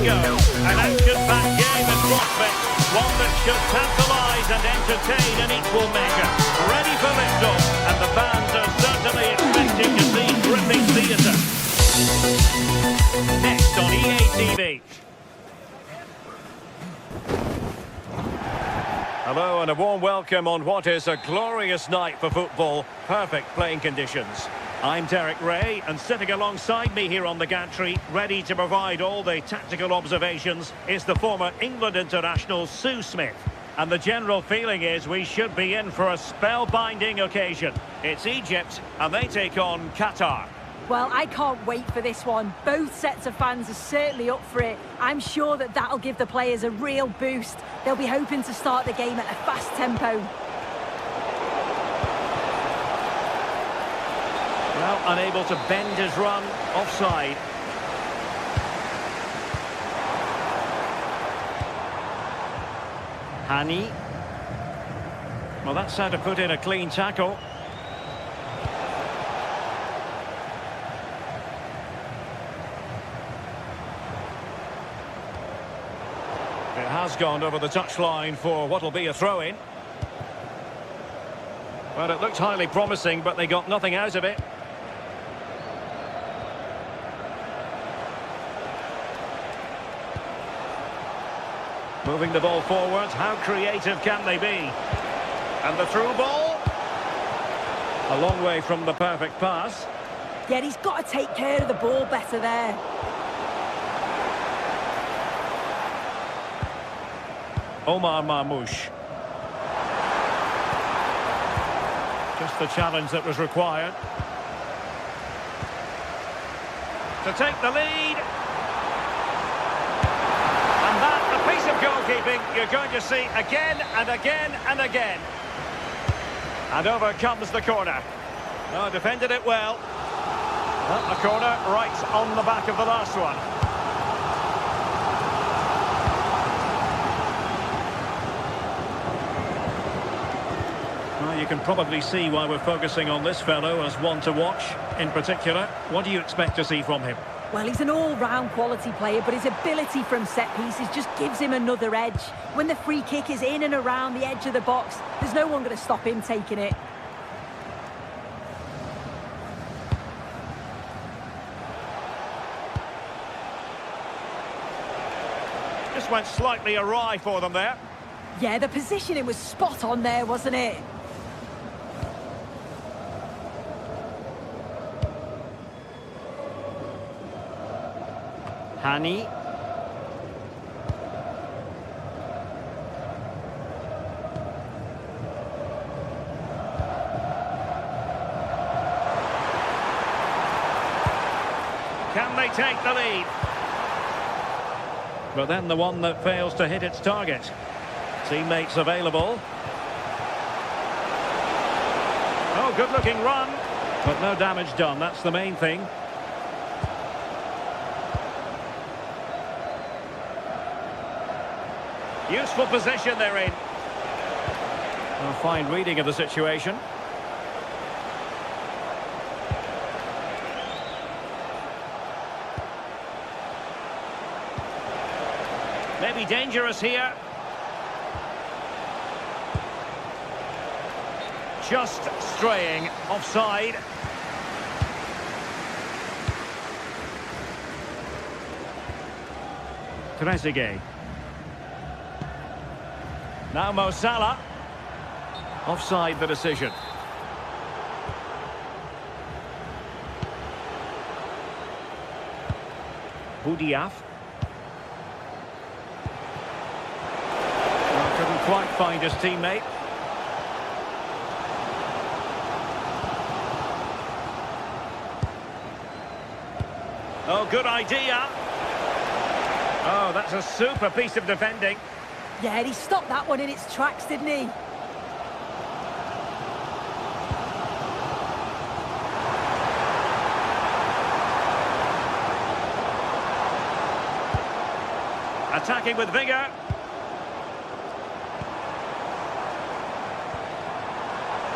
go. An action-packed game in prospect. One that should tantalise and entertain in equal measure. Ready for liftoff, and the fans are certainly expecting to see gripping theatre. Next on EA TV. Hello and a warm welcome on what is a glorious night for football. Perfect playing conditions. I'm Derek Ray, and sitting alongside me here on the gantry, ready to provide all the tactical observations, is the former England international Sue Smith. And the general feeling is we should be in for a spellbinding occasion. It's Egypt, and they take on Qatar. Well, I can't wait for this one. Both sets of fans are certainly up for it. I'm sure that that'll give the players a real boost. They'll be hoping to start the game at a fast tempo. Well, unable to bend his run, offside. Hani. Well, that's how to put in a clean tackle. It has gone over the touchline for what will be a throw-in. Well, it looked highly promising, but they got nothing out of it. Moving the ball forward, how creative can they be? And the through ball. A long way from the perfect pass. Yeah, he's got to take care of the ball better there. Omar Marmoush. Just the challenge that was required. To take the lead. And that, a piece of goalkeeping you're going to see again and again and again. And over comes the corner. Oh, defended it well. Well, the corner right on the back of the last one. Well, you can probably see why we're focusing on this fellow as one to watch. In particular, what do you expect to see from him? Well, he's an all-round quality player, but his ability from set pieces just gives him another edge. When the free kick is in and around the edge of the box, there's no one going to stop him taking it. Just went slightly awry for them there. Yeah, the positioning was spot on there, wasn't it? Hani. Can they take the lead? But then the one that fails to hit its target. Teammates available. Oh, good-looking run. But no damage done, that's the main thing. Useful position they're in. A fine reading of the situation. Maybe dangerous here. Just straying offside. Trezeguet. Now Mo Salah. Offside the decision. Boudiaf. Well, couldn't quite find his teammate. Oh, good idea. Oh, that's a super piece of defending. Yeah, he stopped that one in its tracks, didn't he? Attacking with vigour.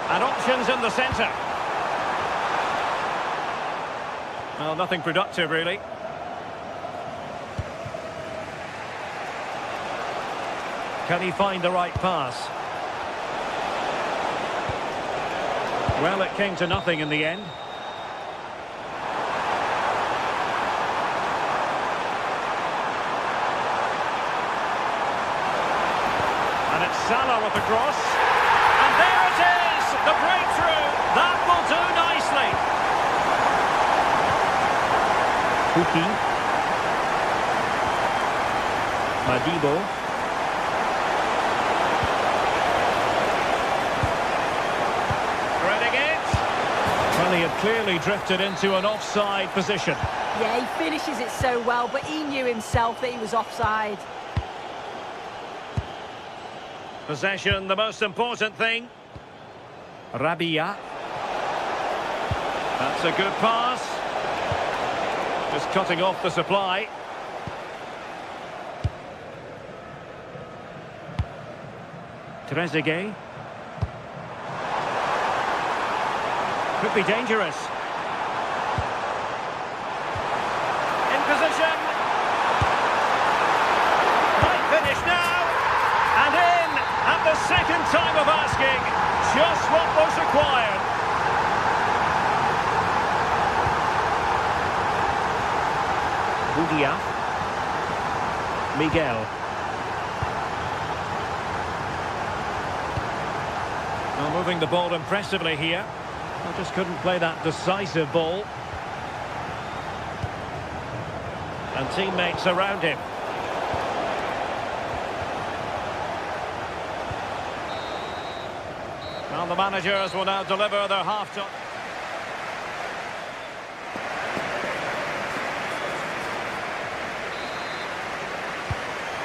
And options in the centre. Well, nothing productive, really. Can he find the right pass? Well, it came to nothing in the end. And it's Salah with the cross. And there it is! The breakthrough! That will do nicely! Kuki. Madibo. Well, he had clearly drifted into an offside position. Yeah, he finishes it so well, but he knew himself that he was offside. Possession, the most important thing. Rabia. That's a good pass. Just cutting off the supply. Trezeguet. Could be dangerous. In position. Might finish now. And in at the second time of asking. Just what was required. Budia. Miguel. Well, moving the ball impressively here. I just couldn't play that decisive ball. And teammates around him. Well, the managers will now deliver their half-time.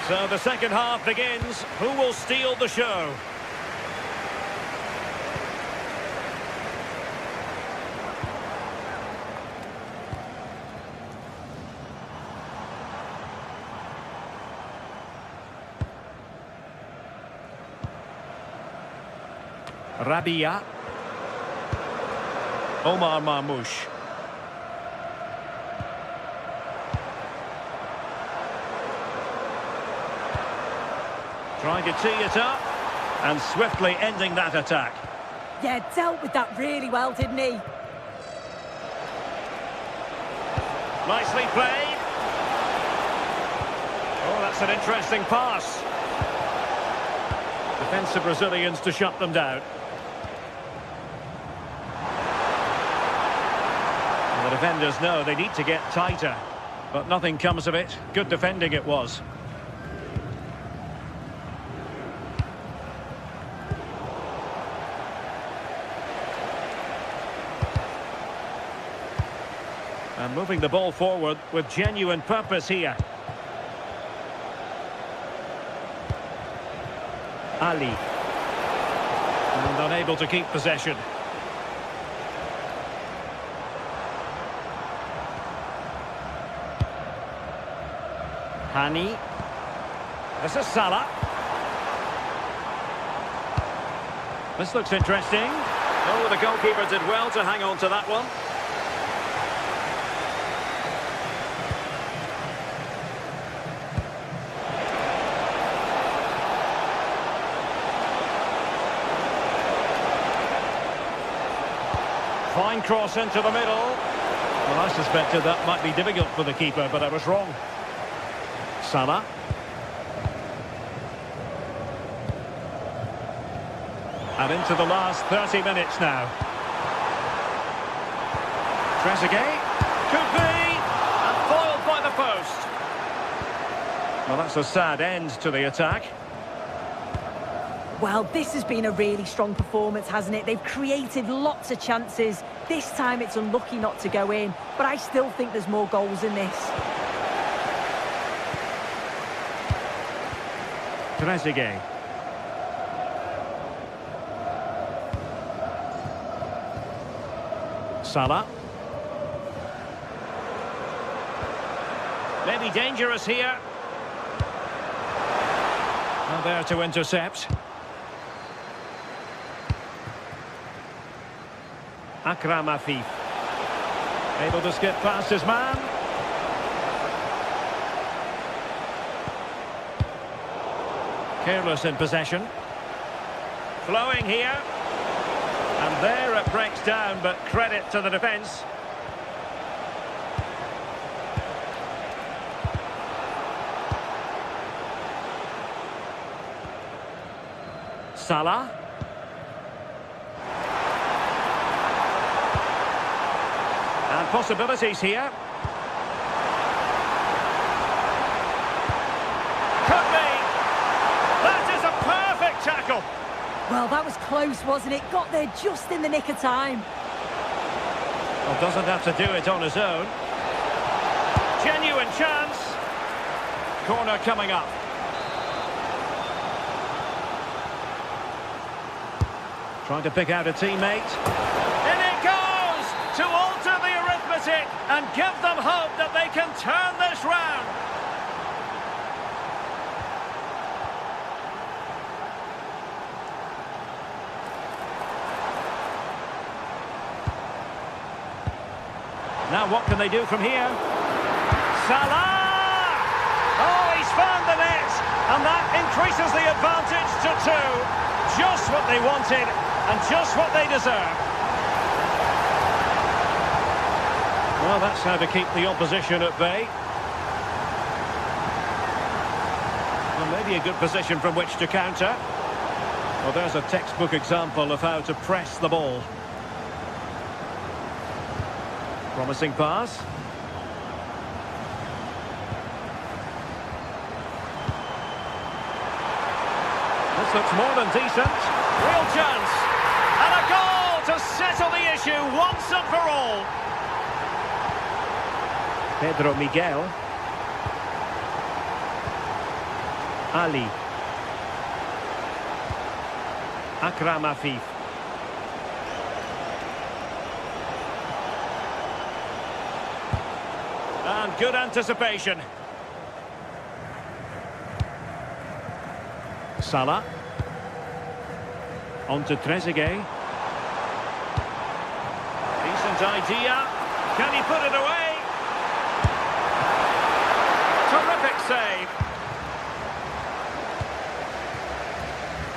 So the second half begins. Who will steal the show? Rabia. Omar Marmoush. Trying to tee it up and swiftly ending that attack. Yeah, dealt with that really well, didn't he? Nicely played. Oh, that's an interesting pass. Defensive Brazilians to shut them down. The defenders know they need to get tighter, but nothing comes of it. Good defending it was. And moving the ball forward with genuine purpose here. Ali. And unable to keep possession. Hani. This is Salah. This looks interesting. Oh, the goalkeeper did well to hang on to that one. Fine cross into the middle. Well, I suspected that might be difficult for the keeper, but I was wrong. Salah. And into the last 30 minutes now. Trezeguet. Could be. And foiled by the post. Well, that's a sad end to the attack. Well, this has been a really strong performance, hasn't it? They've created lots of chances. This time it's unlucky not to go in, but I still think there's more goals in this. Trezeguet. Salah. Maybe dangerous here. And there to intercept. Akram Afif. Able to skip past his man. Careless in possession. Flowing here. And there it breaks down, but credit to the defence. Salah. And possibilities here. Could be. That is a perfect tackle. Well, that was close, wasn't it? Got there just in the nick of time. Well, doesn't have to do it on his own. Genuine chance. Corner coming up. Trying to pick out a teammate. In it goes! To alter the arithmetic and give them hope that they can turn this round. Now what can they do from here? Salah! Oh, he's found the net! And that increases the advantage to 2. Just what they wanted and just what they deserve. Well, that's how to keep the opposition at bay. Well, maybe a good position from which to counter. Well, there's a textbook example of how to press the ball. Promising pass. This looks more than decent. Real chance. And a goal to settle the issue once and for all. Pedro Miguel. Ali. Akram Afif. And good anticipation. Salah. On to Trezeguet. Decent idea. Can he put it away? Terrific save.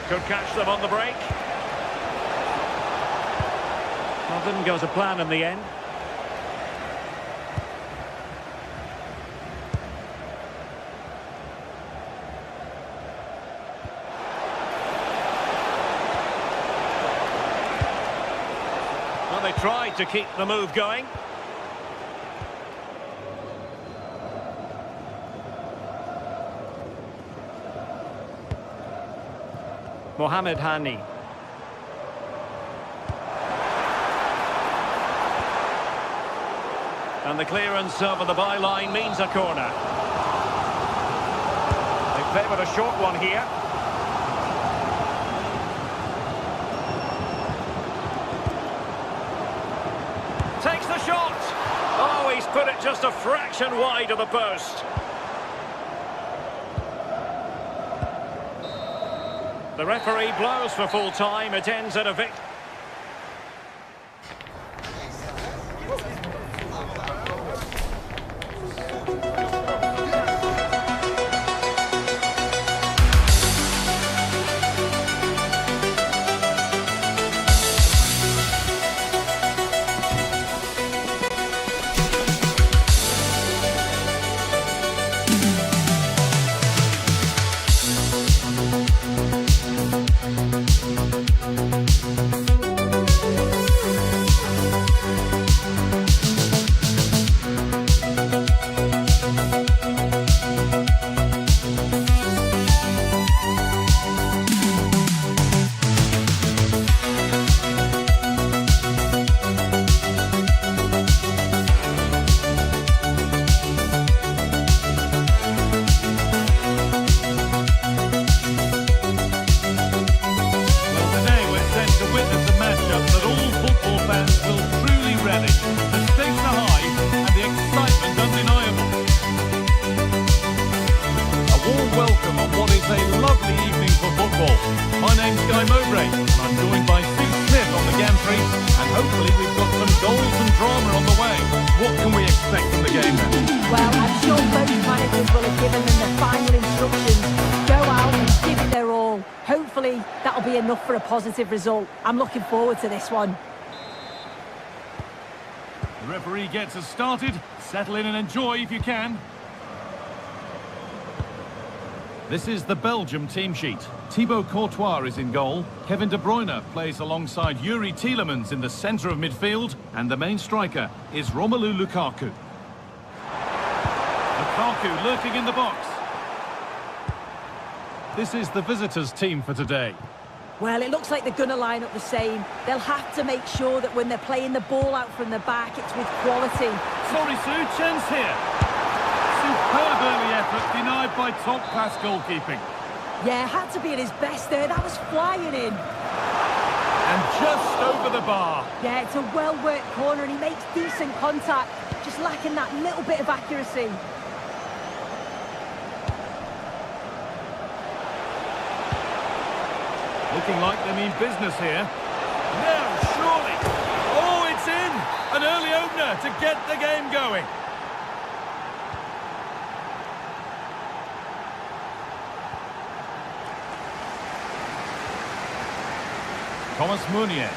Could catch them on the break. Well, didn't go to plan in the end. Well, they tried to keep the move going. Mohamed Hani. And the clearance over the byline means a corner. They favoured a short one here. Takes the shot. Oh, he's put it just a fraction wide of the post. The referee blows for full time. It ends at a victory. hopefully we've got some goals and drama on the way. What can we expect from the game then? Well, I'm sure both managers will have given them the final instructions. Go out and give it their enough for a positive result. I'm looking forward to this one. The referee gets us started. Settle in and enjoy if you can. This is the Belgium team sheet. Thibaut Courtois is in goal. Kevin De Bruyne plays alongside Yuri Tielemans in the centre of midfield. And the main striker is Romelu Lukaku. Lukaku lurking in the box. This is the visitors' team for today. Well, it looks like they're going to line up the same. They'll have to make sure that when they're playing the ball out from the back, it's with quality. Sorisu, chance here. Superb early effort, denied by top-class goalkeeping. Yeah, had to be at his best there. That was flying in. And just over the bar. Yeah, it's a well-worked corner and he makes decent contact. Just lacking that little bit of accuracy. Looking like they mean business here. Now, surely. Oh, it's in! An early opener to get the game going. Thomas Meunier.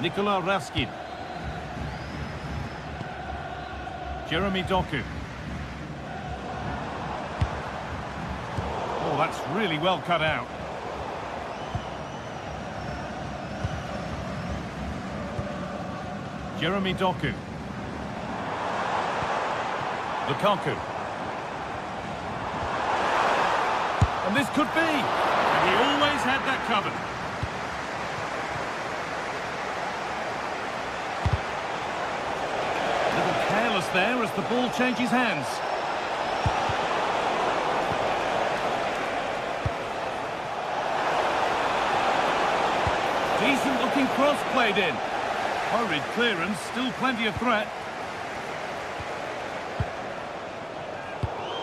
Nicolas Raskin. Jeremy Doku. Oh, that's really well cut out. Jeremy Doku. Lukaku. And this could be. And he always had that covered. A little careless there as the ball changes hands. Decent looking cross played in. Hurried clearance, still plenty of threat.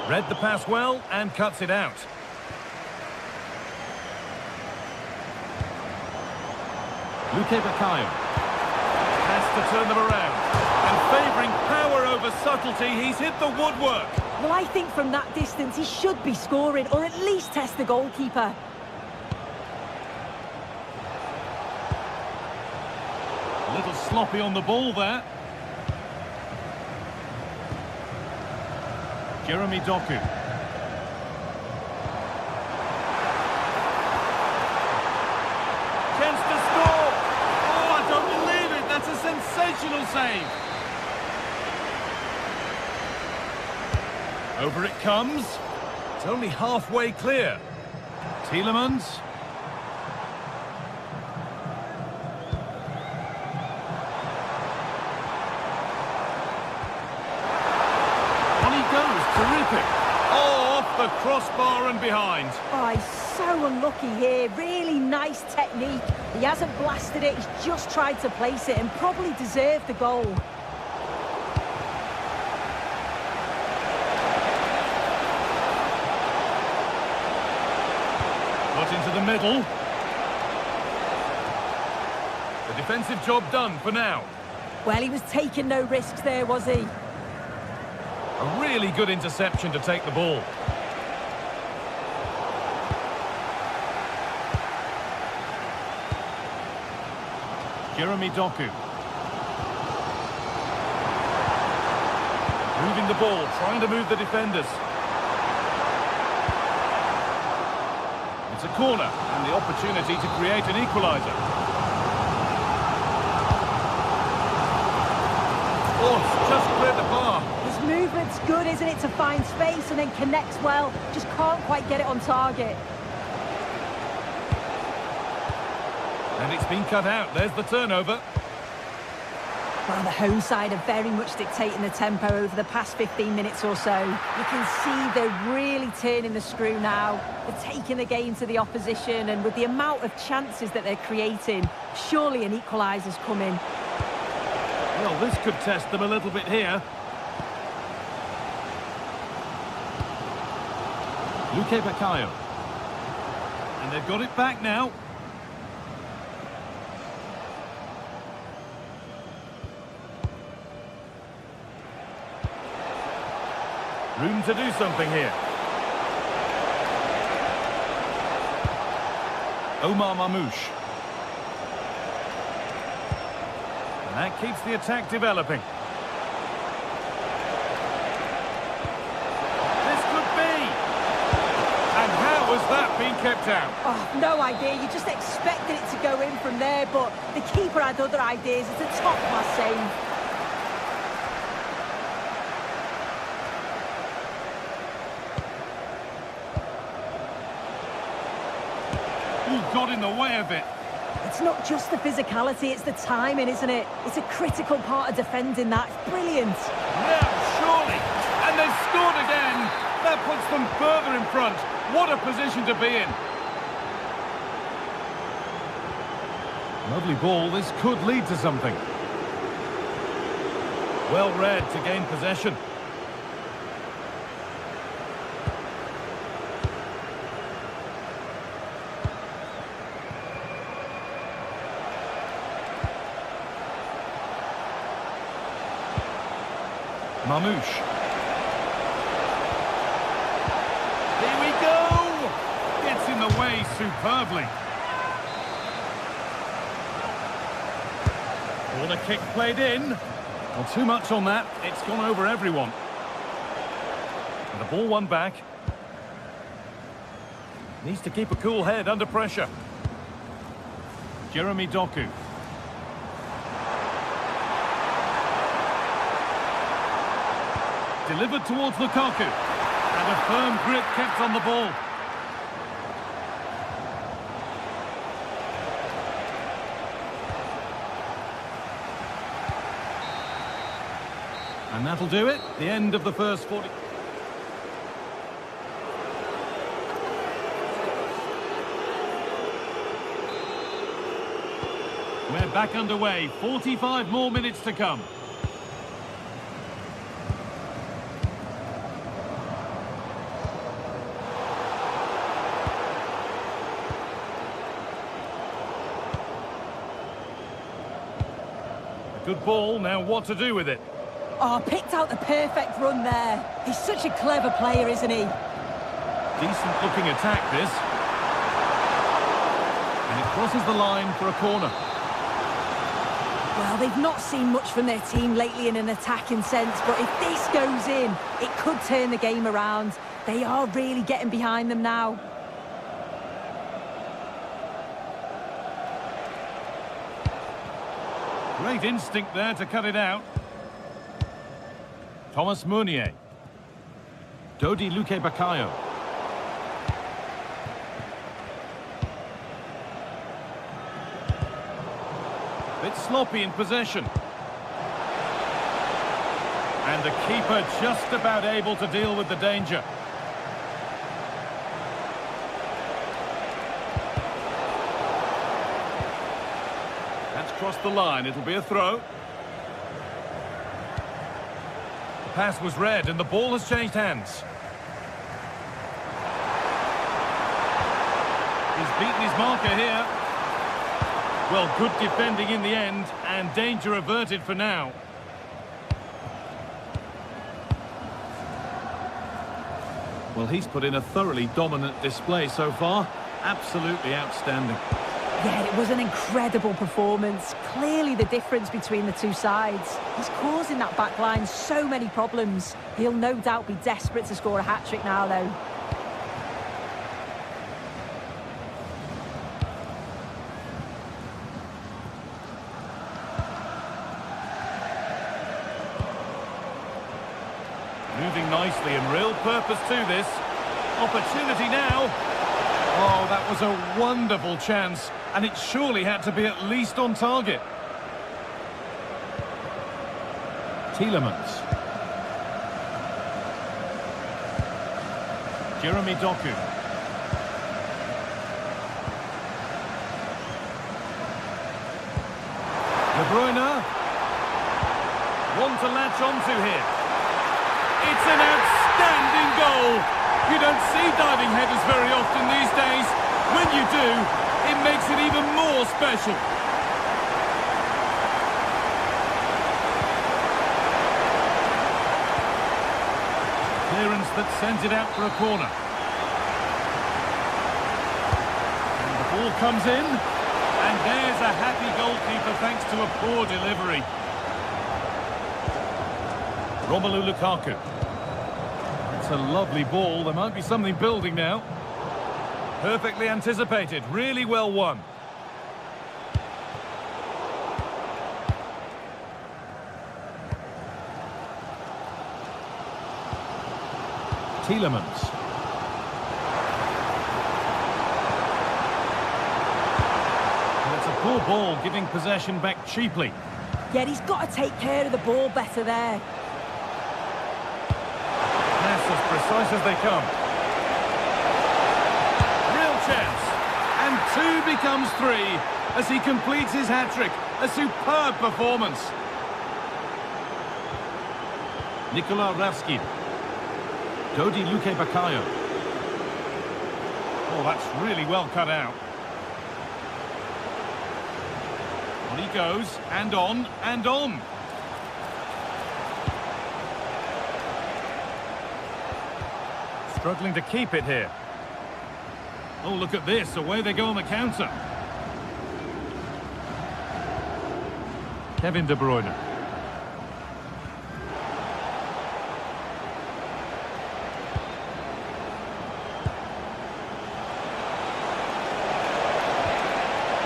Read the pass well and cuts it out. Luke Bakayo has to turn them around. And favouring power over subtlety, he's hit the woodwork. Well, I think from that distance he should be scoring, or at least test the goalkeeper. A little sloppy on the ball there. Jeremy Doku. Chance to score! Oh, I don't believe it! That's a sensational save! Over it comes. It's only halfway clear. Tielemans. Terrific. Oh, off the crossbar and behind. Oh, he's so unlucky here. Really nice technique. He hasn't blasted it, he's just tried to place it and probably deserved the goal. Got into the middle. The defensive job done for now. Well, he was taking no risks there, was he? A really good interception to take the ball. Jeremy Doku. Moving the ball, trying to move the defenders. It's a corner and the opportunity to create an equaliser. Oh, it's just cleared the bar. His movement's good, isn't it, to find space and then connects well. Just can't quite get it on target. And it's been cut out. There's the turnover. Well, the home side are very much dictating the tempo over the past 15 minutes or so. You can see they're really turning the screw now. They're taking the game to the opposition, and with the amount of chances that they're creating, surely an equaliser's coming. Well, this could test them a little bit here. Luke Bakayo. And they've got it back now. Room to do something here. Omar Mamouche. And that keeps the attack developing. This could be. And how has that been kept out? Oh, no idea. You just expected it to go in from there, but the keeper had other ideas. It's a top-class save. Got in the way of it. It's not just the physicality, it's the timing, isn't it? It's a critical part of defending that. It's brilliant. Now, surely. And they've scored again. That puts them further in front. What a position to be in. Lovely ball. This could lead to something. Well read to gain possession. Mamouche. Here we go! Gets in the way superbly. Corner kick played in. Not too much on that. It's gone over everyone. And the ball won back. Needs to keep a cool head under pressure. Jeremy Doku. Delivered towards Lukaku. And a firm grip kept on the ball. And that'll do it. The end of the first 40. We're back underway. 45 more minutes to come. Good ball, now what to do with it? Oh, picked out the perfect run there. He's such a clever player, isn't he? Decent looking attack, this. And it crosses the line for a corner. Well, they've not seen much from their team lately in an attacking sense, but if this goes in, it could turn the game around. They are really getting behind them now. Great instinct there to cut it out. Thomas Meunier. Dodi Luque Bakayo. Bit sloppy in possession. And the keeper just about able to deal with the danger. Crossed the line, it'll be a throw. The pass was read and the ball has changed hands. He's beaten his marker here. Well, good defending in the end and danger averted for now. Well, he's put in a thoroughly dominant display so far. Absolutely outstanding. Yeah, it was an incredible performance. Clearly the difference between the two sides. He's causing that back line so many problems. He'll no doubt be desperate to score a hat-trick now, though. Moving nicely and real purpose to this. Opportunity now. Oh, that was a wonderful chance, and it surely had to be at least on target. Tielemans. Jeremy Doku. De Bruyne. One to latch onto here. It's an outstanding goal. You don't see diving headers very often these days. When you do, it makes it even more special. Clearance that sends it out for a corner. And the ball Ball comes in, and there's a happy goalkeeper thanks to a poor delivery. Romelu Lukaku. It's a lovely ball. There might be something building now. Perfectly anticipated. Really well won. Tielemans. And it's a poor ball, giving possession back cheaply. Yeah, he's got to take care of the ball better there. That's as precise as they come. Real chance. And 2 becomes 3 as he completes his hat-trick. A superb performance. Nikola Ravsky. Dodi Luke Bakayo. Oh, that's really well cut out. On he goes, and on, and on. Struggling to keep it here. Oh, look at this. Away they go on the counter. Kevin De Bruyne.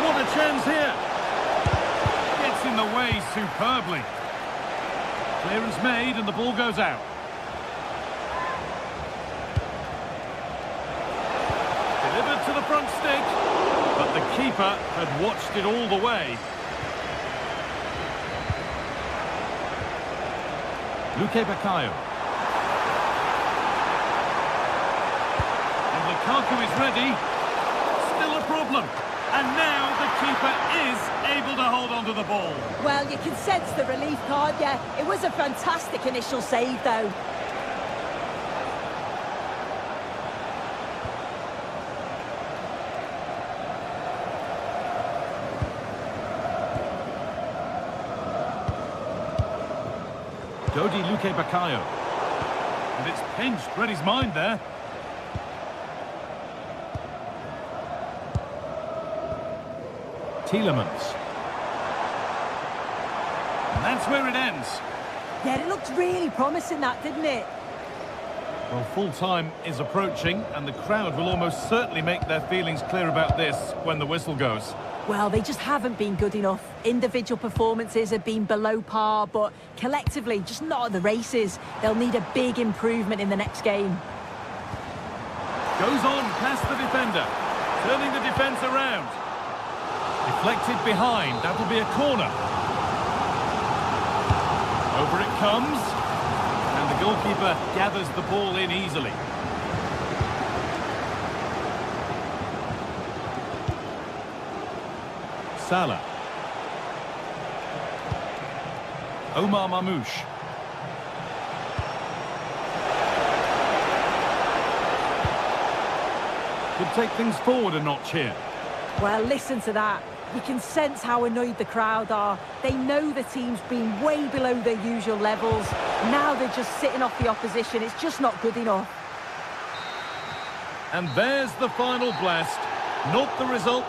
What a chance here. Gets in the way superbly. Clearance made and the ball goes out. Delivered to the front stick, but the keeper had watched it all the way. Luke Bakayo. And Lukaku is ready. Still a problem. And now the keeper is able to hold on to the ball. Well, you can sense the relief, can't you? It was a fantastic initial save, though. Dodi Luke Bakayo. And it's pinched, read his mind there. Tielemans. And that's where it ends. Yeah, it looked really promising, that, didn't it? Well, full-time is approaching, and the crowd will almost certainly make their feelings clear about this when the whistle goes. Well, they just haven't been good enough. Individual performances have been below par, but collectively, just not at the races. They'll need a big improvement in the next game. Goes on past the defender, turning the defence around. Deflected behind, that'll be a corner. Over it comes, and the goalkeeper gathers the ball in easily. Salah. Omar Mamouche. Could take things forward a notch here. Well, listen to that. You can sense how annoyed the crowd are. They know the team's been way below their usual levels. Now they're just sitting off the opposition. It's just not good enough. And there's the final blast. Not the result.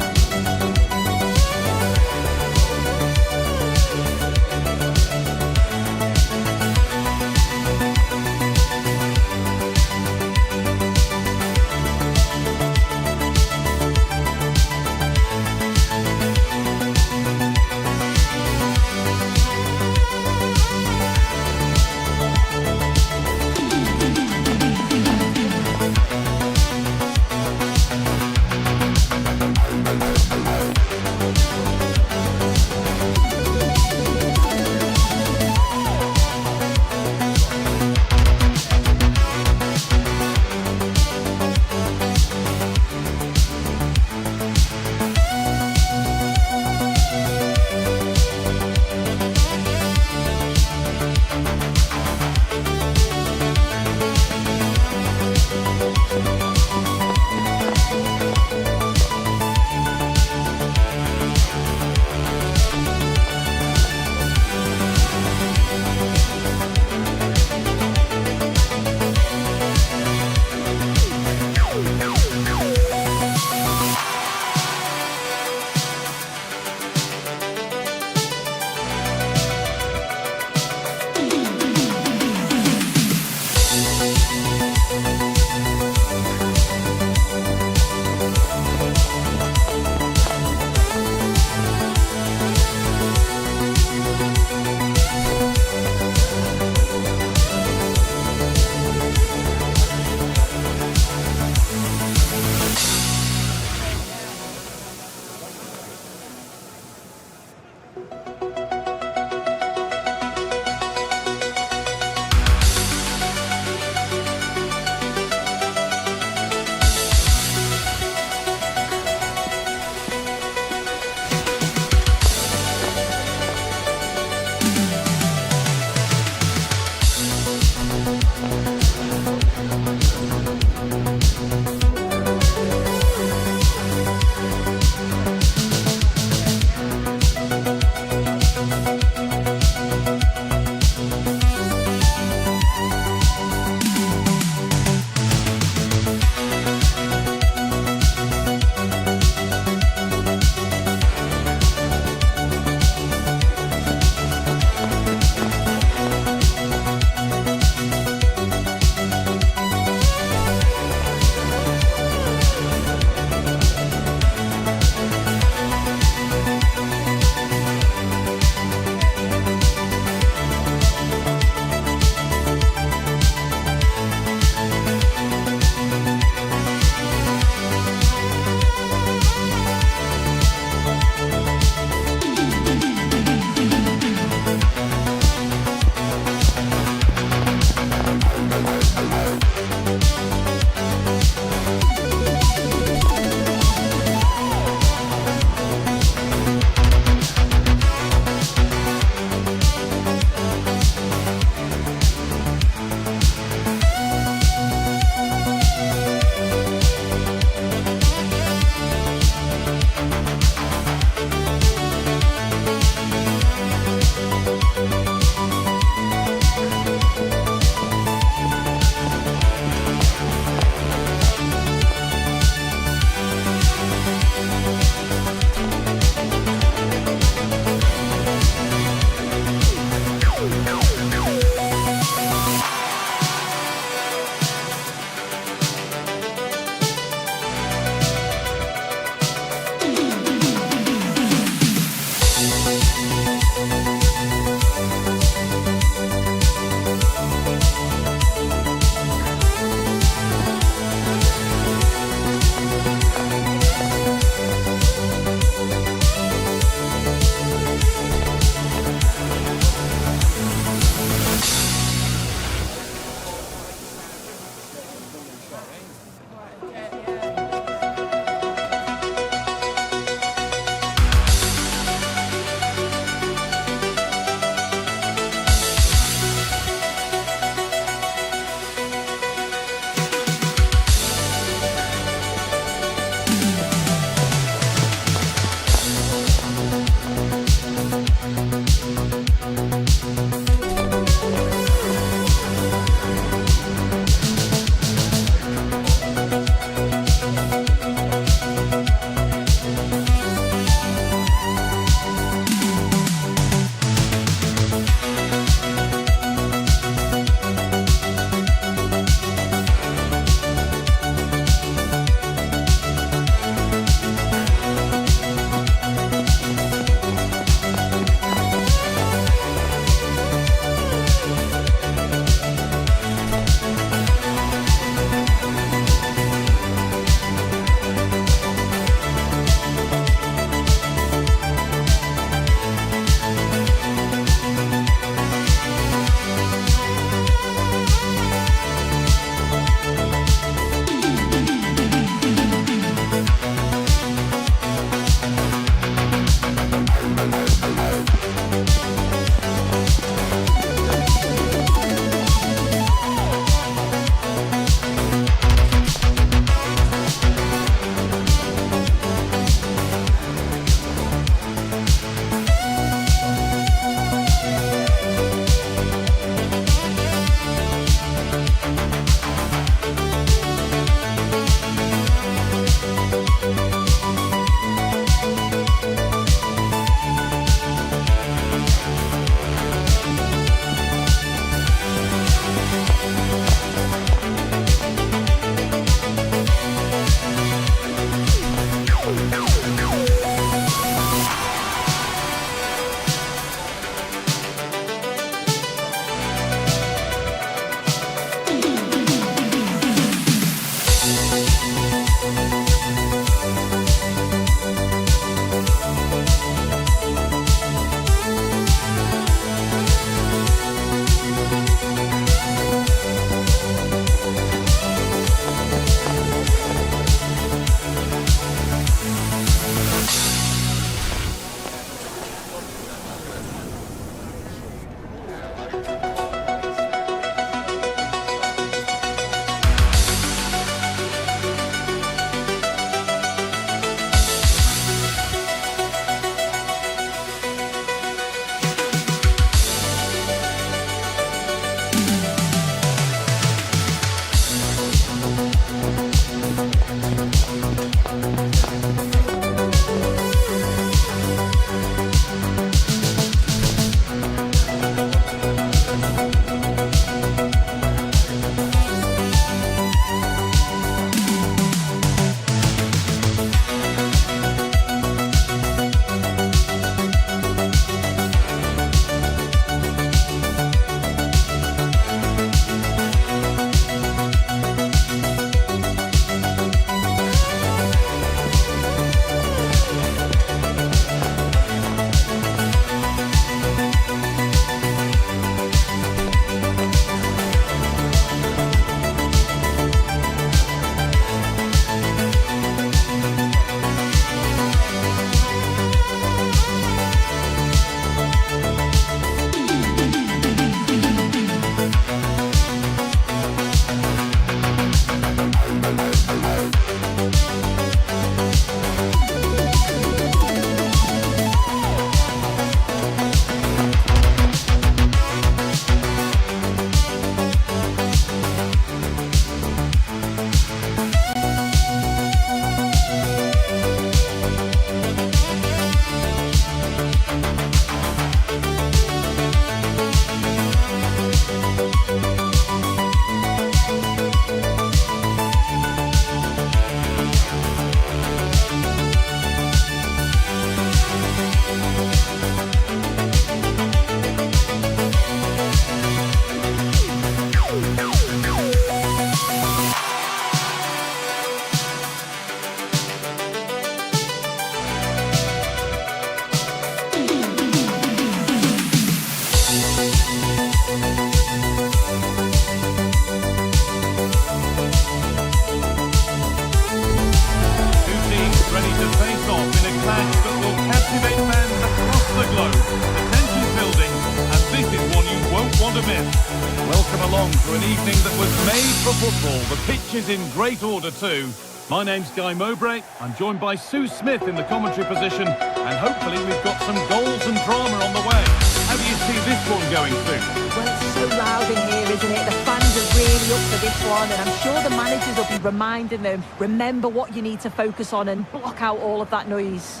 along to an evening that was made for football. The pitch is in great order too. My name's Guy Mowbray. I'm joined by Sue Smith in the commentary position, and hopefully we've got some goals and drama on the way. How do you see this one going, Sue? Well, it's so loud in here, isn't it? The fans are really up for this one, and I'm sure the managers will be reminding them, remember what you need to focus on and block out all of that noise.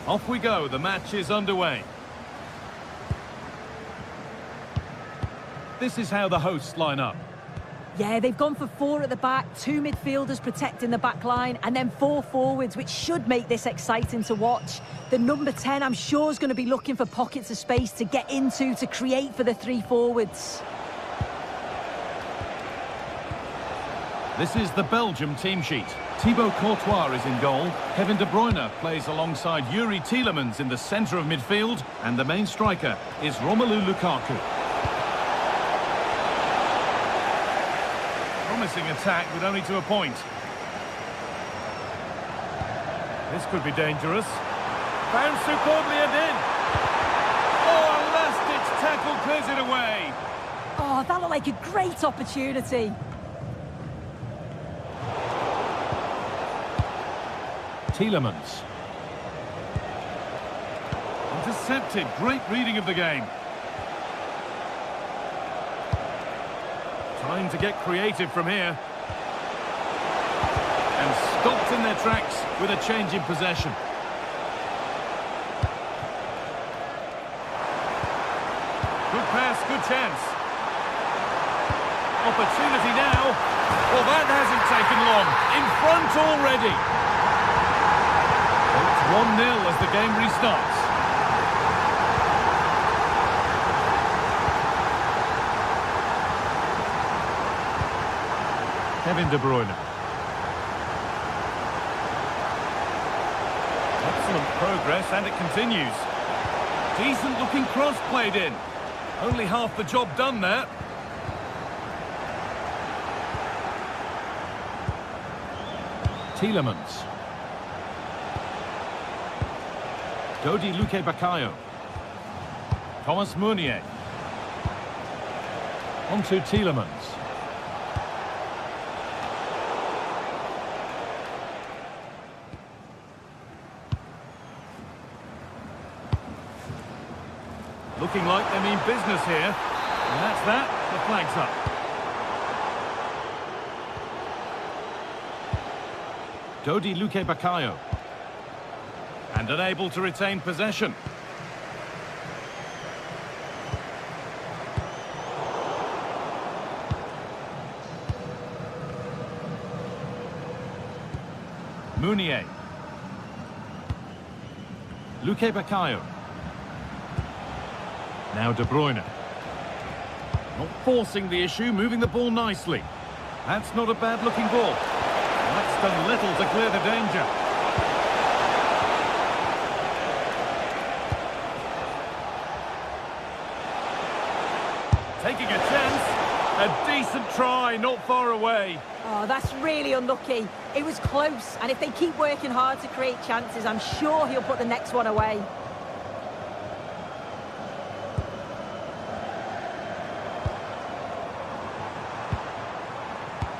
Off we go. The match is underway. This is how the hosts line up. Yeah, they've gone for 4 at the back, 2 midfielders protecting the back line, and then 4 forwards, which should make this exciting to watch. The number 10, I'm sure, is going to be looking for pockets of space to get into, to create for the 3 forwards. This is the Belgium team sheet. Thibaut Courtois is in goal. Kevin De Bruyne plays alongside Yuri Tielemans in the centre of midfield, and the main striker is Romelu Lukaku. Promising attack, but only to a point. This could be dangerous. Found superbly and in. Oh, a last-ditch tackle clears it away. Oh, that looked like a great opportunity. Tielemans. Intercepted. Great reading of the game. Trying to get creative from here. And stopped in their tracks with a change in possession. Good pass, good chance. Opportunity now. Well, that hasn't taken long. In front already. It's 1-0 as the game restarts. Kevin De Bruyne. Excellent progress, and it continues. Decent looking cross played in. Only half the job done there. Tielemans. Dodi Luque Baccaio. Thomas Meunier. On to Tielemans. Looking like they mean business here. And that's that. The flag's up. Dodi Luque Baccaio. And unable to retain possession. Meunier. Luque Baccaio. Now De Bruyne. Not forcing the issue, moving the ball nicely. That's not a bad looking ball. That's done little to clear the danger. Taking a chance. A decent try, not far away. Oh, that's really unlucky. It was close, and if they keep working hard to create chances, I'm sure he'll put the next one away.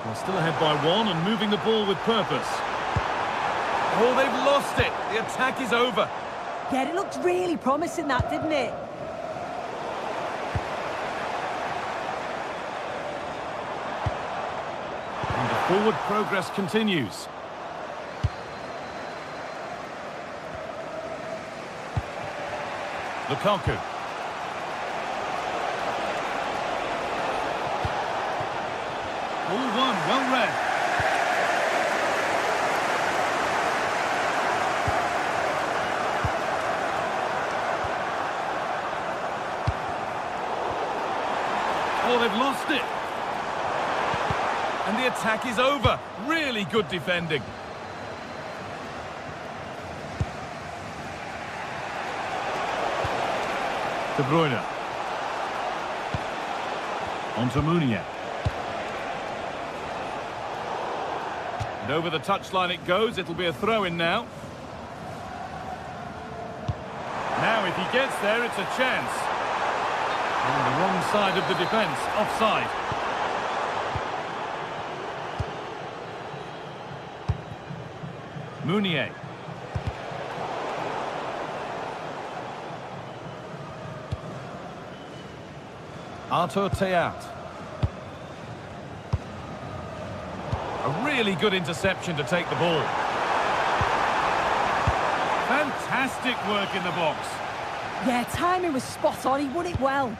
Well, still ahead by 1 and moving the ball with purpose. Oh, they've lost it. The attack is over. Yeah, it looked really promising, that, didn't it? And the forward progress continues. Lukaku. All one, well read. Oh, they've lost it. And the attack is over. Really good defending. De Bruyne. On to Meunier. And over the touchline it goes. It'll be a throw-in now. Now, if he gets there, it's a chance. On the wrong side of the defence, offside. Mounier. Arthur Theat. A really good interception to take the ball. Fantastic work in the box. Yeah, timing was spot on. He won it well.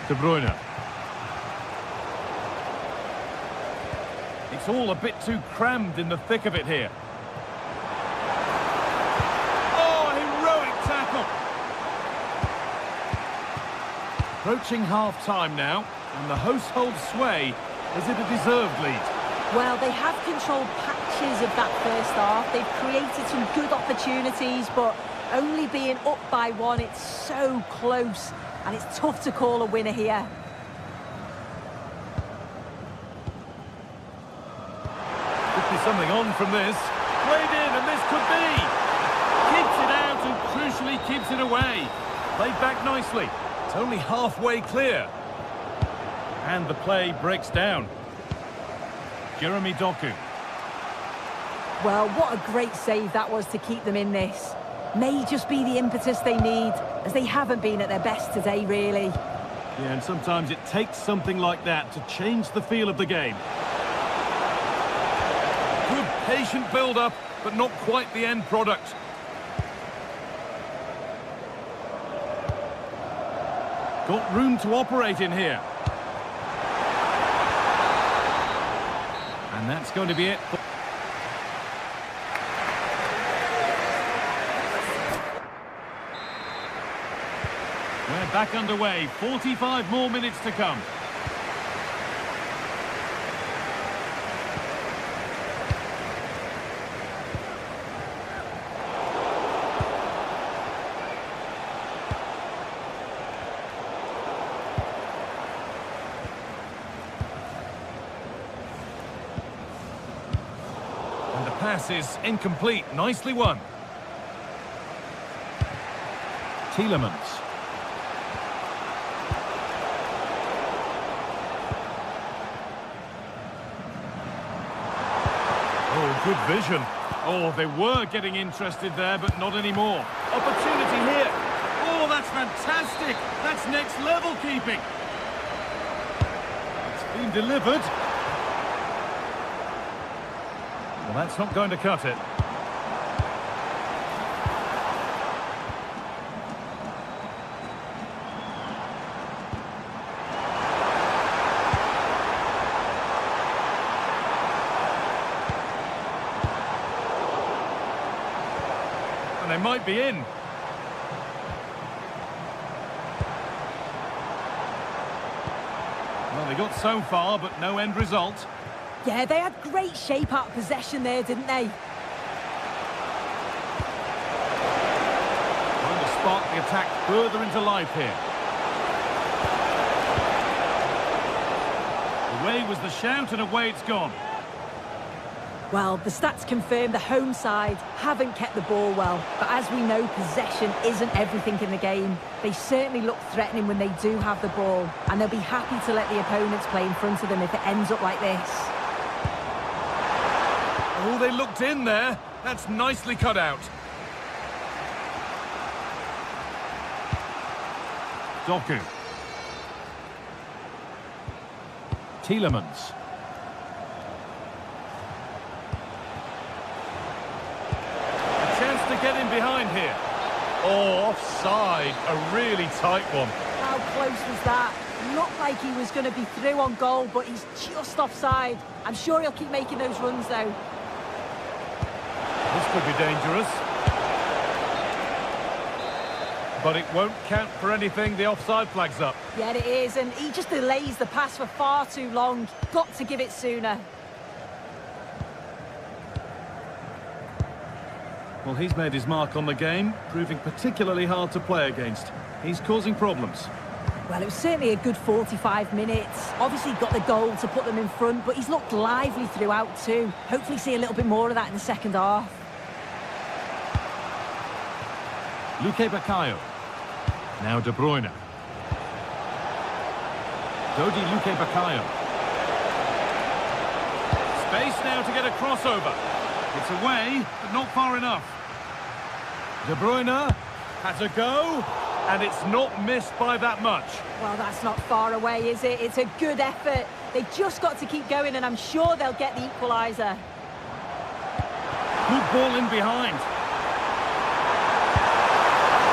De Bruyne. It's all a bit too crammed in the thick of it here. Oh, heroic tackle. Approaching half-time now, and the hosts hold sway. Is it a deserved lead? Well, they have controlled patches of that first half. They've created some good opportunities, but only being up by one, it's so close, and it's tough to call a winner here. Could be something on from this. Played in, and this could be. Keeps it out and crucially keeps it away. Played back nicely. It's only halfway clear. And the play breaks down. Jeremy Doku. Well, what a great save that was to keep them in this. May just be the impetus they need, as they haven't been at their best today, really. Yeah, and sometimes it takes something like that to change the feel of the game. Good patient build-up, but not quite the end product. Got room to operate in here. And that's going to be it. We're back underway. 45 more minutes to come. And the pass is incomplete. Nicely won. Tielemans. Oh, good vision. Oh, they were getting interested there, but not anymore. Opportunity here. Oh, that's fantastic. That's next level keeping. It's been delivered. Well, that's not going to cut it. And they might be in. Well, they got so far, but no end result. Yeah, they had great shape out of possession there, didn't they? Trying to spark the attack further into life here. Away was the shout, and away it's gone. Well, the stats confirm the home side haven't kept the ball well. But as we know, possession isn't everything in the game. They certainly look threatening when they do have the ball, and they'll be happy to let the opponents play in front of them if it ends up like this. Oh, they looked in there. That's nicely cut out. Doku. Tielemans. A chance to get in behind here. Oh, offside. A really tight one. How close was that? Looked like he was going to be through on goal, but he's just offside. I'm sure he'll keep making those runs, though. This could be dangerous. But it won't count for anything. The offside flag's up. Yeah, it is, and he just delays the pass for far too long. Got to give it sooner. Well, he's made his mark on the game, proving particularly hard to play against. He's causing problems. Well, it was certainly a good 45 minutes. Obviously got the goal to put them in front, but he's looked lively throughout too. Hopefully see a little bit more of that in the second half. Luque Baccaio. Now De Bruyne. Dodi Luke Bakayo. Space now to get a crossover. It's away, but not far enough. De Bruyne has a go, and it's not missed by that much. Well, that's not far away, is it? It's a good effort. They've just got to keep going, and I'm sure they'll get the equaliser. Good ball in behind.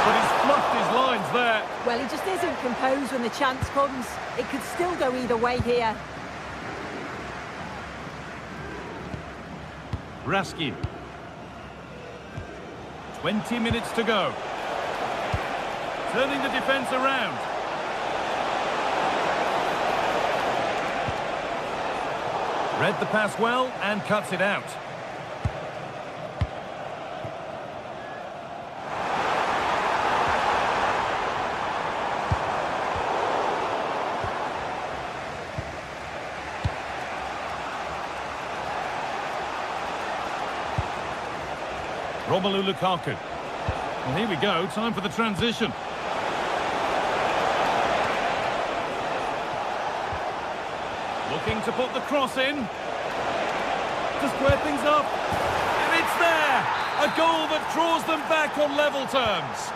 But he's fluffed his lines there. Well, he just isn't composed when the chance comes. It could still go either way here. Raskin. 20 minutes to go. Turning the defence around. Read the pass well and cuts it out. Romelu Lukaku. And here we go, time for the transition. Looking to put the cross in. To square things up. And it's there! A goal that draws them back on level terms.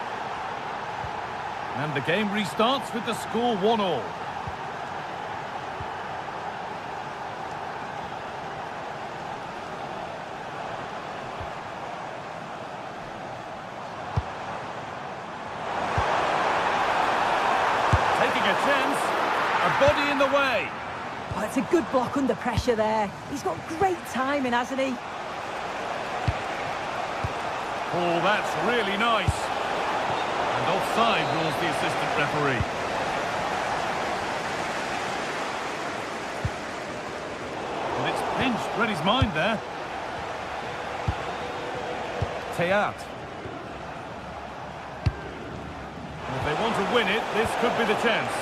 And the game restarts with the score 1-1. Taking a chance. A body in the way. Oh, it's a good block under pressure there. He's got great timing, hasn't he? Oh, that's really nice. And offside rules the assistant referee. But it's pinched Reddy's mind there. Teat. If they want to win it, this could be the chance.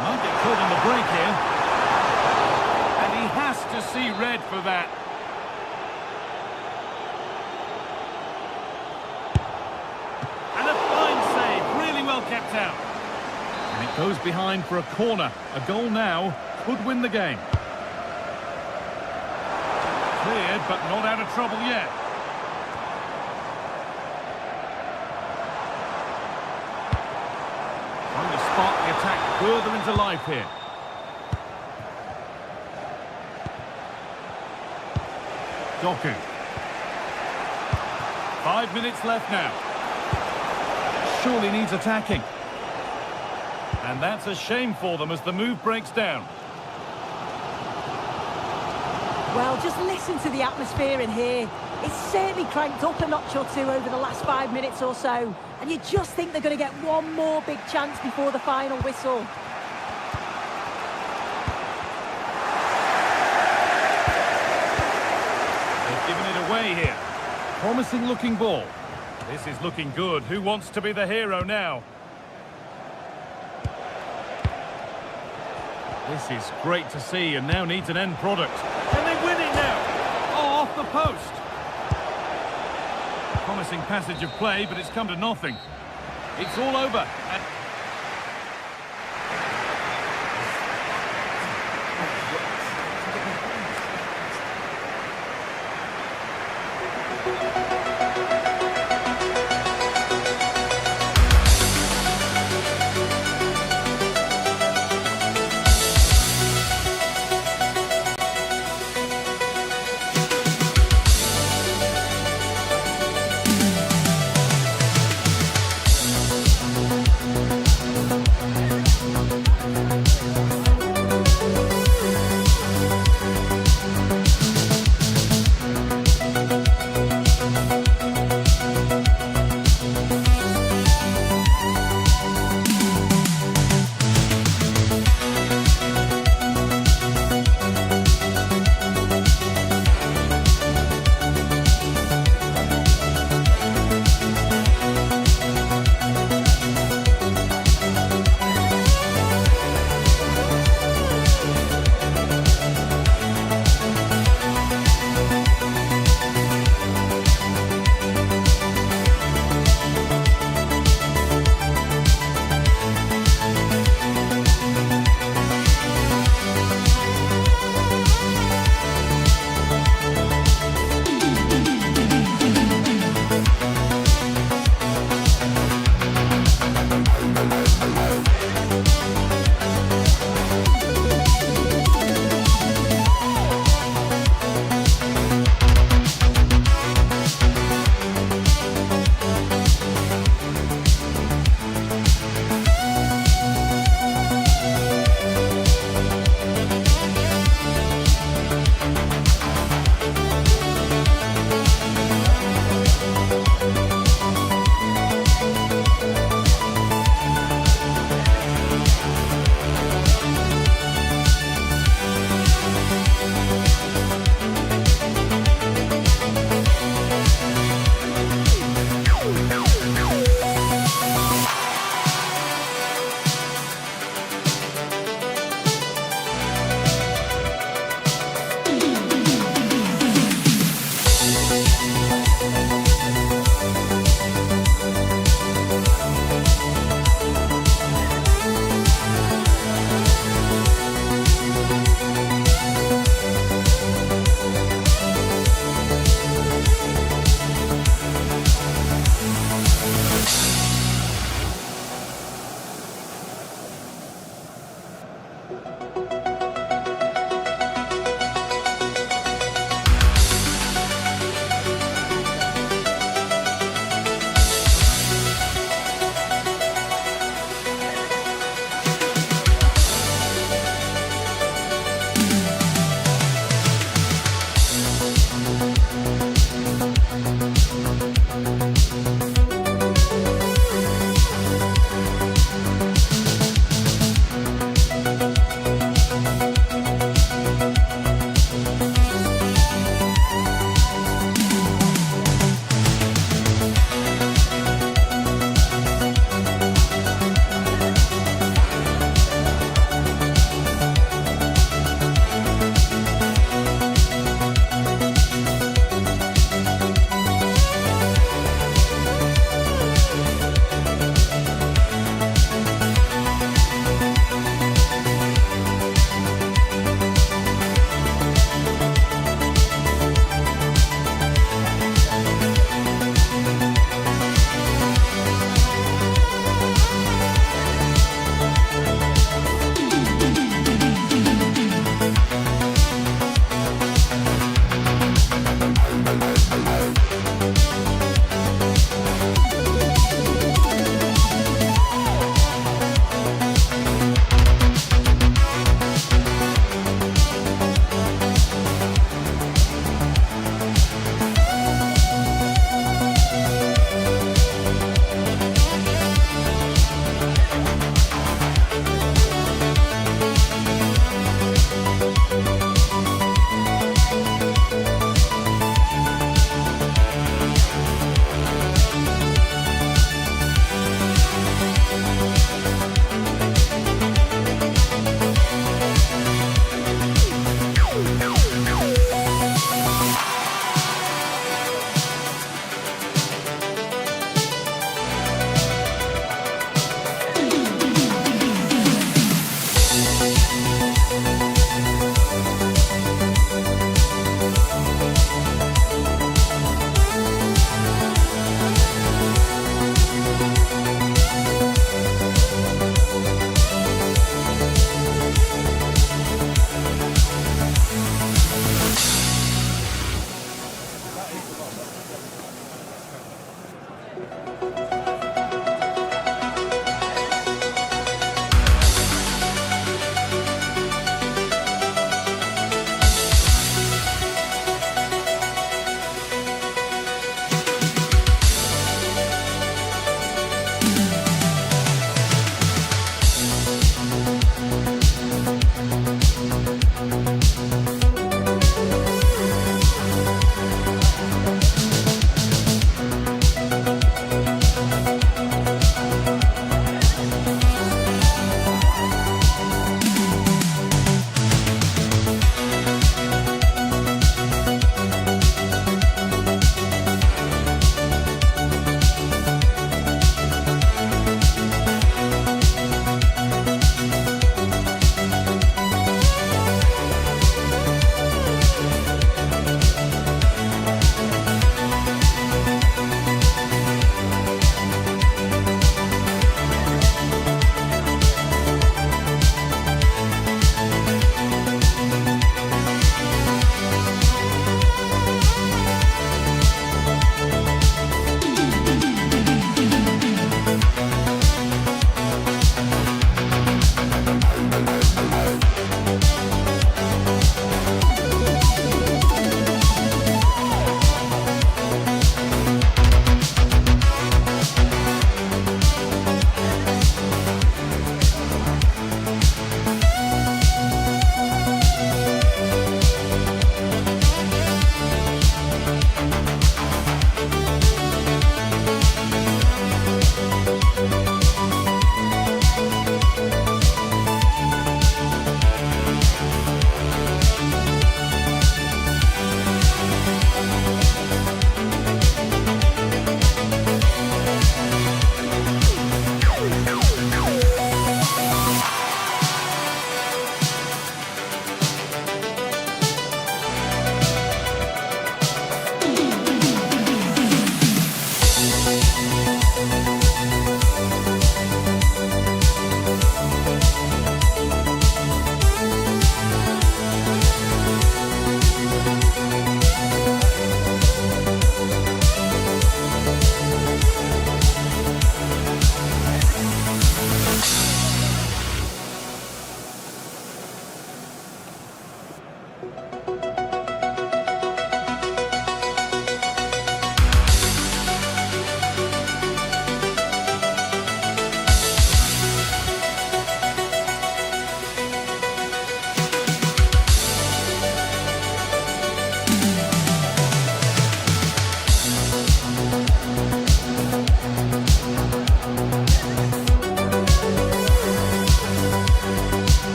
Might get caught on the break here. And he has to see red for that. And a fine save, really well kept out. And it goes behind for a corner. A goal now could win the game. Cleared, but not out of trouble yet. Trying to spark the attack further into life here. Doku. 5 minutes left now. Surely needs attacking. And that's a shame for them as the move breaks down. Well, just listen to the atmosphere in here. It's certainly cranked up a notch or two over the last 5 minutes or so. And you just think they're going to get one more big chance before the final whistle. They've given it away here. Promising looking ball. This is looking good. Who wants to be the hero now? This is great to see and now needs an end product. Can they win it now? Oh, off the post. Promising passage of play, but it's come to nothing. It's all over.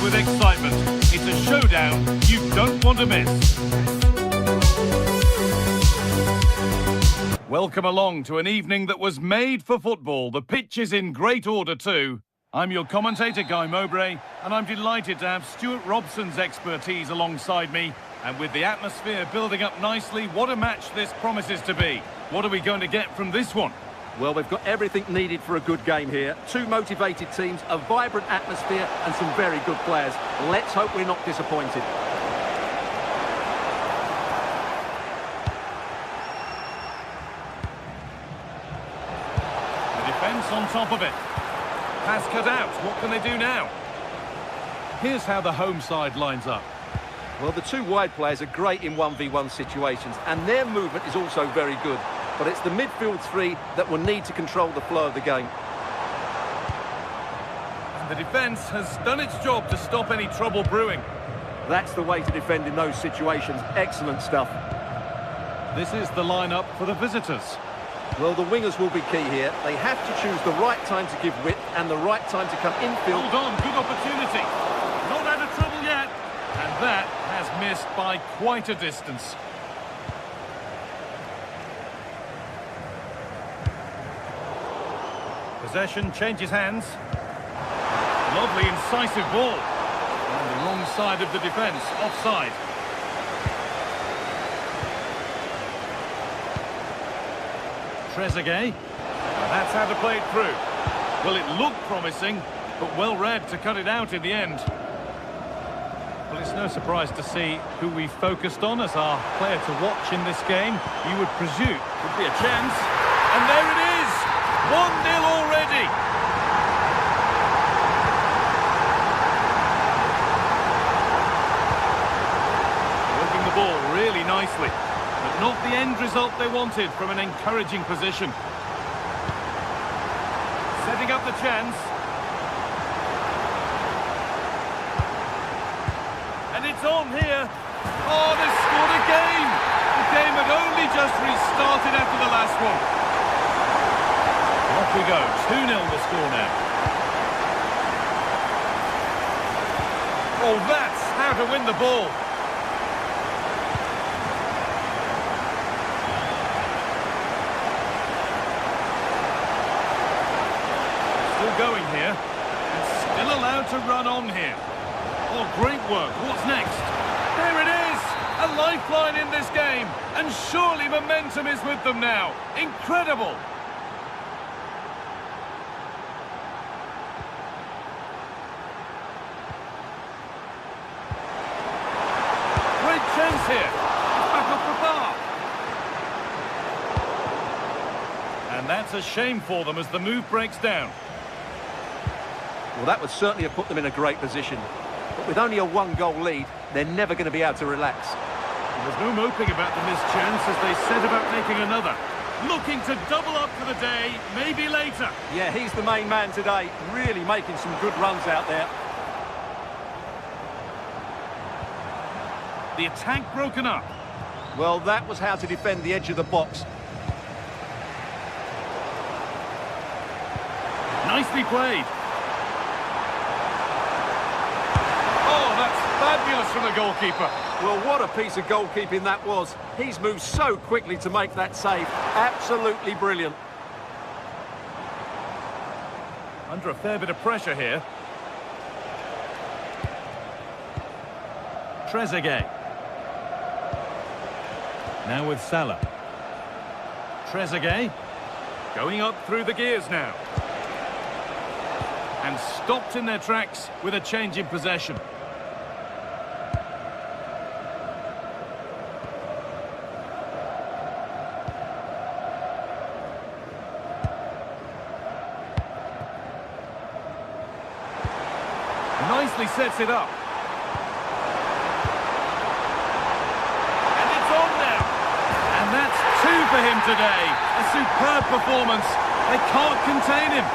with excitement. It's a showdown you don't want to miss. Welcome along to an evening that was made for football. The pitch is in great order too. I'm your commentator, Guy Mowbray, and I'm delighted to have Stuart Robson's expertise alongside me. And with the atmosphere building up nicely, what a match this promises to be. What are we going to get from this one? Well, we've got everything needed for a good game here. Two motivated teams, a vibrant atmosphere and some very good players. Let's hope we're not disappointed. The defence on top of it. Pass cut out. What can they do now? Here's how the home side lines up. Well, the two wide players are great in 1v1 situations, and their movement is also very good. But it's the midfield three that will need to control the flow of the game. And the defence has done its job to stop any trouble brewing. That's the way to defend in those situations. Excellent stuff. This is the lineup for the visitors. Well, the wingers will be key here. They have to choose the right time to give width and the right time to come infield. Hold on, good opportunity. Not out of trouble yet. And that has missed by quite a distance. Possession changes hands. Lovely incisive ball. On the wrong side of the defence, offside. Trezeguet. That's how to play it through. Well, it looked promising, but well read to cut it out in the end. Well, it's no surprise to see who we focused on as our player to watch in this game. You would presume could be a chance. And there it is! 1-0 already! Working the ball really nicely. But not the end result they wanted from an encouraging position. Setting up the chance. And it's on here. Oh, they've scored again! The game had only just restarted after the last one. Off we go. 2-0 the score now. Oh, that's how to win the ball. Going here, and still allowed to run on here. Oh, great work. What's next? There it is! A lifeline in this game, and surely momentum is with them now. Incredible! Great chance here. Back off the bar. And that's a shame for them as the move breaks down. Well, that would certainly have put them in a great position. But with only a one-goal lead, they're never going to be able to relax. There's no moping about the missed chance as they set about making another. Looking to double up for the day, maybe later. Yeah, he's the main man today, really making some good runs out there. The attack broken up. Well, that was how to defend the edge of the box. Nicely played. Fabulous from the goalkeeper. Well, what a piece of goalkeeping that was. He's moved so quickly to make that save. Absolutely brilliant. Under a fair bit of pressure here. Trezeguet. Now with Salah. Trezeguet. Going up through the gears now. And stopped in their tracks with a change in possession. Nicely sets it up. And it's on now. And that's 2 for him today. A superb performance. They can't contain him.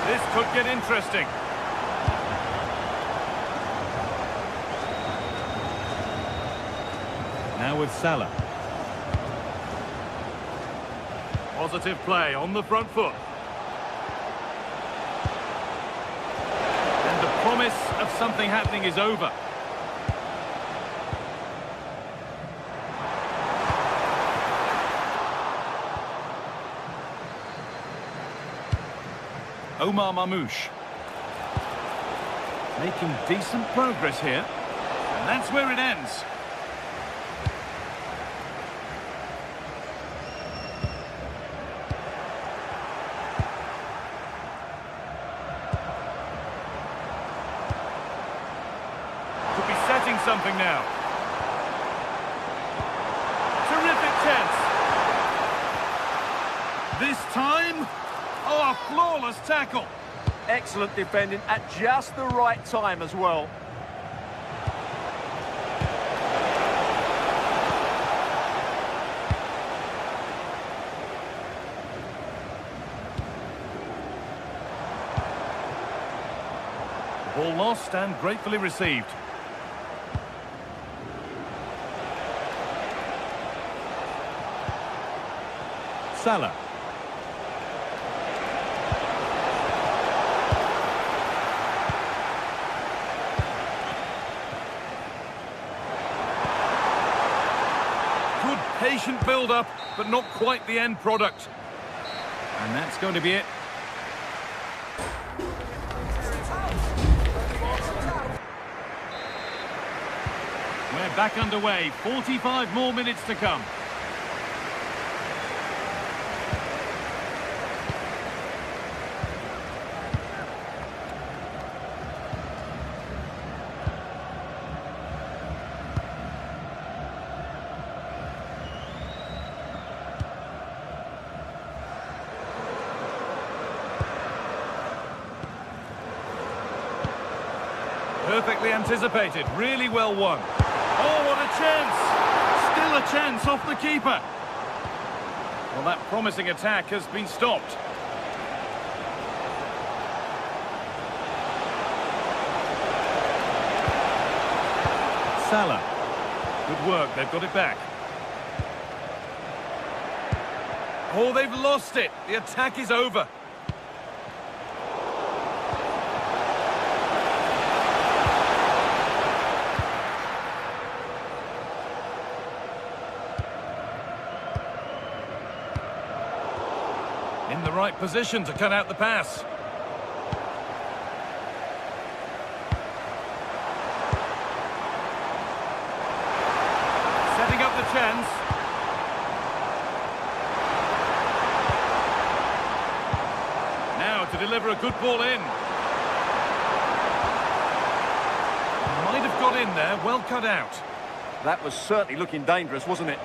This could could get interesting. Now with Salah. Positive play on the front foot. And the promise of something happening is over. Omar Mamouche. Making decent progress here. And that's where it ends. Could be setting something now. Terrific chance. This time... oh, a flawless tackle. Excellent defending at just the right time as well. Ball lost and gratefully received. Salah. Good patient build-up, but not quite the end product. And that's going to be it. We're back underway. 45 more minutes to come. Perfectly anticipated, really well won. Oh, what a chance! Still a chance off the keeper. Well, that promising attack has been stopped. Salah. Good work, they've got it back. Oh, they've lost it. The attack is over. In the right position to cut out the pass. Setting up the chance. Now to deliver a good ball in. Might have got in there, well cut out. That was certainly looking dangerous, wasn't it?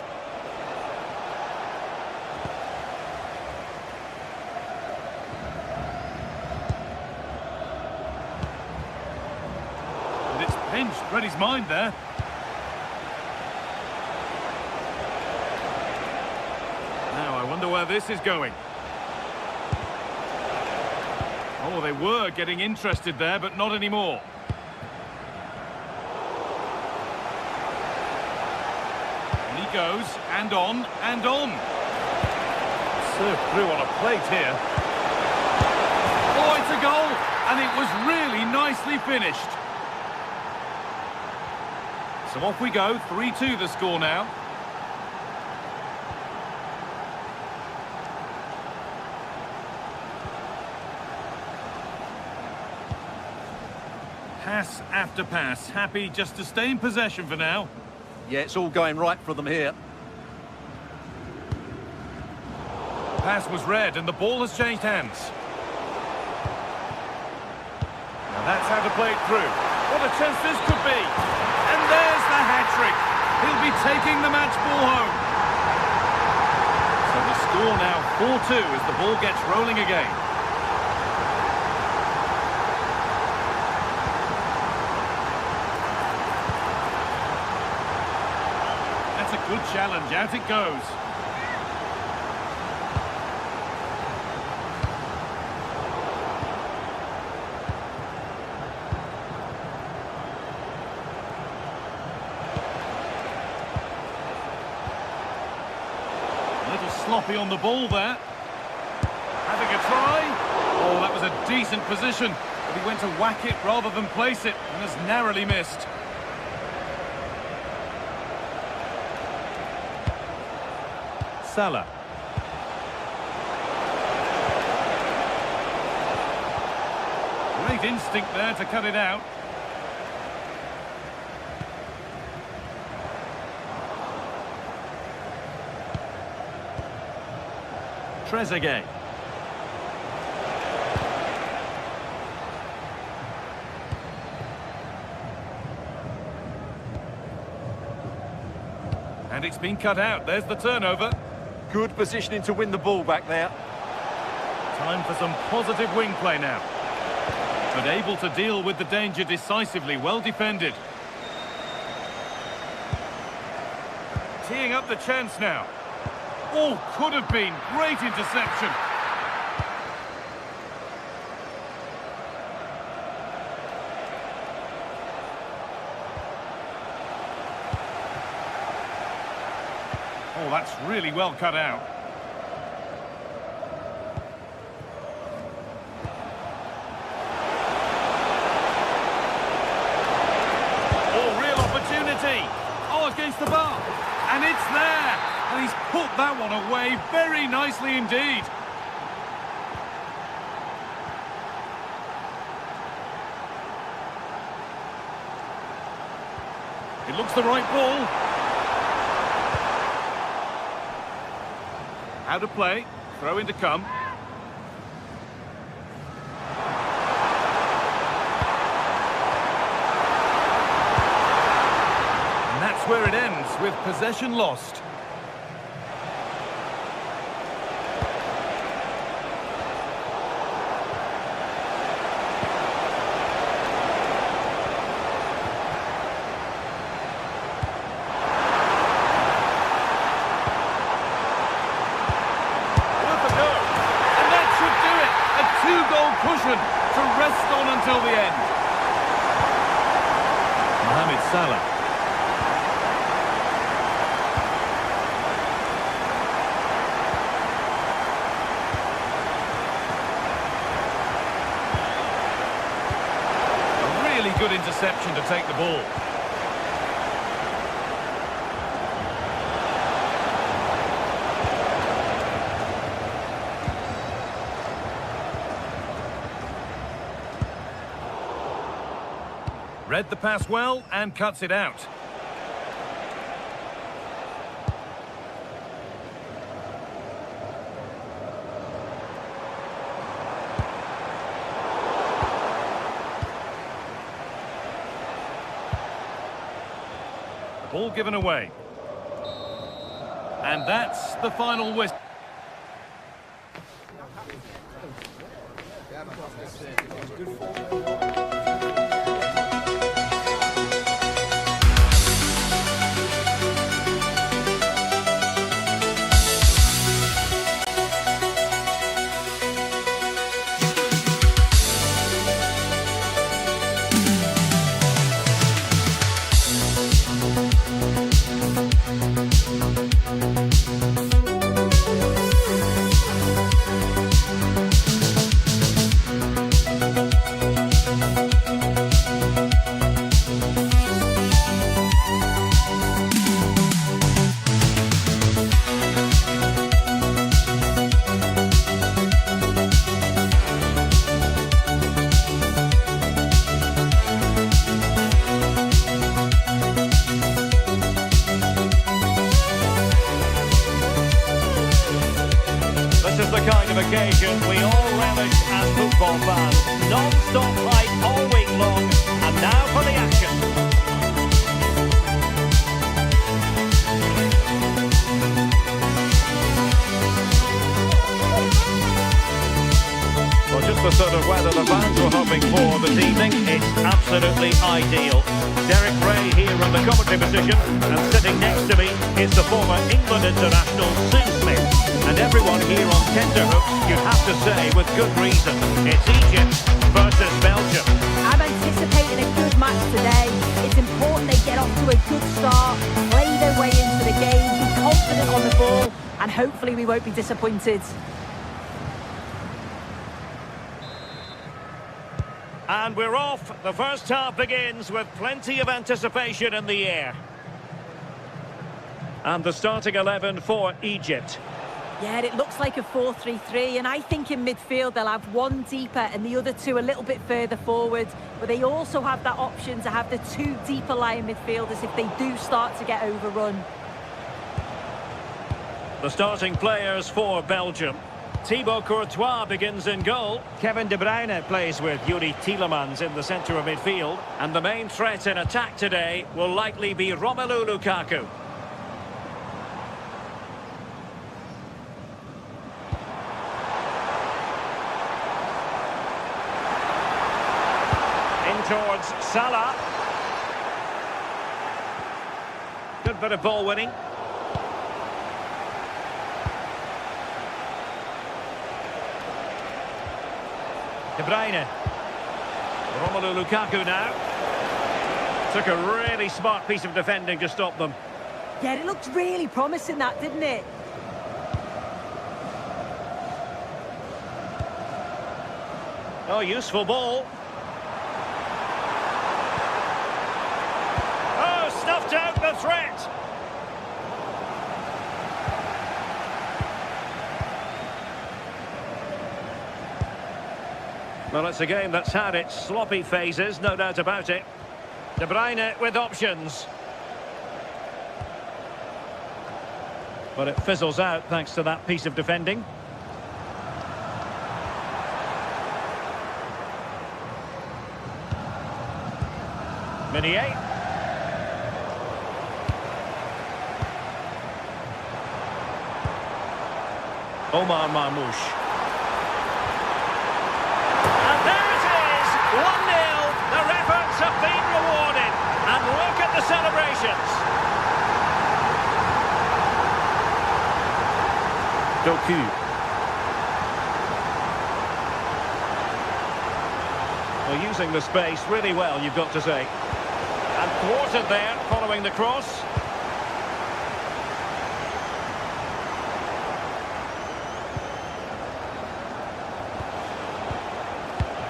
Pinched, read his mind there. Now, I wonder where this is going. Oh, they were getting interested there, but not anymore. And he goes, and on, and on. Served through on a plate here. Oh, it's a goal! And it was really nicely finished. So off we go, 3-2 the score now. Pass after pass, happy just to stay in possession for now. Yeah, it's all going right for them here. Pass was read and the ball has changed hands. Now that's how to play it through. What a chance this could be! And there's the hat-trick. He'll be taking the match ball home. So the score now 4-2 as the ball gets rolling again. That's a good challenge. Out it goes. sloppy on the ball there. Having a try. Oh, that was a decent position. But he went to whack it rather than place it and has narrowly missed. Salah. Great instinct there to cut it out. Trezeguet. And it's been cut out. There's the turnover. Good positioning to win the ball back there. Time for some positive wing play now. But able to deal with the danger decisively. Well defended. Teeing up the chance now. Oh, could have been. Great interception. Oh, that's really well cut out. Oh, real opportunity. Oh, against the bar. And it's there. And he's put that one away very nicely indeed. It looks the right ball. How to play. Throw in to come. And that's where it ends, with possession lost. Cushion to rest on until the end. Mohamed Salah. A really good interception to take the ball. Read the pass well and cuts it out. The ball given away. And that's the final whistle. This is the kind of occasion we all relish as football fans. Non-stop hype all week long, and now for the action. Well, just the sort of weather the fans were hoping for this evening. It's absolutely ideal. Derek Ray here in the commentary position, and sitting next to me is the former England international Sue Smith. And everyone here on tenterhooks, you have to say, with good reason. It's Egypt versus Belgium. I'm anticipating a good match today. It's important they get off to a good start, play their way into the game, be confident on the ball, and hopefully we won't be disappointed. And we're off. The first half begins with plenty of anticipation in the air. And the starting 11 for Egypt. Yeah, it looks like a 4-3-3, and I think in midfield they'll have one deeper and the other two a little bit further forward. But they also have that option to have the two deeper lying midfielders if they do start to get overrun. The starting players for Belgium. Thibaut Courtois begins in goal. Kevin De Bruyne plays with Yuri Tielemans in the centre of midfield. And the main threat in attack today will likely be Romelu Lukaku. In towards Salah. Good bit of ball winning. De Bruyne. Romelu Lukaku now. Took a really smart piece of defending to stop them. Yeah, it looked really promising, that, didn't it? Oh, useful ball. Oh, snuffed out the threat. Well, it's a game that's had its sloppy phases, no doubt about it. De Bruyne with options. But it fizzles out thanks to that piece of defending. Meunier. Omar Marmoush. 1-0, their efforts have been rewarded, and look at the celebrations. Doku. Well, using the space really well, you've got to say. And thwarted there, following the cross.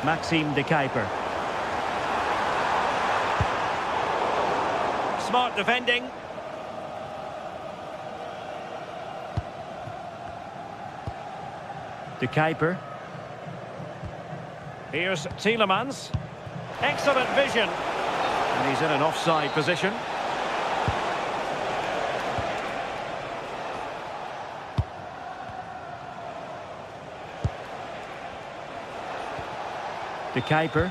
Maxime de Kuiper. Smart defending. De Kuiper. Here's Tielemans. Excellent vision. And he's in an offside position. De Kuiper.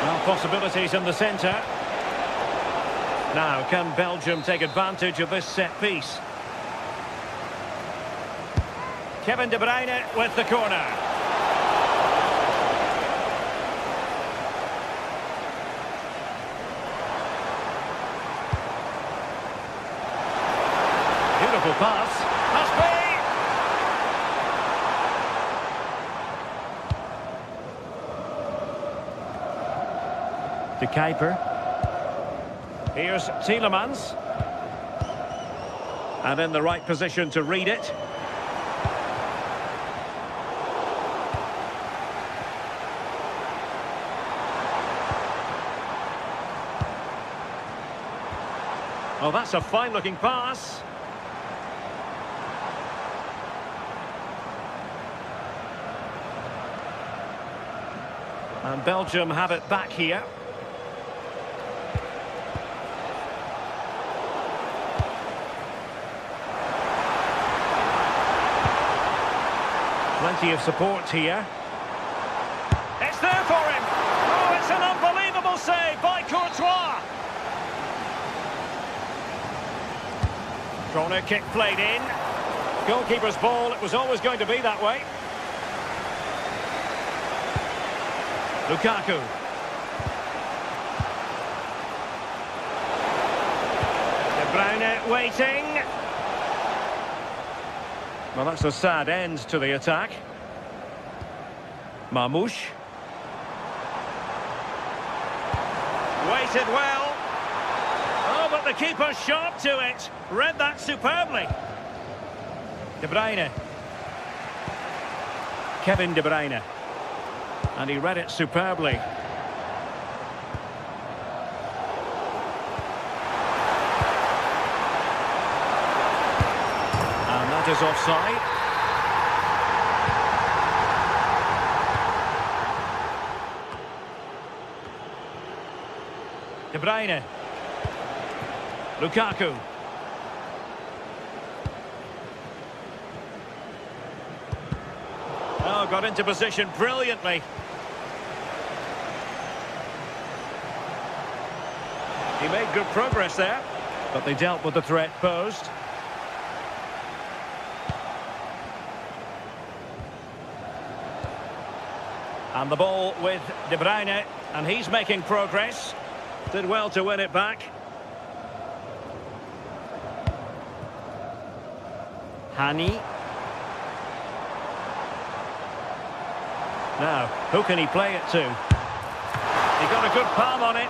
Well, possibilities in the centre. Now, can Belgium take advantage of this set piece? Kevin De Bruyne with the corner. Beautiful pass. Must be. De Kuiper. Here's Tielemans. And in the right position to read it. Oh, that's a fine-looking pass. And Belgium have it back here. Plenty of support here. It's there for him. Oh, it's an unbelievable save by Courtois. Corner kick played in. Goalkeeper's ball, it was always going to be that way. Lukaku. De Bruyne waiting. Well, that's a sad end to the attack. Marmoush. Waited well. but the keeper's sharp to it. Read that superbly. De Bruyne. Kevin De Bruyne. And he read it superbly. And that is offside. De Bruyne. Lukaku. Oh, got into position brilliantly. He made good progress there, but they dealt with the threat posed. And the ball with De Bruyne, and he's making progress. Did well to win it back. Hani. Now, who can he play it to? He got a good palm on it.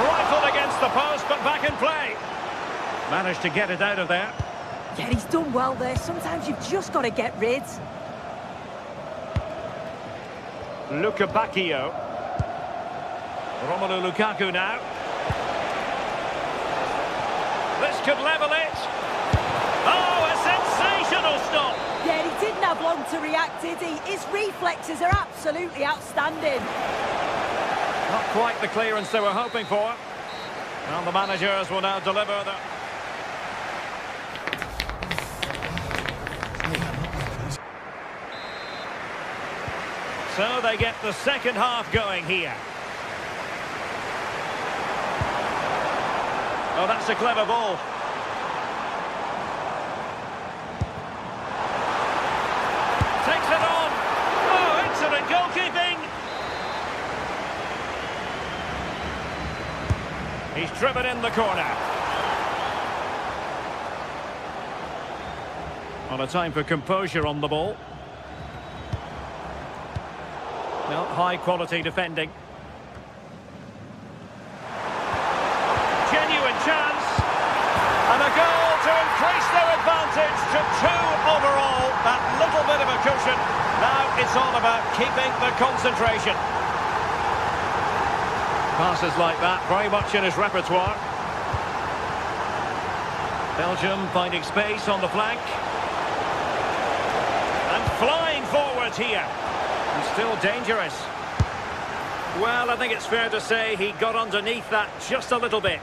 Rifled against the post, but back in play. Managed to get it out of there. Yeah, he's done well there. Sometimes you've just got to get rid. Luka Bacchio. Romelu Lukaku now. This could level it. Oh, a sensational stop. Yeah, he didn't have long to react, did he? His reflexes are absolutely outstanding. Not quite the clearance they were hoping for. And the managers will now deliver the... So they get the second half going here. Oh, that's a clever ball. Takes it on. Oh, excellent goalkeeping. He's driven in the corner. On a time for composure on the ball. Well, high quality defending. Genuine chance. And a goal to increase their advantage to 2 overall. That little bit of a cushion. Now it's all about keeping the concentration. Passes like that, very much in his repertoire. Belgium finding space on the flank. And flying forward here. And still dangerous. Well, I think it's fair to say he got underneath that just a little bit.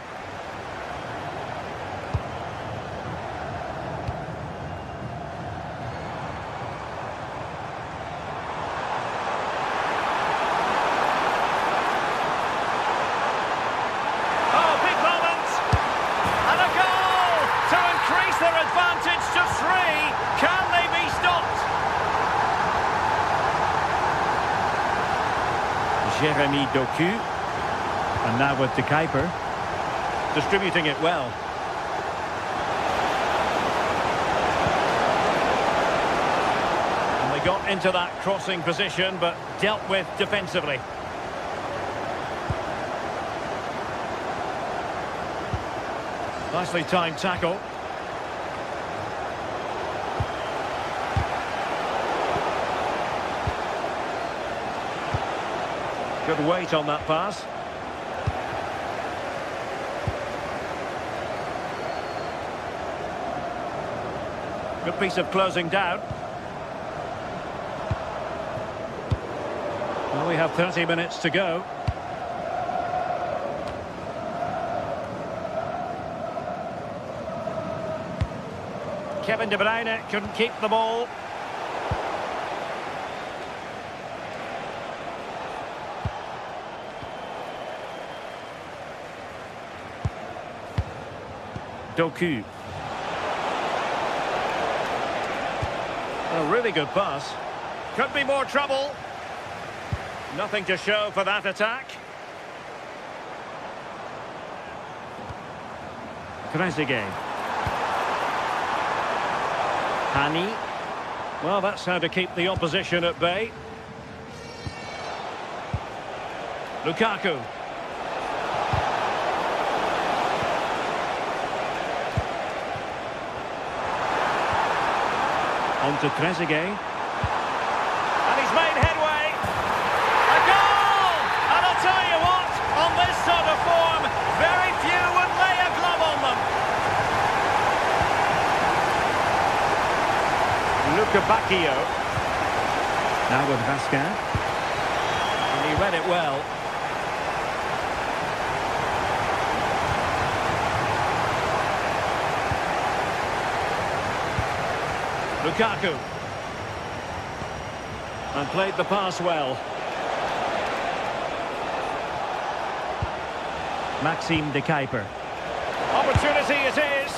Oh, big moment! And a goal to increase their advantage to 3. Can they be stopped? Jeremy Doku, and now with the keeper, distributing it well. And they got into that crossing position, but dealt with defensively. Nicely timed tackle. Good weight on that pass. Good piece of closing down. Well, we have 30 minutes to go. Kevin De Bruyne couldn't keep the ball. Doku. A really good pass. Could be more trouble. Nothing to show for that attack. Trezeguet. Hani. Well, that's how to keep the opposition at bay. On to Trezeguet. And he's made headway. A goal! And I'll tell you what, on this sort of form, very few would lay a glove on them. Luca Bacchio. Now with Vasquez. And he read it well. Lukaku. And played the pass well. Maxime de Kuiper. Opportunity it is.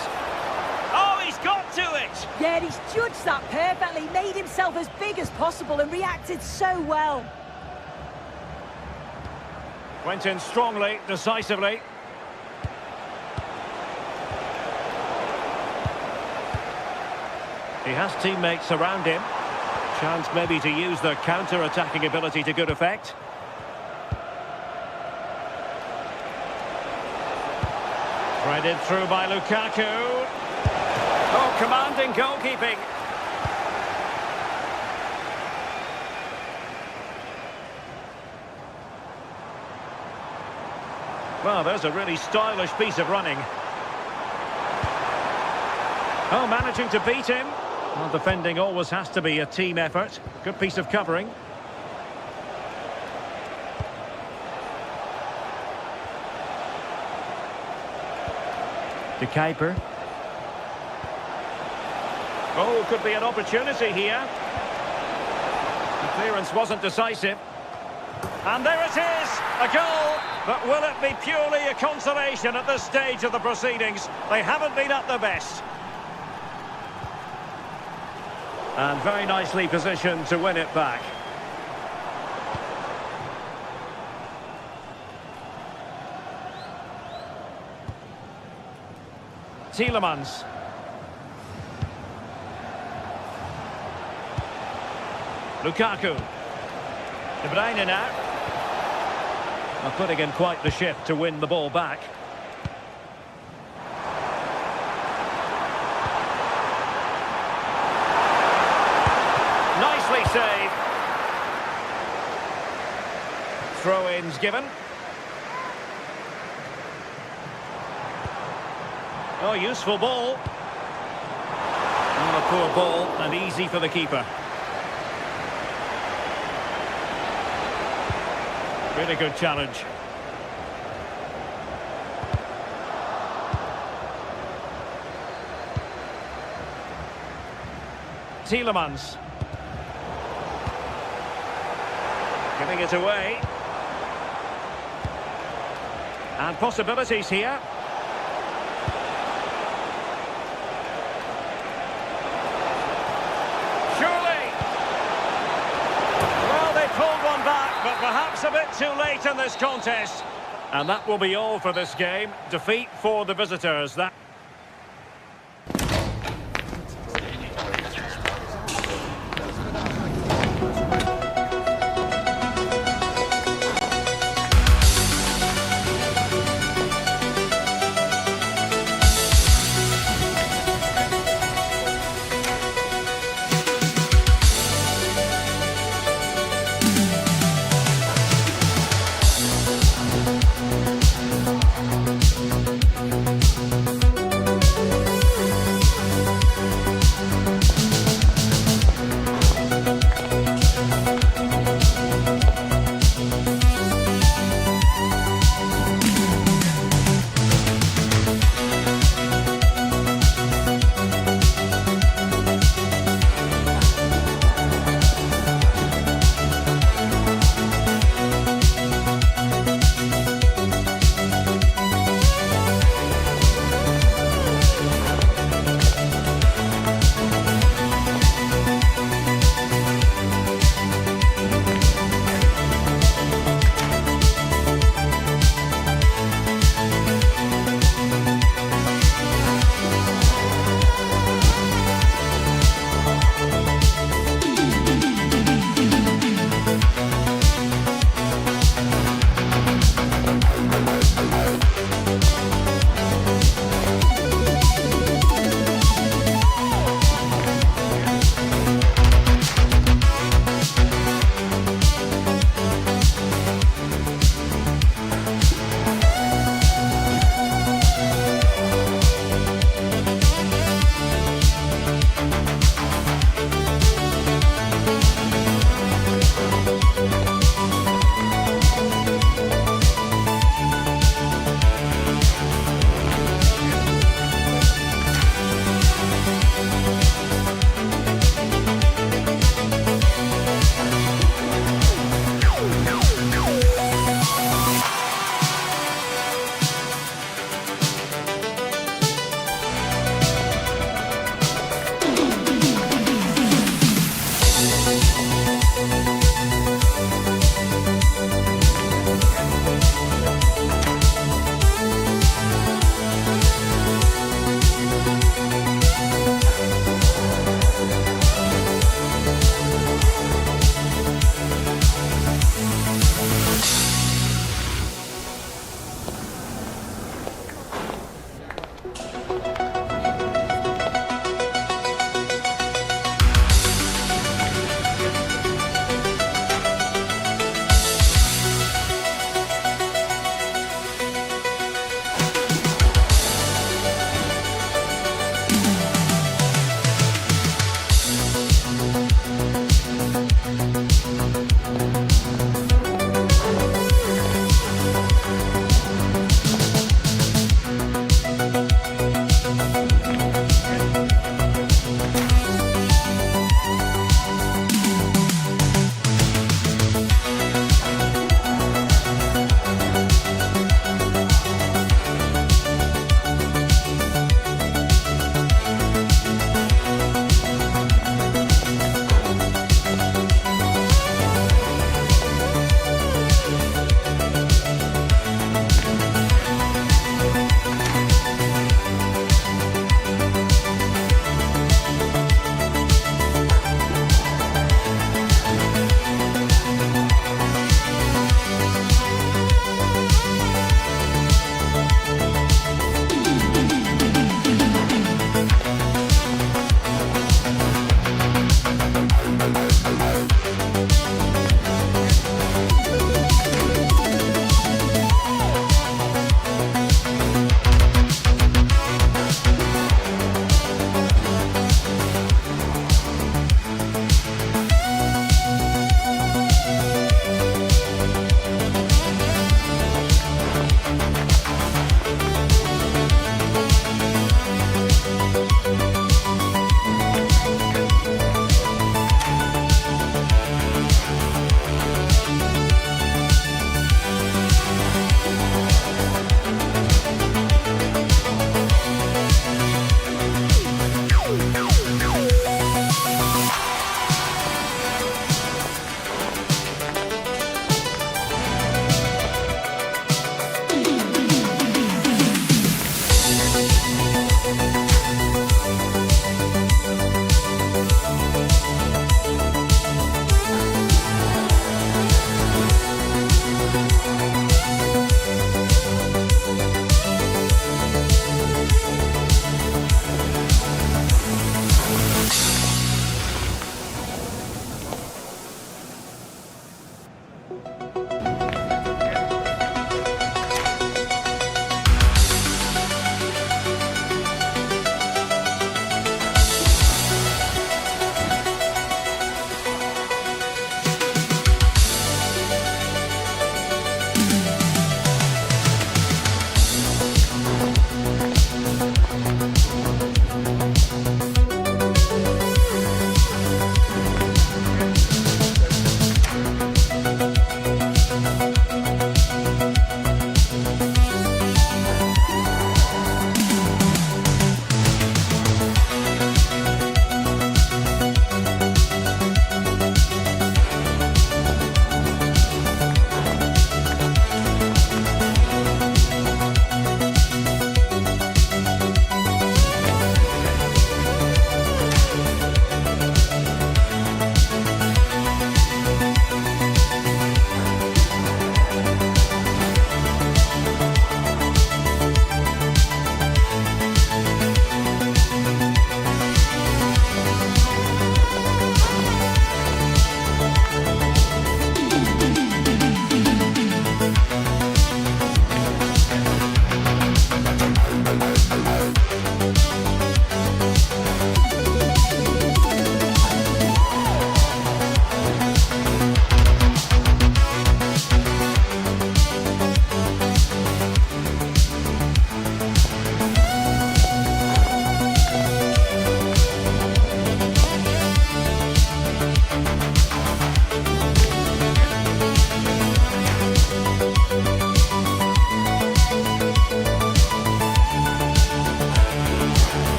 Oh, he's got to it! Yeah, he's judged that perfectly, made himself as big as possible and reacted so well. Went in strongly, decisively. He has teammates around him. Chance maybe to use the counter-attacking ability to good effect. Threaded through by Lukaku. Oh, commanding goalkeeping. Well, there's a really stylish piece of running. Oh, managing to beat him. Well, defending always has to be a team effort. Good piece of covering. De Kuiper. Oh, could be an opportunity here. The clearance wasn't decisive. And there it is, a goal. But will it be purely a consolation at this stage of the proceedings? They haven't been at their best. And very nicely positioned to win it back. Tielemans. Lukaku. De Bruyne now. Well, putting in quite the shift to win the ball back. Nicely saved. Throw-ins given. Oh, useful ball. Oh, a poor ball and easy for the keeper. Really good challenge. Tielemans. Giving it away. And possibilities here. But perhaps a bit too late in this contest. And that will be all for this game. Defeat for the visitors. That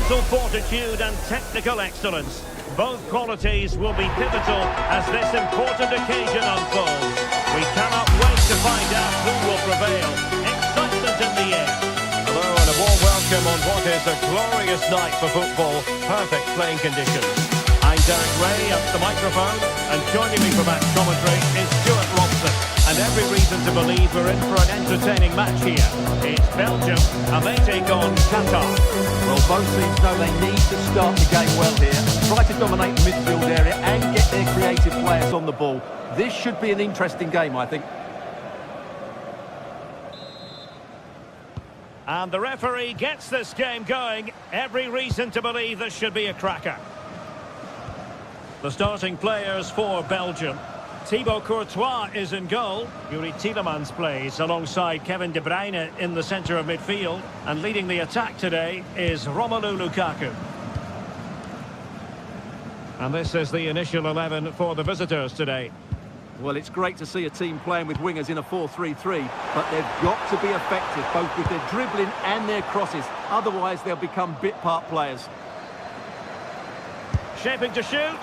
Mental fortitude and technical excellence. Both qualities will be pivotal as this important occasion unfolds. We cannot wait to find out who will prevail. Excitement in the air. Hello and a warm welcome on what is a glorious night for football. Perfect playing conditions. I'm Derek Ray at the microphone, and joining me for match commentary is Stuart Robson. And every reason to believe we're in for an entertaining match here. It's Belgium, and they take on Qatar. Well, both teams know they need to start the game well here. Try to dominate the midfield area and get their creative players on the ball. This should be an interesting game, I think. And the referee gets this game going. Every reason to believe this should be a cracker. The starting players for Belgium. Thibaut Courtois is in goal. Yuri Tielemans plays alongside Kevin De Bruyne in the centre of midfield. And leading the attack today is Romelu Lukaku. And this is the initial 11 for the visitors today. Well, it's great to see a team playing with wingers in a 4-3-3, but they've got to be effective, both with their dribbling and their crosses. Otherwise, they'll become bit-part players. Shaping to shoot.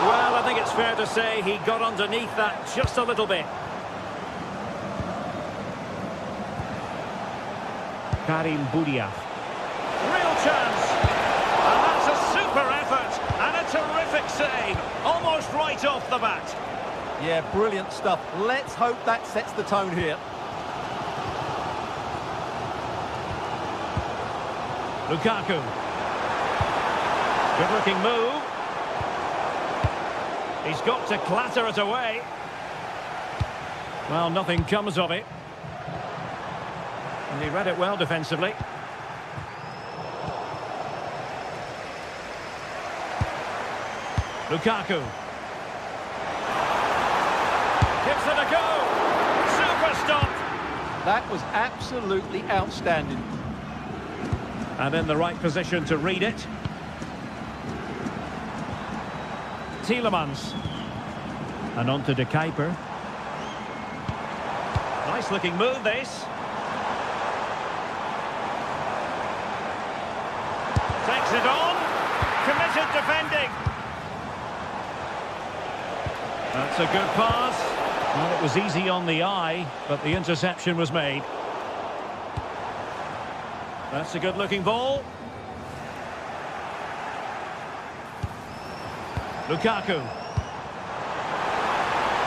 Well, I think it's fair to say he got underneath that just a little bit. Karim Boudiaf. Real chance. And that's a super effort. And a terrific save. Almost right off the bat. Yeah, brilliant stuff. Let's hope that sets the tone here. Lukaku. Good-looking move. He's got to clatter it away. Well, nothing comes of it. And he read it well defensively. Lukaku. Gives it a go. Super stop. That was absolutely outstanding. And in the right position to read it. Tielemans. And on to De Kuiper. Nice looking move this. Takes it on. Committed defending. That's a good pass. Well, it was easy on the eye, but the interception was made. That's a good looking ball. Lukaku.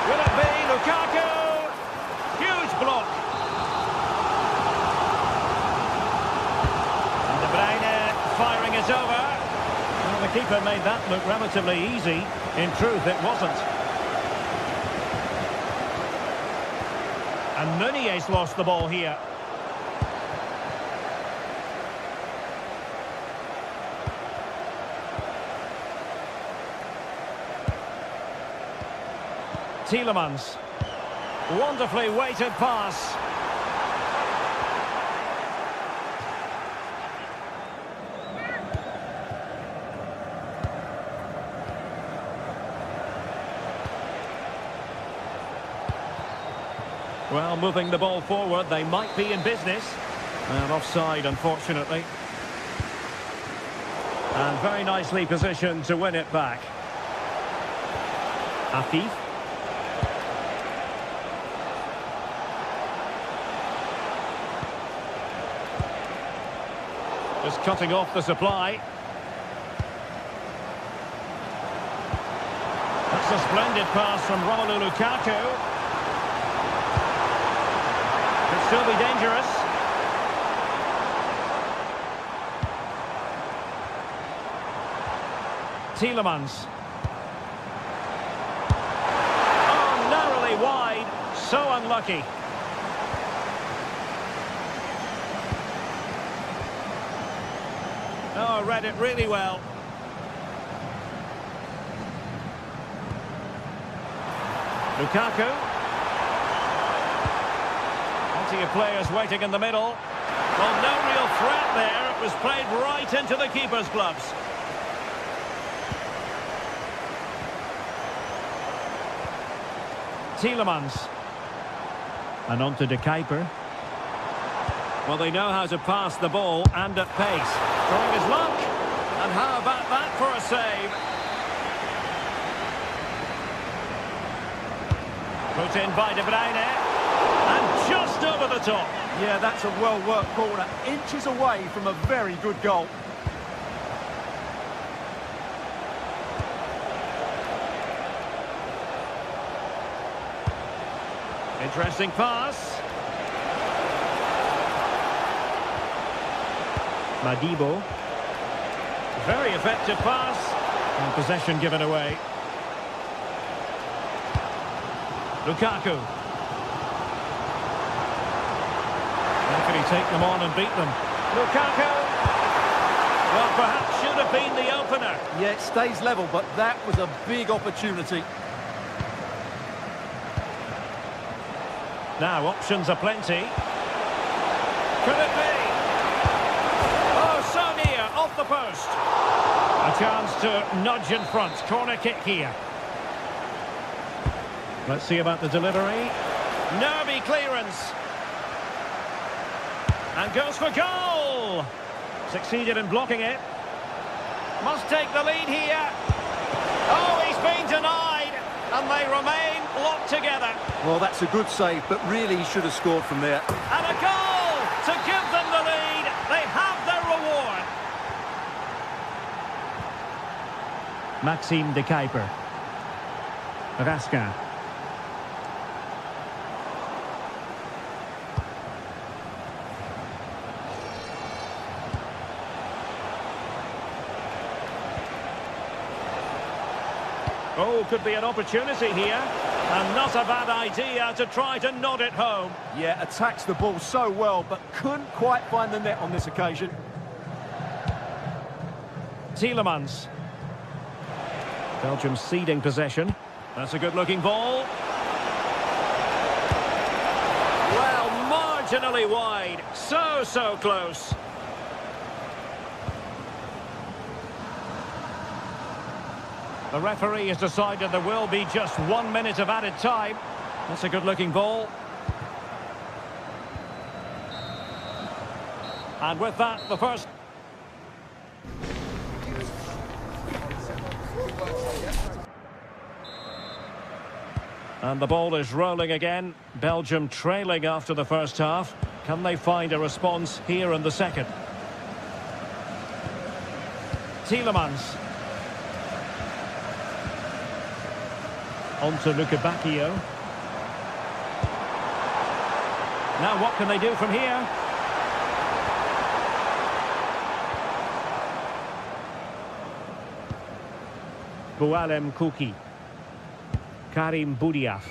Will it be Lukaku? Huge block. And De Bruyne firing it over. Well, the keeper made that look relatively easy. In truth, it wasn't. And Meunier's lost the ball here. Tielemans. Wonderfully weighted pass. Well, moving the ball forward, they might be in business. And offside, unfortunately. And very nicely positioned to win it back. Afif. Just cutting off the supply. That's a splendid pass from Romelu Lukaku. Could still be dangerous. Tielemans. Oh, narrowly wide. So unlucky. Oh, read it really well. Lukaku. Plenty of players waiting in the middle. Well, no real threat there. It was played right into the keeper's gloves. Tielemans. And on to De Kuiper. Well, they know how to pass the ball and at pace. Trying his luck. And how about that for a save? Put in by De Bruyne. And just over the top. Yeah, that's a well-worked corner. Inches away from a very good goal. Interesting pass. Madibo. Very effective pass. And possession given away. Lukaku. How could he take them on and beat them? Lukaku! Well, perhaps should have been the opener. Yeah, it stays level, but that was a big opportunity. Now, options are plenty. Could it be? Oh, so near, off the post. A chance to nudge in front. Corner kick here. Let's see about the delivery. Nervy clearance. And goes for goal. Succeeded in blocking it. Must take the lead here. Oh, he's been denied. And they remain locked together. Well, that's a good save, but really he should have scored from there. And a goal to give them the lead. They have their reward. Maxime de Kuiper. Raskin. Oh, could be an opportunity here. And not a bad idea to try to nod it home. Yeah, attacks the ball so well, but couldn't quite find the net on this occasion. Tielemans. Belgium ceding possession. That's a good-looking ball. Well, marginally wide. So close. The referee has decided there will be just 1 minute of added time. That's a good-looking ball. And with that, the first... And the ball is rolling again. Belgium trailing after the first half. Can they find a response here in the second? Tielemans. On to Luka Bacchio. Now what can they do from here? Boualem Kouki. Karim Boudiaf.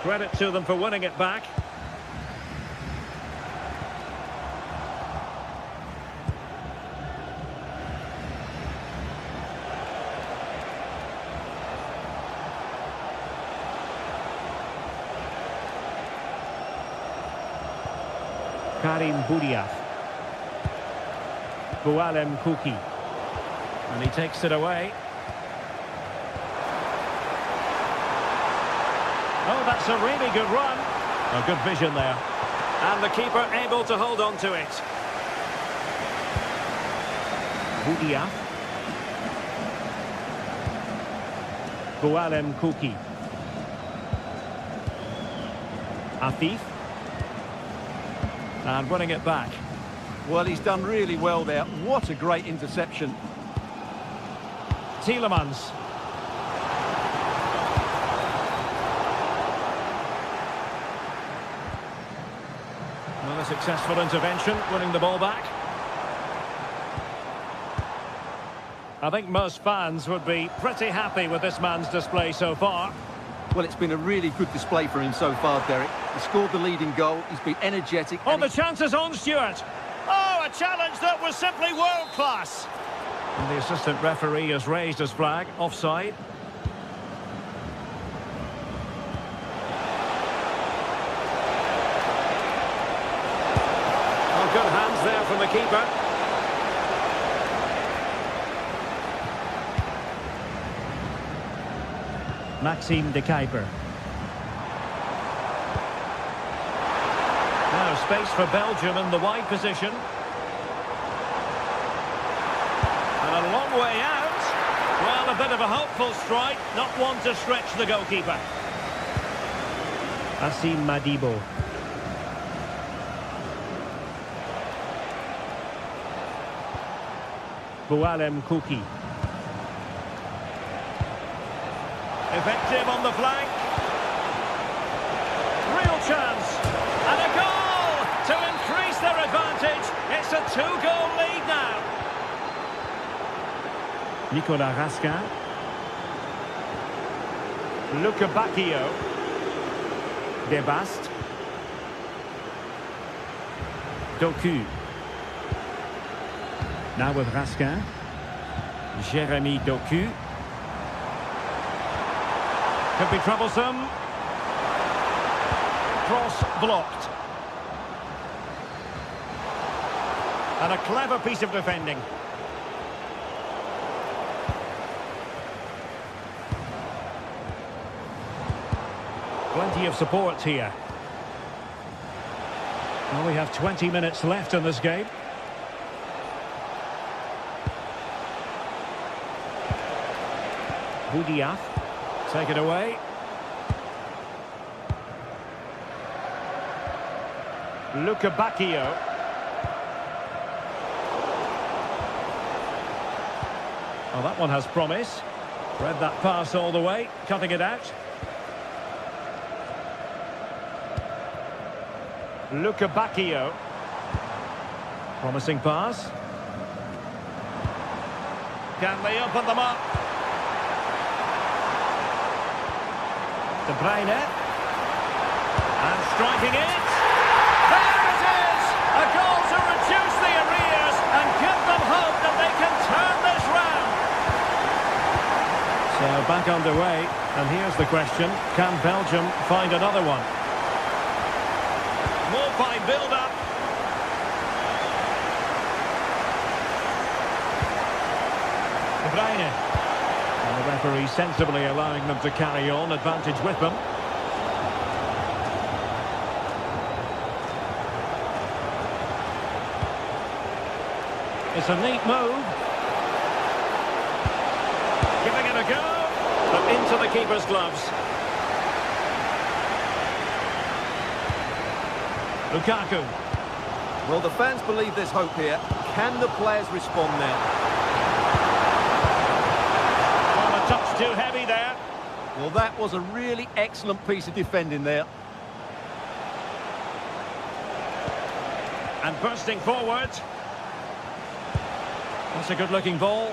Credit to them for winning it back. Karim Boudiaf. Boualem Kouki. And he takes it away. Oh, that's a really good run. A good vision there. And the keeper able to hold on to it. Boudiaf. Boualem Kouki. Afif. And running it back. Well, he's done really well there. What a great interception. Tielemans. Well, a successful intervention, winning the ball back. I think most fans would be pretty happy with this man's display so far. Well, it's been a really good display for him so far, Derek. He scored the leading goal, he's been energetic. Oh, the chance is on, Stuart. Oh, a challenge that was simply world-class. And the assistant referee has raised his flag, offside. Oh, good hands there from the keeper. Maxime de Kuiper. Now space for Belgium in the wide position. And a long way out. Well, a bit of a hopeful strike, not one to stretch the goalkeeper. Asim Madibo. Boualem Kouki. Effective on the flank. Real chance. And a goal to increase their advantage. It's a 2-goal lead now. Nicolas Raskin. Luca Bacchio. Debast. Doku. Now with Raskin. Jérémy Doku. Could be troublesome. Cross blocked. And a clever piece of defending. Plenty of support here. Well, we have 20 minutes left in this game. Boudiaf. Take it away. Luca Bacchio. Oh, that one has promise. Read that pass all the way, cutting it out. Luca Bacchio. Promising pass. Can they open them up? De Bruyne. And striking it. There it is! A goal to reduce the arrears and give them hope that they can turn this round. So back underway, and here's the question. Can Belgium find another one? More fine build-up. De Bruyne. And the referee sensibly allowing them to carry on, advantage with them. It's a neat move. Giving it a go, but into the keeper's gloves. Lukaku. Well, the fans believe there's hope here. Can the players respond now? Well, a touch too heavy there. Well, that was a really excellent piece of defending there. And bursting forward. That's a good-looking ball.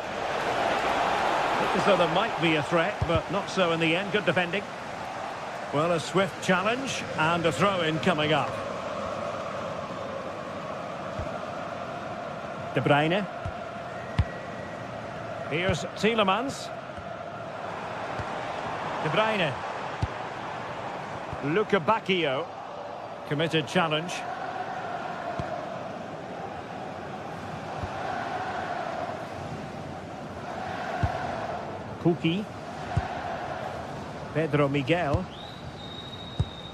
Looked as though there might be a threat, but not so in the end. Good defending. Well, a swift challenge and a throw-in coming up. De Bruyne. Here's Tielemans. De Bruyne. Luca Bacchio. Committed challenge. Kouki. Pedro Miguel.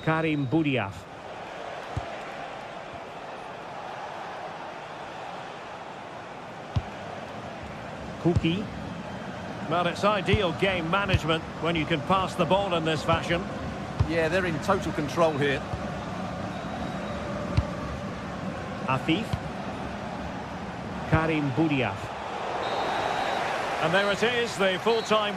Karim Boudiaf. Kouki. Well, it's ideal game management when you can pass the ball in this fashion. Yeah, they're in total control here. Afif. Karim Boudiaf. And there it is, the full-time.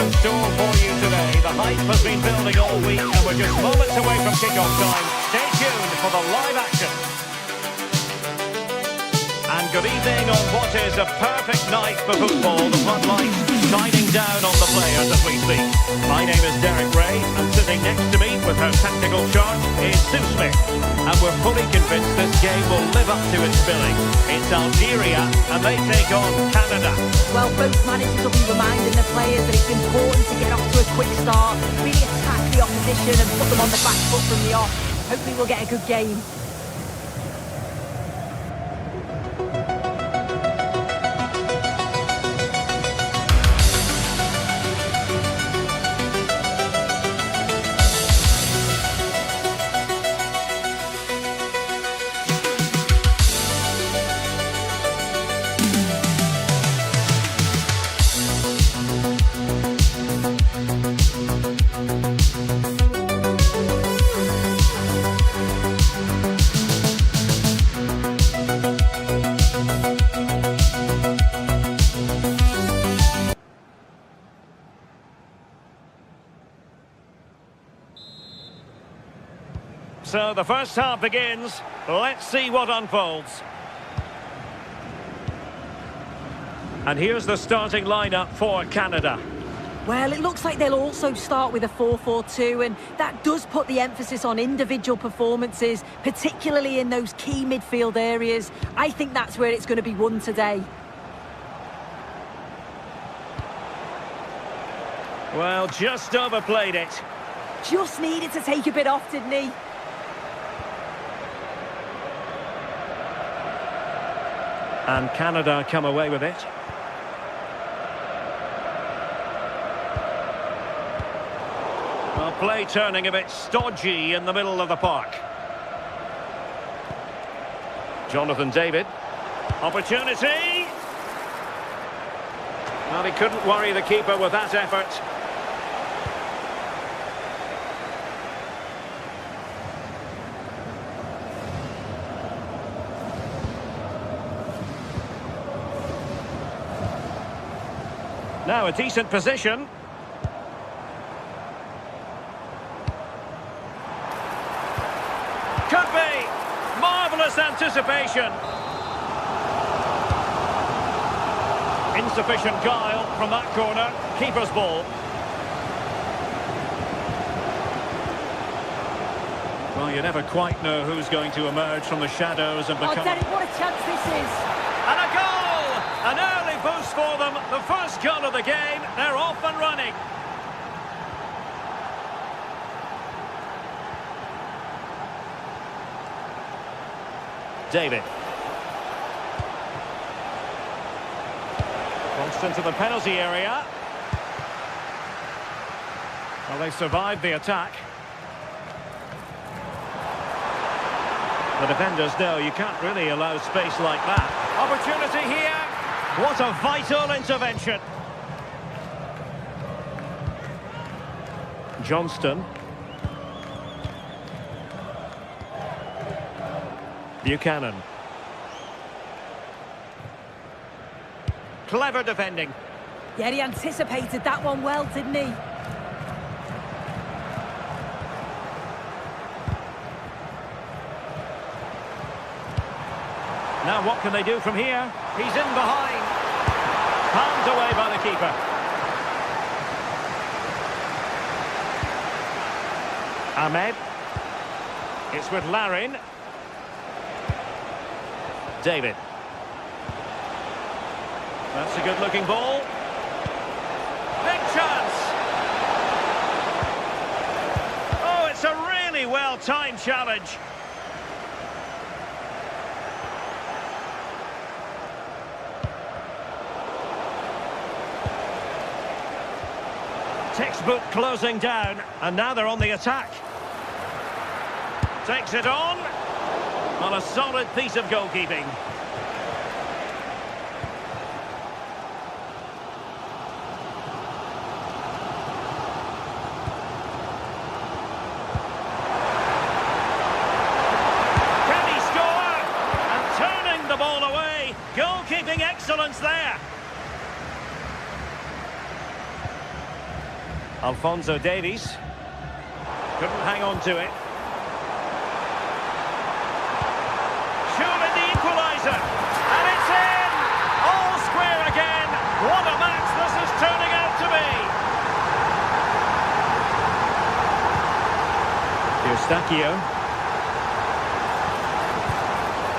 in store for you today. The hype has been building all week and we're just moments away from kick-off time. Stay tuned for the live action. And good evening on what is a perfect night for football. The floodlights shining down on the players as we speak. My name is Derek Ray, and sitting next to me with her tactical chart is Sue Smith. And we're fully convinced this game will live up to its billing. It's Algeria, and they take on Canada. Well, both managers will be reminding the players that it's important to get off to a quick start, really attack the opposition and put them on the back foot from the off. Hopefully we'll get a good game. So the first half begins. Let's see what unfolds. And here's the starting lineup for Canada. Well, it looks like they'll also start with a 4-4-2, and that does put the emphasis on individual performances, particularly in those key midfield areas. I think that's where it's going to be won today. Well, just overplayed it. Just needed to take a bit off, didn't he? And Canada come away with it. Well, play turning a bit stodgy in the middle of the park. Jonathan David. Opportunity! Well, he couldn't worry the keeper with that effort. Now a decent position. Could be. Marvellous anticipation. Insufficient guile from that corner. Keeper's ball. Well, you never quite know who's going to emerge from the shadows and become... Oh, Derek, what a chance this is. And a goal! An early boost for them. The first goal of the game. They're off and running. David. Crossed into the penalty area. Well, they survived the attack. The defenders know you can't really allow space like that. Opportunity here. What a vital intervention. Johnston. Buchanan. Clever defending. Yeah, he anticipated that one well, didn't he? Now what can they do from here? He's in behind. Palmed away by the keeper. Ahmed. It's with Larin. David. That's a good-looking ball. Big chance. Oh, it's a really well-timed challenge. Textbook closing down, and now they're on the attack. Takes it on a solid piece of goalkeeping. Can he score? And turning the ball away. Goalkeeping excellence there. Alphonso Davies. Couldn't hang on to it. Surely the equaliser. And it's in! All square again. What a match this is turning out to be. Eustachio.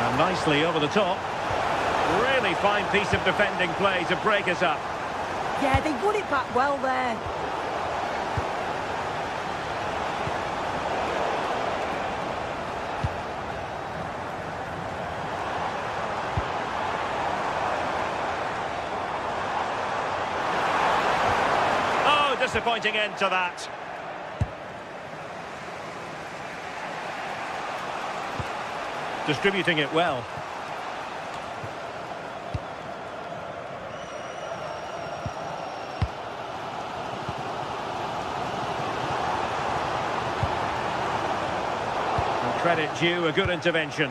And nicely over the top. Really fine piece of defending play to break us up. Yeah, they won it back well there. Oh, disappointing end to that. Distributing it well. Credit due, a good intervention.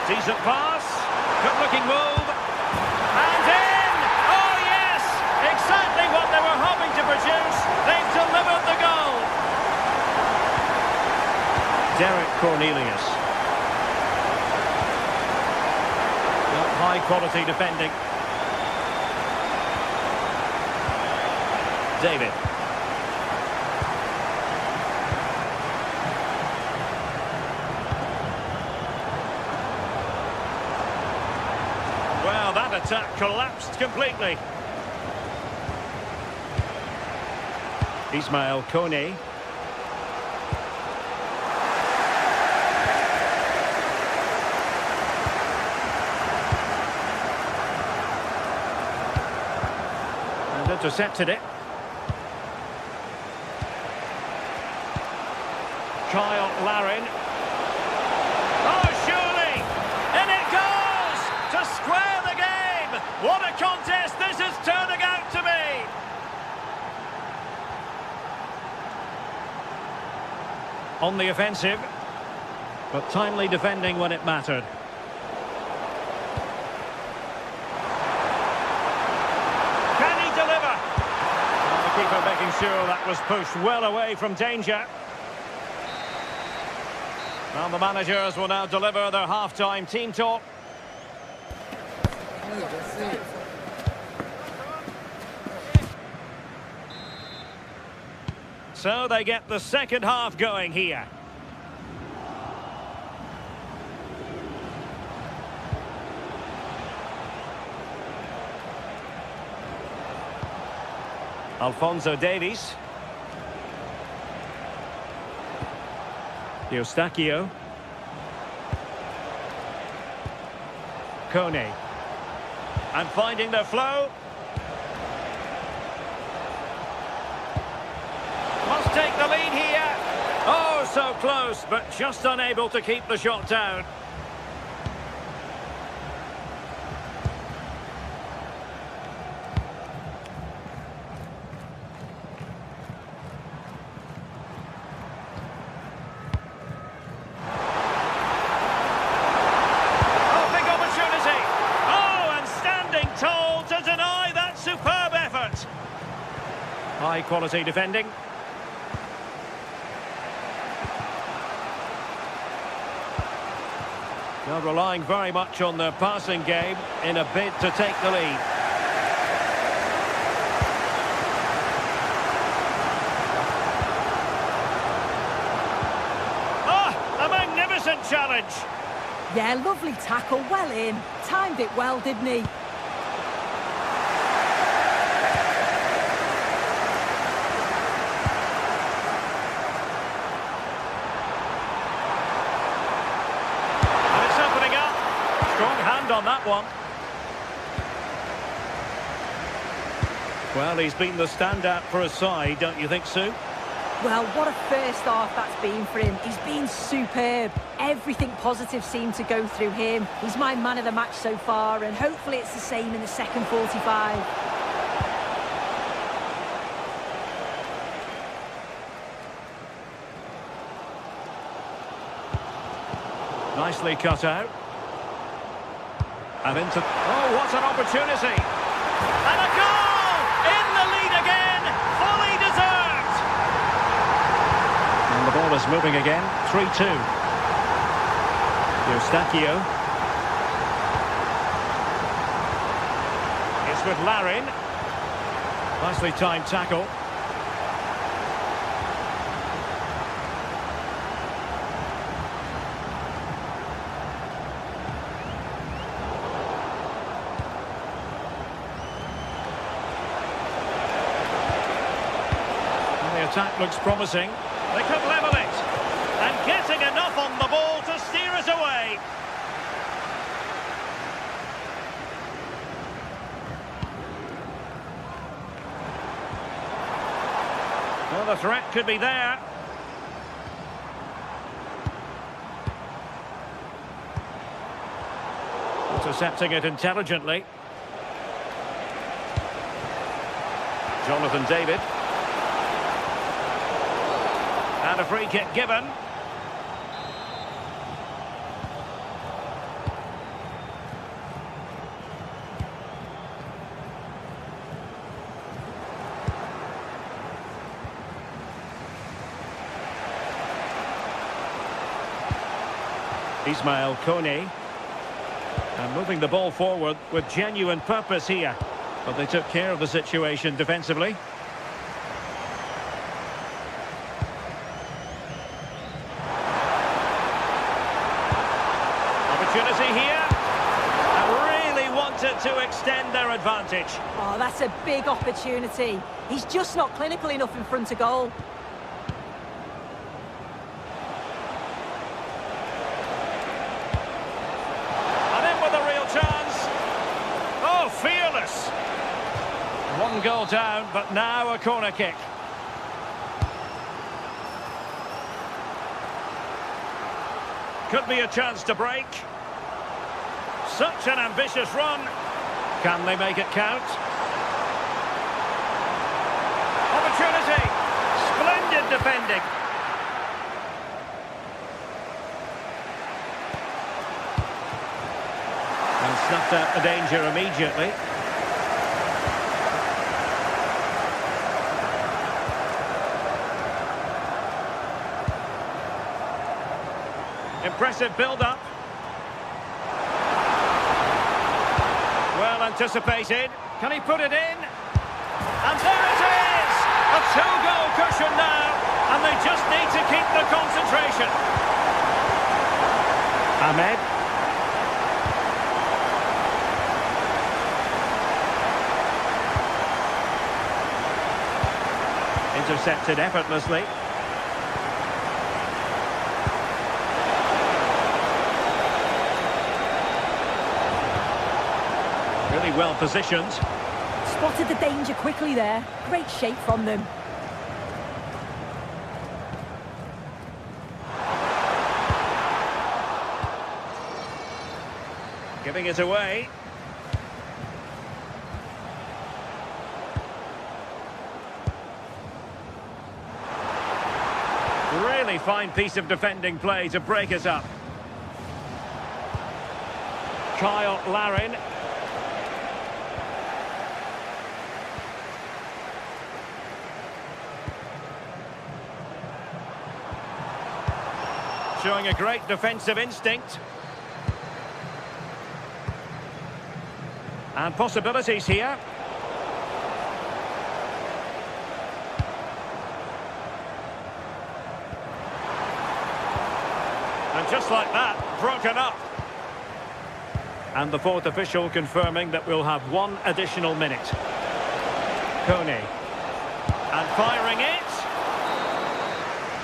Decent pass, good looking move, and in! Oh yes! Exactly what they were hoping to produce. They've delivered the goal. Derek Cornelius. High quality defending. David. Well, that attack collapsed completely. Ismail Kone. And intercepted it. Kyle Larin. Oh, surely! In it goes! To square the game! What a contest this is turning out to be! On the offensive, but timely defending when it mattered. Can he deliver? And the keeper making sure that was pushed well away from danger. And the managers will now deliver their half-time team talk. So they get the second half going here. Alphonso Davies. Eustachio. Kone. And finding the flow. Must take the lead here. Oh, so close, but just unable to keep the shot down. High quality defending. They're relying very much on their passing game in a bid to take the lead. Ah, a magnificent challenge. Yeah, lovely tackle, well in. Timed it well, didn't he? On that one. Well, he's been the standout for his side, don't you think, Sue? Well, what a first half that's been for him. He's been superb. Everything positive seemed to go through him. He's my man of the match so far, and hopefully it's the same in the second 45. Nicely cut out. And into... Oh, what an opportunity! And a goal! In the lead again! Fully deserved! And the ball is moving again. 3-2. Eustachio. It's with Larin. Nicely timed tackle. Attack looks promising. They could level it. And getting enough on the ball to steer it away. Well, the threat could be there. Intercepting it intelligently. Jonathan David. And a free kick given. Ismail Kone. And moving the ball forward with genuine purpose here. But they took care of the situation defensively. Opportunity here, and really wanted to extend their advantage. Oh, that's a big opportunity. He's just not clinical enough in front of goal. And in with a real chance. Oh, fearless. One goal down, but now a corner kick. Could be a chance to break. Such an ambitious run. Can they make it count? Opportunity. Splendid defending. And snuffed out the danger immediately. Impressive build-up. Well anticipated. Can he put it in? And there it is! A two-goal cushion now, and they just need to keep the concentration. Ahmed. Intercepted effortlessly. Really well positioned. Spotted the danger quickly there. Great shape from them. Giving it away. Really fine piece of defending play to break us up. Kyle Larin. Showing a great defensive instinct. And possibilities here. And just like that, broken up. And the fourth official confirming that we'll have one additional minute. Kone. And firing it.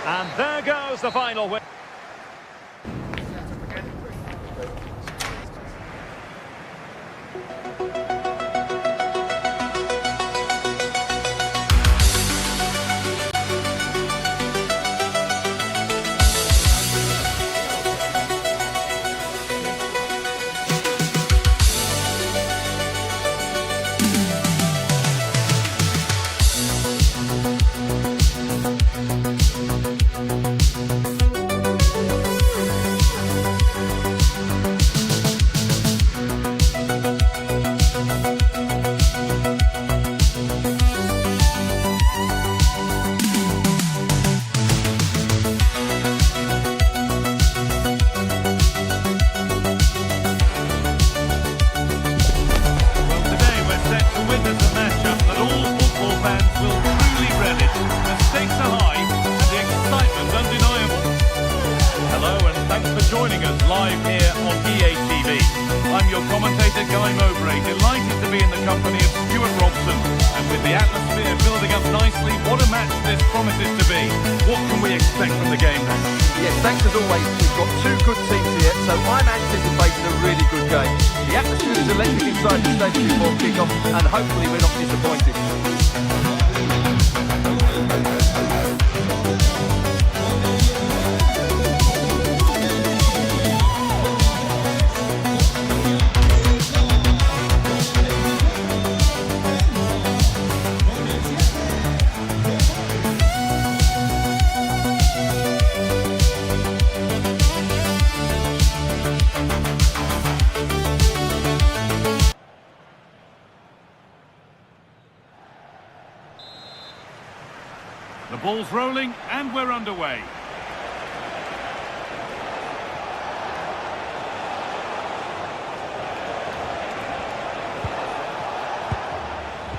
And there goes the final win. joining us live here on EA TV. I'm your commentator, Guy Mowbray, delighted to be in the company of Stuart Robson. And with the atmosphere building up nicely, what a match this promises to be. What can we expect from the game then? Yes, thanks as always. We've got two good teams here, so I'm anticipating a really good game. The atmosphere is electric inside the stadium before kick-off, and hopefully we're not disappointed. The ball's rolling and we're underway.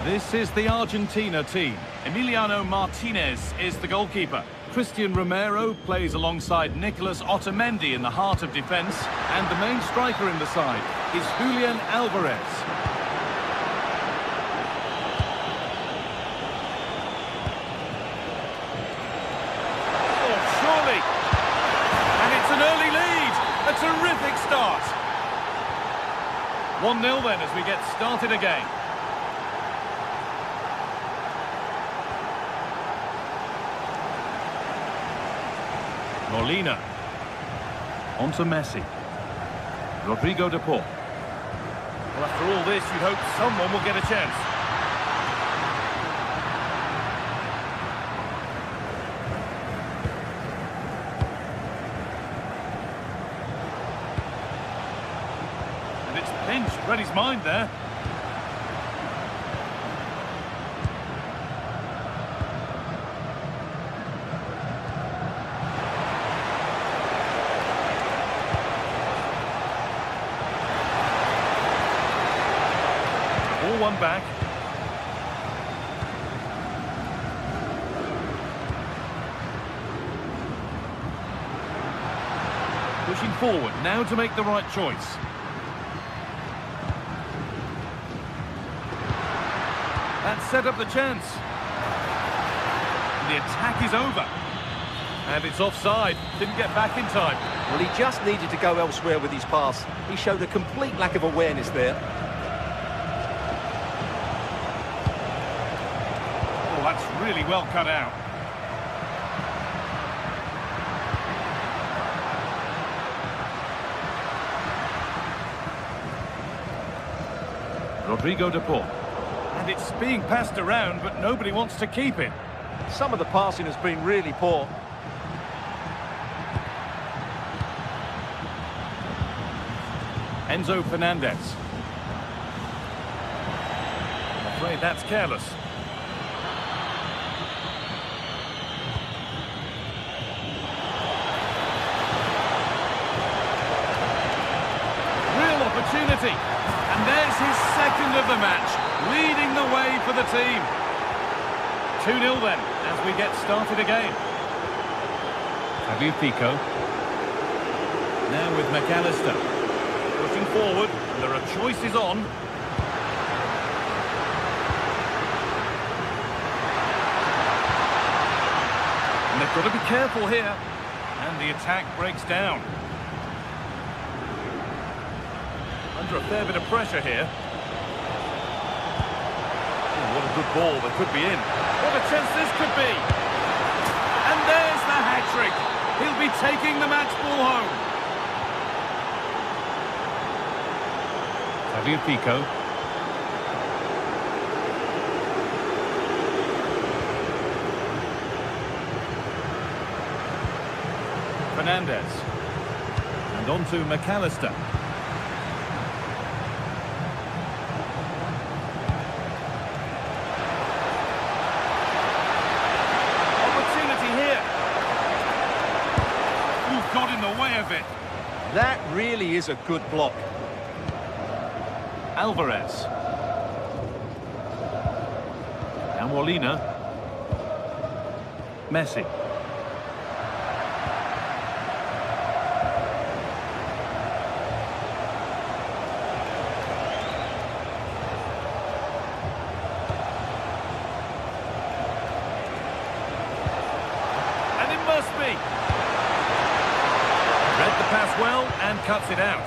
This is the Argentina team. Emiliano Martinez is the goalkeeper. Christian Romero plays alongside Nicolas Otamendi in the heart of defence, and the main striker in the side is Julian Alvarez. Terrific start. 1-0 then as we get started again. Molina. On to Messi. Rodrigo de Paul. Well, after all this, you'd hope someone will get a chance. Read his mind there. Ball one back. Pushing forward now to make the right choice. That set up the chance. The attack is over. And it's offside. Didn't get back in time. Well, he just needed to go elsewhere with his pass. He showed a complete lack of awareness there. Oh, that's really well cut out. Rodrigo de Paul. And it's being passed around, but nobody wants to keep it. Some of the passing has been really poor. Enzo Fernandez. I'm afraid that's careless. Real opportunity. And there's his second of the match, leading the way for the team. 2-0 then, as we get started again. Fabio Pico. Now with McAllister. Pushing forward, and there are choices on. And they've got to be careful here. And the attack breaks down. Under a fair bit of pressure here. Oh, what a good ball, they could be in. What a chance this could be. And there's the hat-trick. He'll be taking the match ball home. Fabio Pico. Fernandez. And on to McAllister. Got in the way of it. That really is a good block. Alvarez. Now Molina. Messi. pass well and cuts it out.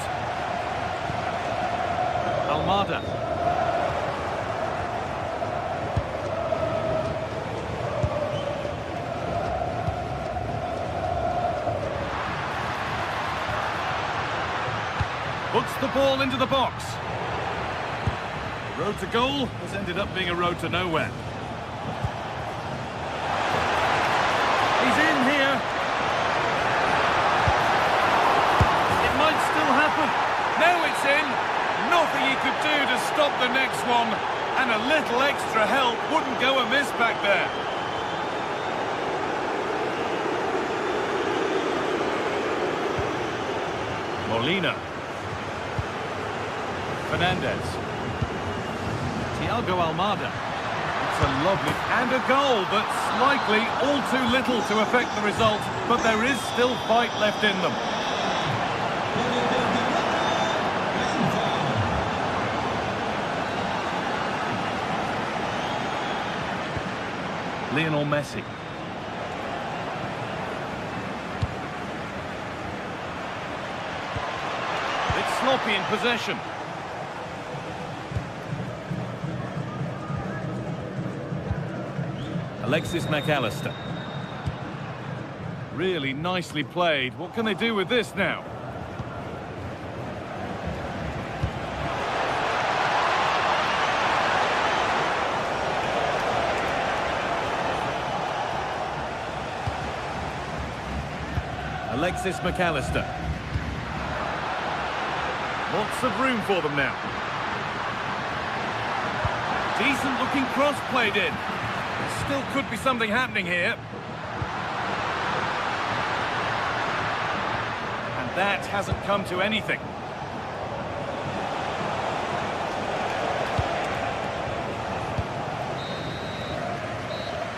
Almada. Puts the ball into the box. The road to goal has ended up being a road to nowhere. He's in here. It might still happen. Now it's in. Nothing he could do to stop the next one. And a little extra help wouldn't go amiss back there. Molina. Fernandez. Thiago Almada. It's a lovely... and a goal, but slightly all too little to affect the result. But there is still fight left in them. Lionel Messi. It's sloppy in possession. Alexis McAllister. Really nicely played. What can they do with this now? Alexis McAllister. Lots of room for them now. Decent looking cross played in. Still could be something happening here. And that hasn't come to anything.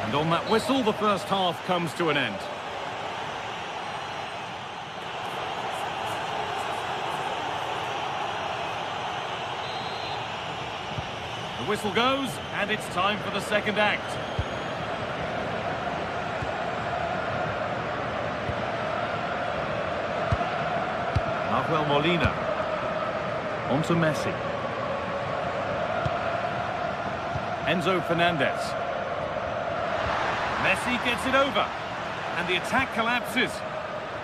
And on that whistle, the first half comes to an end. The whistle goes, and it's time for the second act. Rafael Molina. On to Messi. Enzo Fernandez. Messi gets it over. And the attack collapses.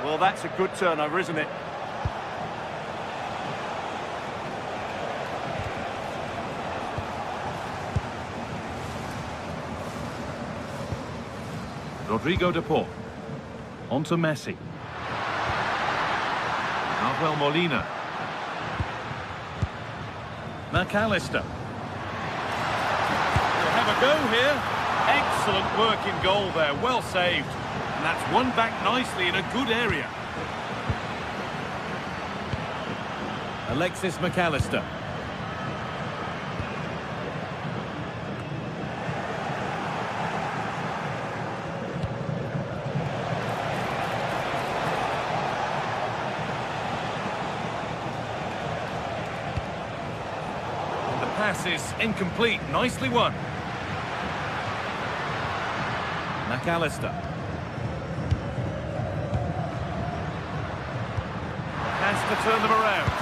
Well, that's a good turnover, isn't it? Rodrigo de Paul. On to Messi. Rafael Molina. McAllister. They'll have a go here. Excellent work in goal there. Well saved. And that's won back nicely in a good area. Alexis McAllister. Pass is incomplete. Nicely won. McAllister. Has to turn them around.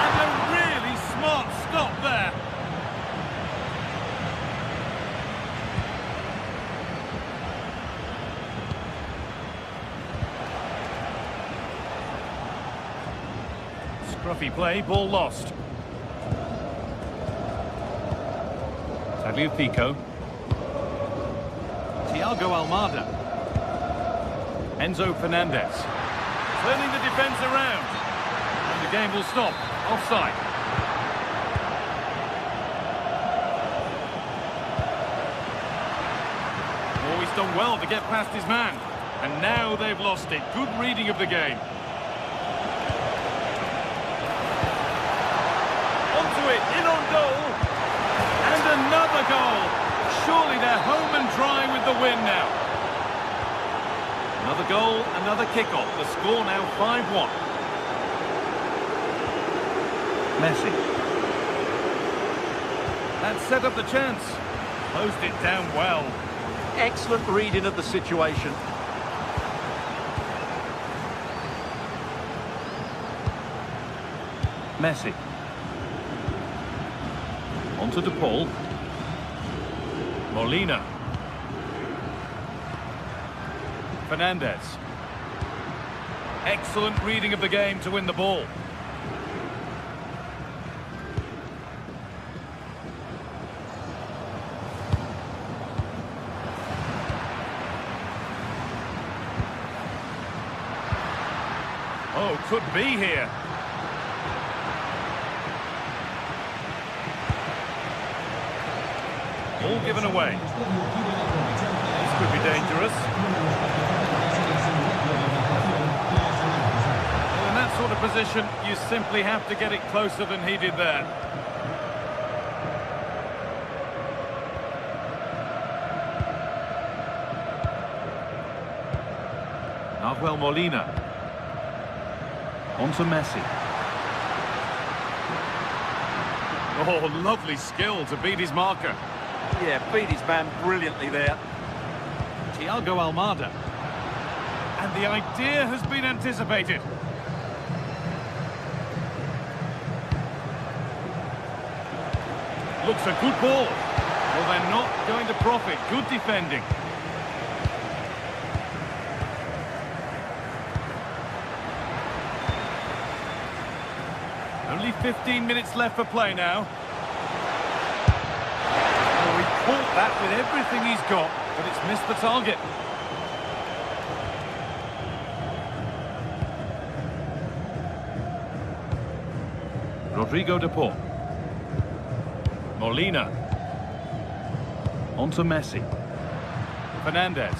And a really smart stop there. Scruffy play, ball lost. Tagliafico. Thiago Almada. Enzo Fernandez. Turning the defence around. And the game will stop. Offside. Oh, he's done well to get past his man. And now they've lost it. Good reading of the game. Onto it, in on goal. And another goal. Surely they're home and dry with the win now. Another goal, another kick-off. The score now 5-1. Messi. That set up the chance. Closed it down well. Excellent reading of the situation. Messi. On to De Paul. Molina. Fernandez. Excellent reading of the game to win the ball. Oh, could be here. All given away. This could be dangerous. Well, in that sort of position, you simply have to get it closer than he did there. Nahuel Molina. On to Messi. Oh, lovely skill to beat his marker. Yeah, beat his man brilliantly there. Thiago Almada. And the idea has been anticipated. Looks a good ball. Well, they're not going to profit. Good defending. Only 15 minutes left for play now. Oh, he caught that with everything he's got, but it's missed the target. Rodrigo De Paul. Molina. On to Messi. Fernandez.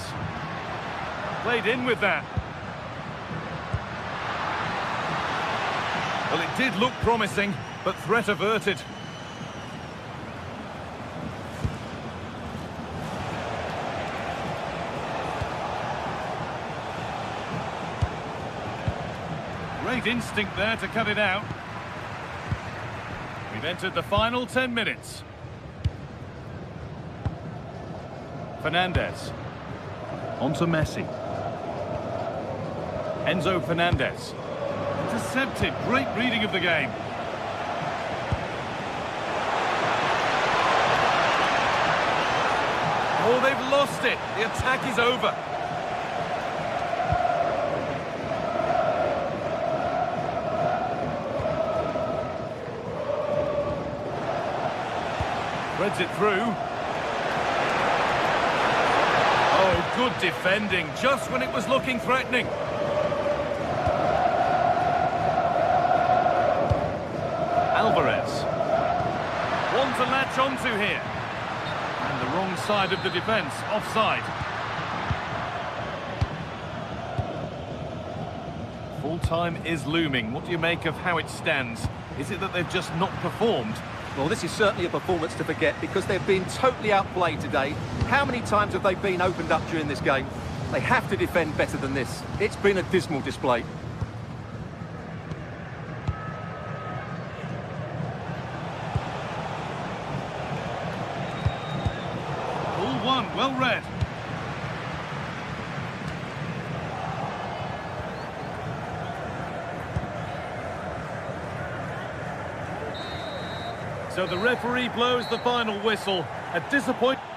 Played in with that. Well, it did look promising, but threat averted. Great instinct there to cut it out. We've entered the final 10 minutes. Fernandez. On to Messi. Enzo Fernandez. Intercepted. Great reading of the game. Oh, they've lost it. The attack is over. Threads it through. Oh, good defending, just when it was looking threatening. Alvarez. One to latch onto here. And the wrong side of the defence, offside. Full time is looming. What do you make of how it stands? Is it that they've just not performed? Well, this is certainly a performance to forget because they've been totally outplayed today. How many times have they been opened up during this game? They have to defend better than this. It's been a dismal display. All one, well read. So the referee blows the final whistle. A disappointment.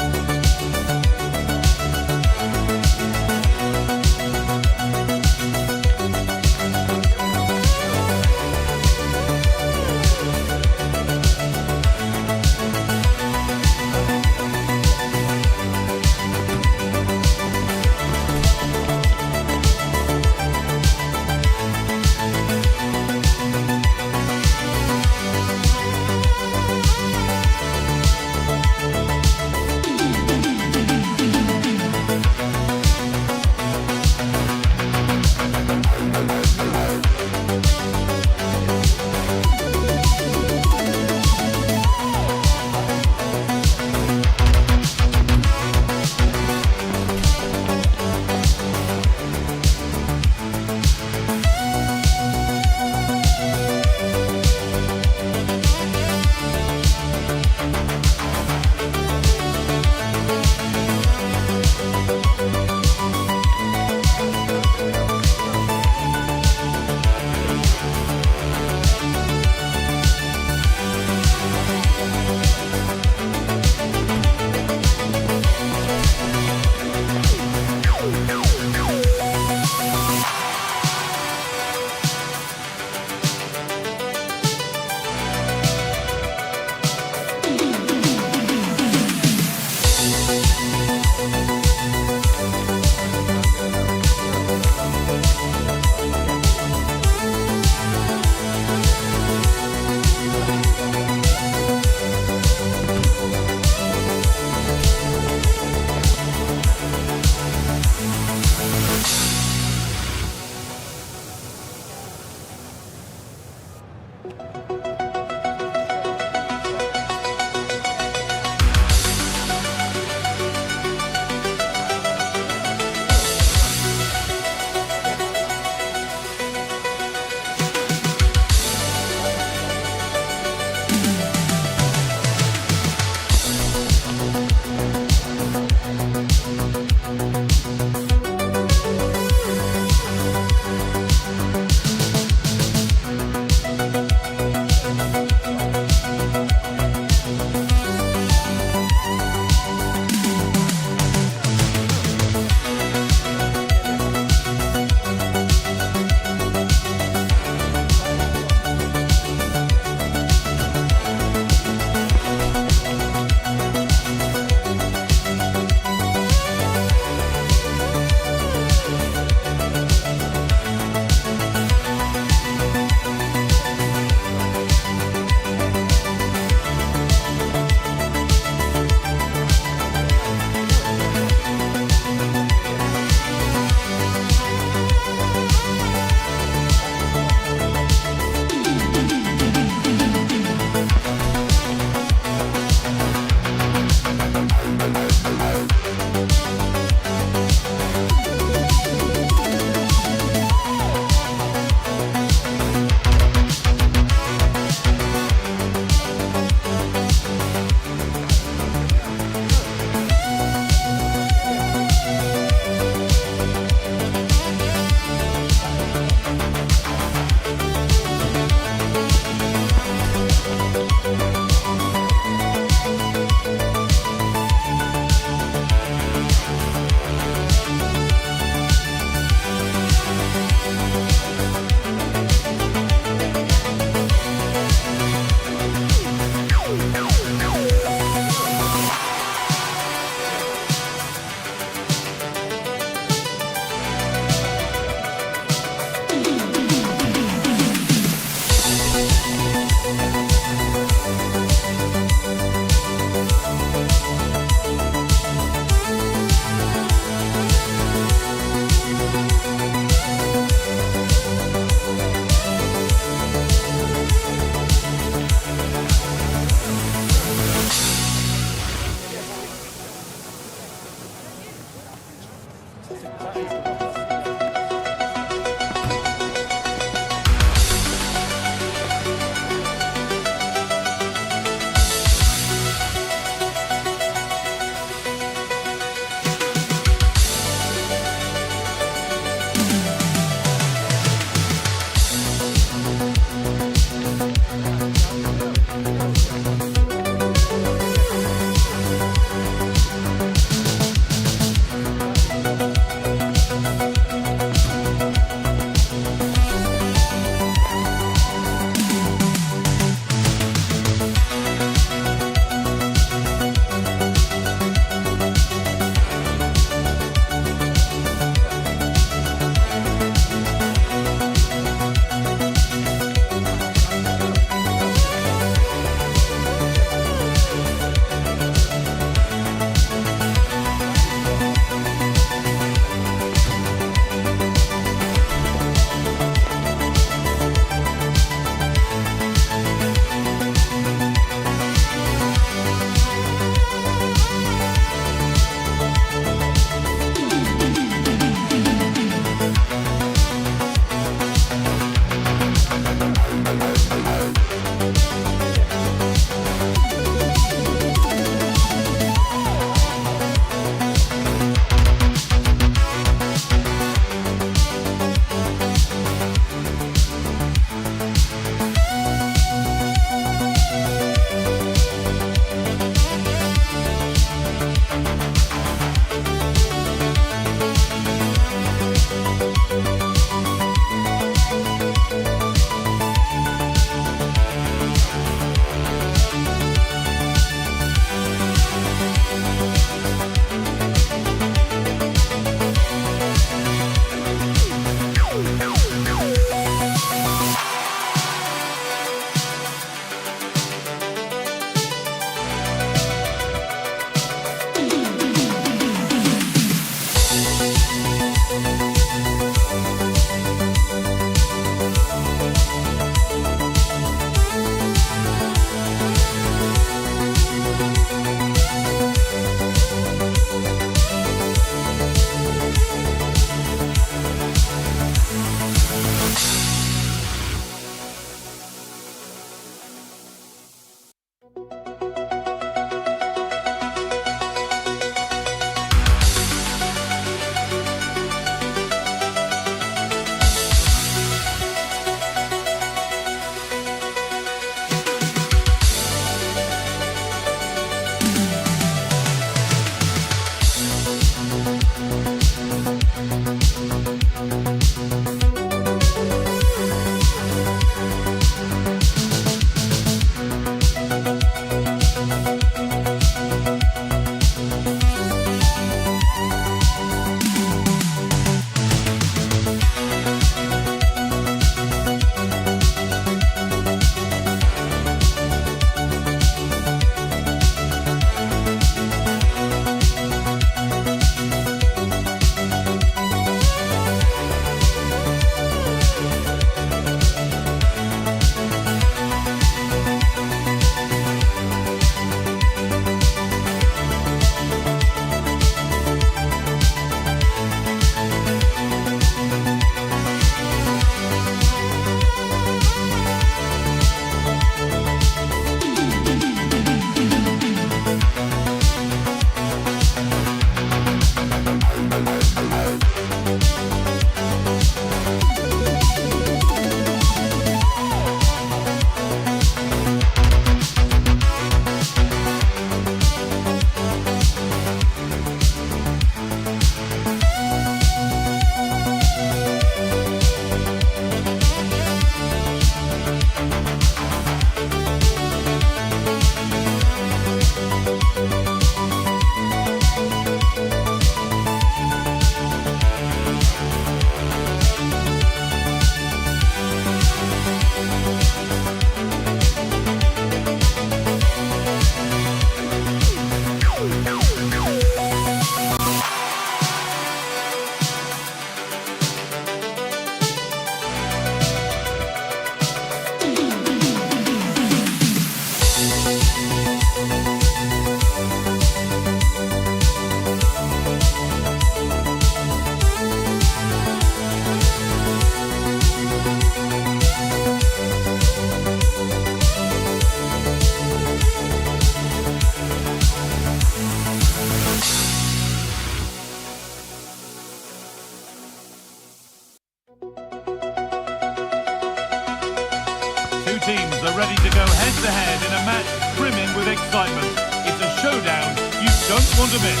one to miss.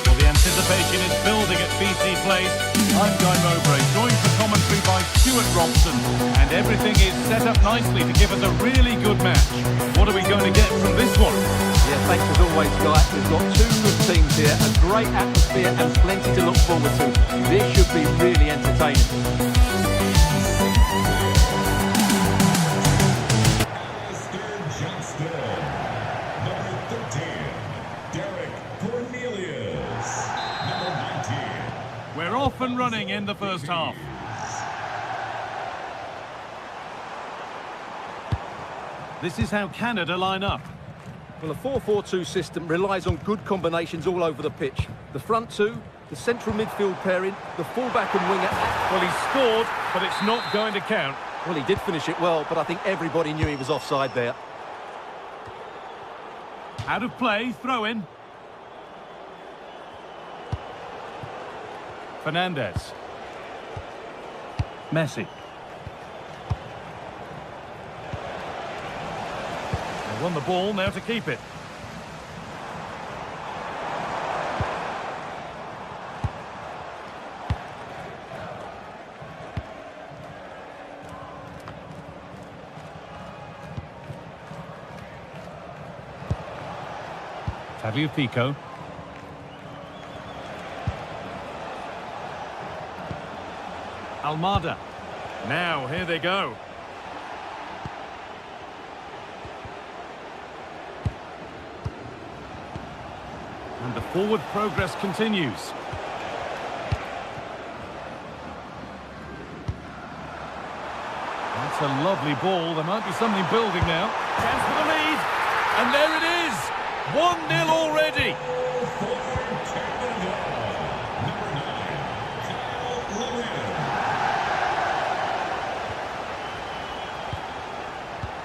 Well, the anticipation is building at BC Place. I'm Guy Mowbray, joined for commentary by Stuart Robson, and everything is set up nicely to give us a really good match. What are we going to get from this one? Yeah, thanks as always, Guy. We've got two good teams here, a great atmosphere and plenty to look forward to. This should be really entertaining. We're off and running in the first half. This is how Canada line up. Well, a 4-4-2 system relies on good combinations all over the pitch. The front two, the central midfield pairing, the fullback and winger. Well, he scored, but it's not going to count. Well, he did finish it well, but I think everybody knew he was offside there. Out of play, throw in. Fernandez. Messi. They won the ball, now to keep it. Tagliafico. Almada. Now, here they go. And the forward progress continues. That's a lovely ball. There might be something building now. Chance for the lead. And there it is. 1-0 already.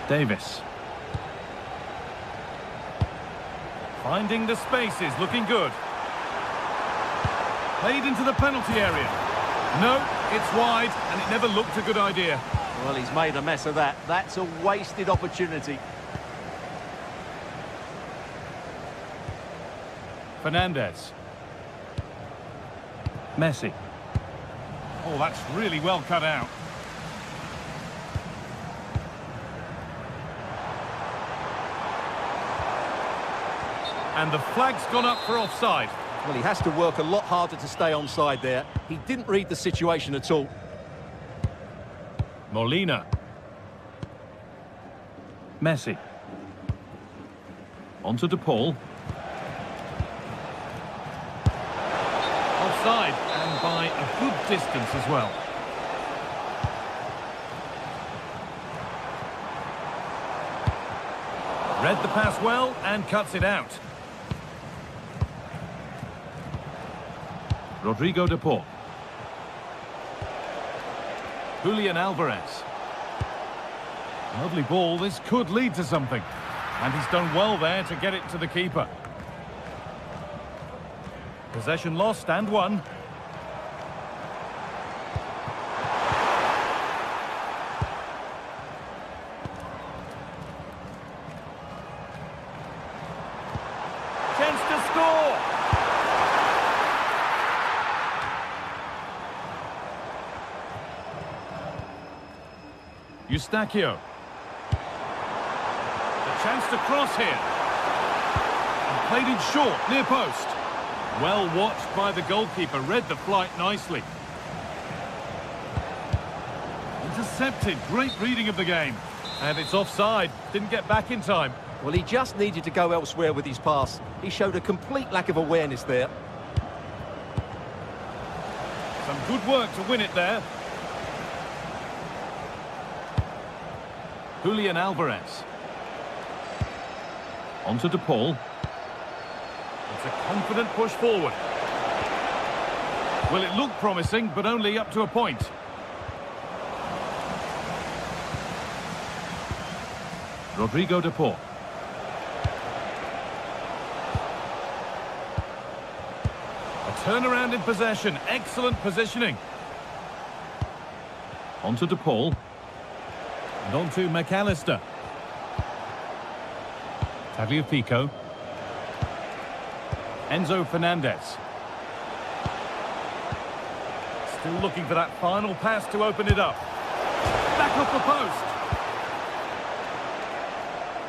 Davis. Finding the spaces, looking good. Played into the penalty area. No, it's wide, and it never looked a good idea. Well, he's made a mess of that. That's a wasted opportunity. Fernandez. Messi. Oh, that's really well cut out. And the flag's gone up for offside. Well, he has to work a lot harder to stay onside there. He didn't read the situation at all. Molina. Messi. Onto DePaul. Offside, and by a good distance as well. Read the pass well and cuts it out. Rodrigo DePaul. Julian Alvarez. Lovely ball. This could lead to something. And he's done well there to get it to the keeper. Possession lost and won. Chance to score! Eustachio. The chance to cross here. And played in short, near post. Well watched by the goalkeeper, read the flight nicely. Intercepted, great reading of the game. And it's offside, didn't get back in time. Well, he just needed to go elsewhere with his pass. He showed a complete lack of awareness there. Some good work to win it there. Julian Alvarez. Onto DePaul. It's a confident push forward. Well, it looked promising, but only up to a point. Rodrigo DePaul. A turnaround in possession. Excellent positioning. Onto DePaul. And on to McAllister. Tagliafico. Enzo Fernandez. Still looking for that final pass to open it up. Back off the post.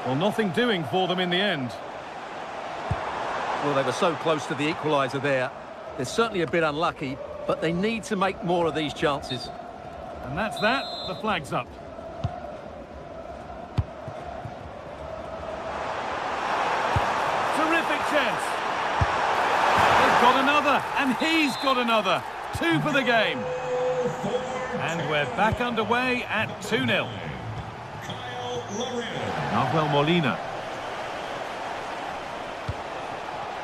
Well, nothing doing for them in the end. Well, they were so close to the equaliser there. They're certainly a bit unlucky, but they need to make more of these chances. And that's that. The flag's up. Terrific chance. They've got another, and he's got another. 2 for the game. And we're back underway at 2-0. Nahuel Molina.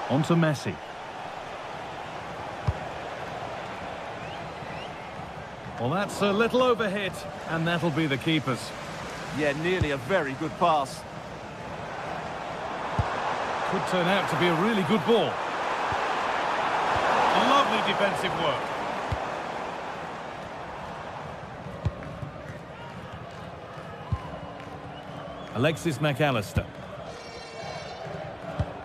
On to Messi. Well, that's a little overhit, and that'll be the keeper's. Yeah, nearly a very good pass. Could turn out to be a really good ball. Lovely defensive work. Alexis McAllister.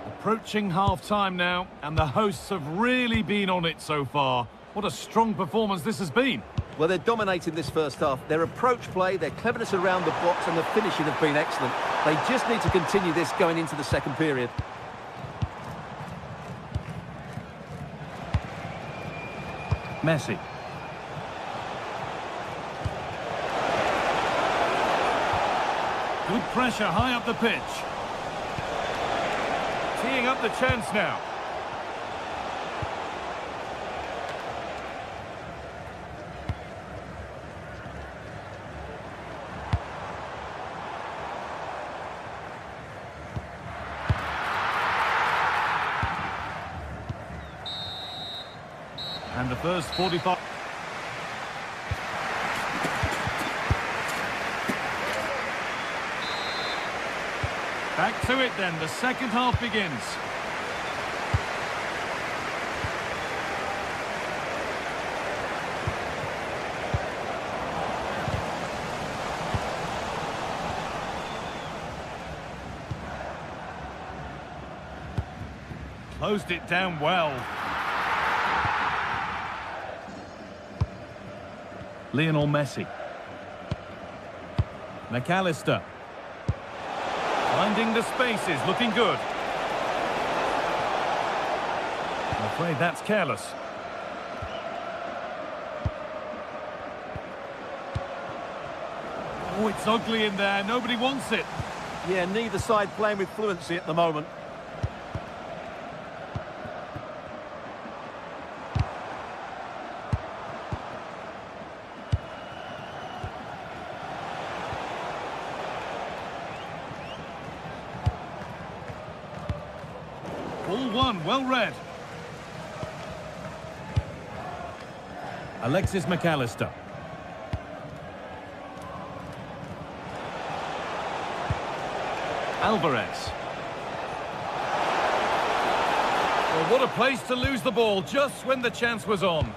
Approaching half-time now, and the hosts have really been on it so far. What a strong performance this has been. Well, they're dominating this first half. Their approach play, their cleverness around the box and the finishing have been excellent. They just need to continue this going into the second period. Messi. Good pressure high up the pitch. Teeing up the chance now. And the first 45... Back to it then, the second half begins. Closed it down well. Lionel Messi. McAllister. Finding the spaces, looking good. I'm afraid that's careless. Oh, it's ugly in there. Nobody wants it. Yeah, neither side playing with fluency at the moment. Ball one, well read. Alexis McAllister. Alvarez. Well, what a place to lose the ball just when the chance was on.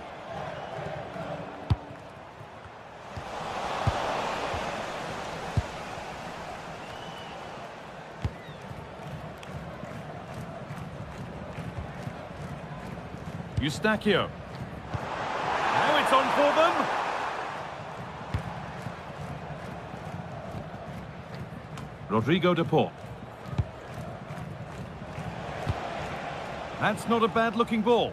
Eustachio. Now it's on for them. Rodrigo de Paul. That's not a bad-looking ball.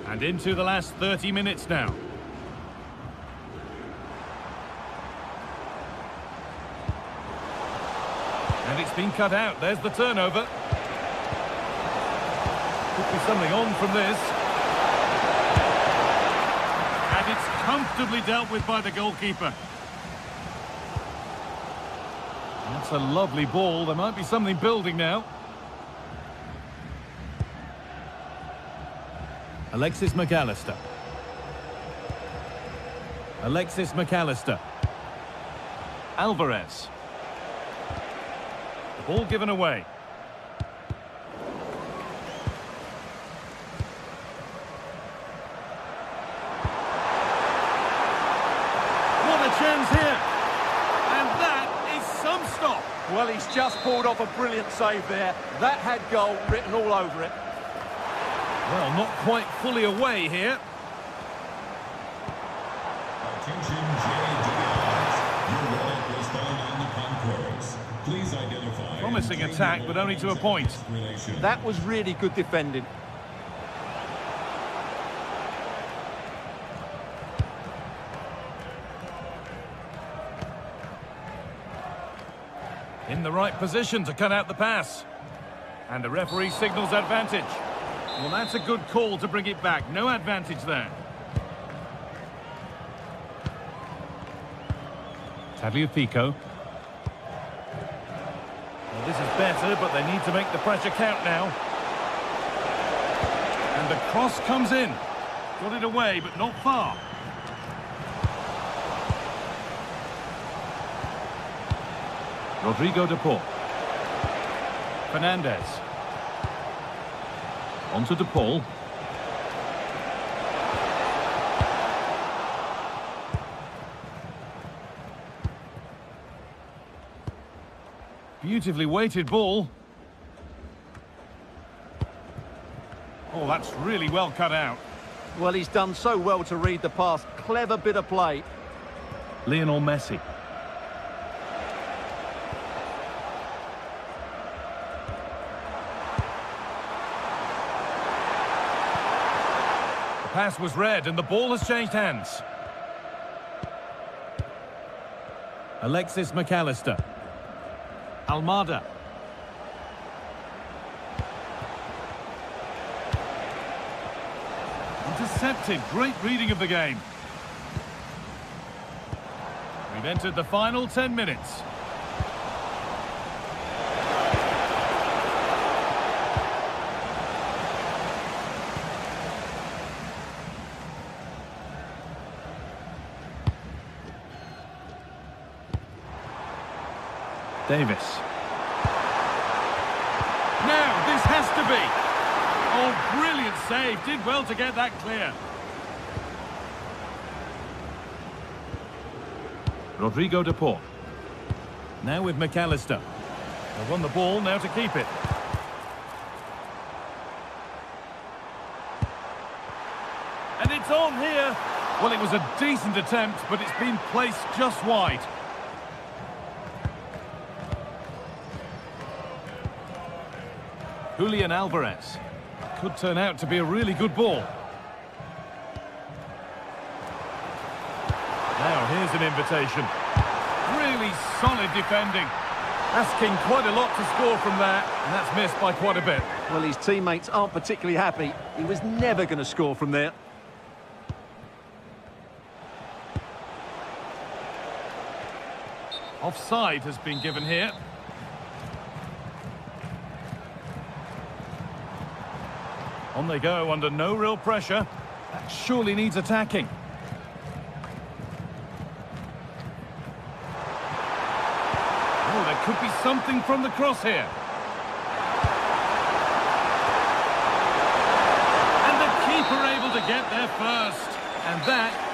And into the last 30 minutes now. And it's been cut out. There's the turnover. Could be something on from this. And it's comfortably dealt with by the goalkeeper. That's a lovely ball. There might be something building now. Alexis McAllister. Alexis McAllister. Alvarez. The ball given away. just pulled off a brilliant save there. That had goal written all over it. Well, not quite fully away here. Attention, GTSports. Your red will stand on the concourse. Please identify. Promising attack, but only to a point. That was really good defending. In the right position to cut out the pass. And the referee signals advantage. Well, that's a good call to bring it back. No advantage there. Tagliafico. Well, this is better, but they need to make the pressure count now. And the cross comes in. Got it away, but not far. Rodrigo de Paul. Fernandez. On to de Paul. Beautifully weighted ball. Oh, that's really well cut out. Well, he's done so well to read the pass. Clever bit of play. Lionel Messi. The pass was read and the ball has changed hands. Alexis McAllister. Almada. Intercepted. Great reading of the game. We've entered the final 10 minutes. Davis. Now, this has to be. Oh, brilliant save. Did well to get that clear. Rodrigo de Paul. Now with McAllister. They've won the ball, now to keep it. And it's on here. Well, it was a decent attempt, but it's been placed just wide. Julian Alvarez. Could turn out to be a really good ball. Now here's an invitation. Really solid defending. Asking quite a lot to score from that, and that's missed by quite a bit. Well, his teammates aren't particularly happy. He was never going to score from there. Offside has been given here. On they go under no real pressure. That surely needs attacking. Oh, there could be something from the cross here. And the keeper able to get there first. And that...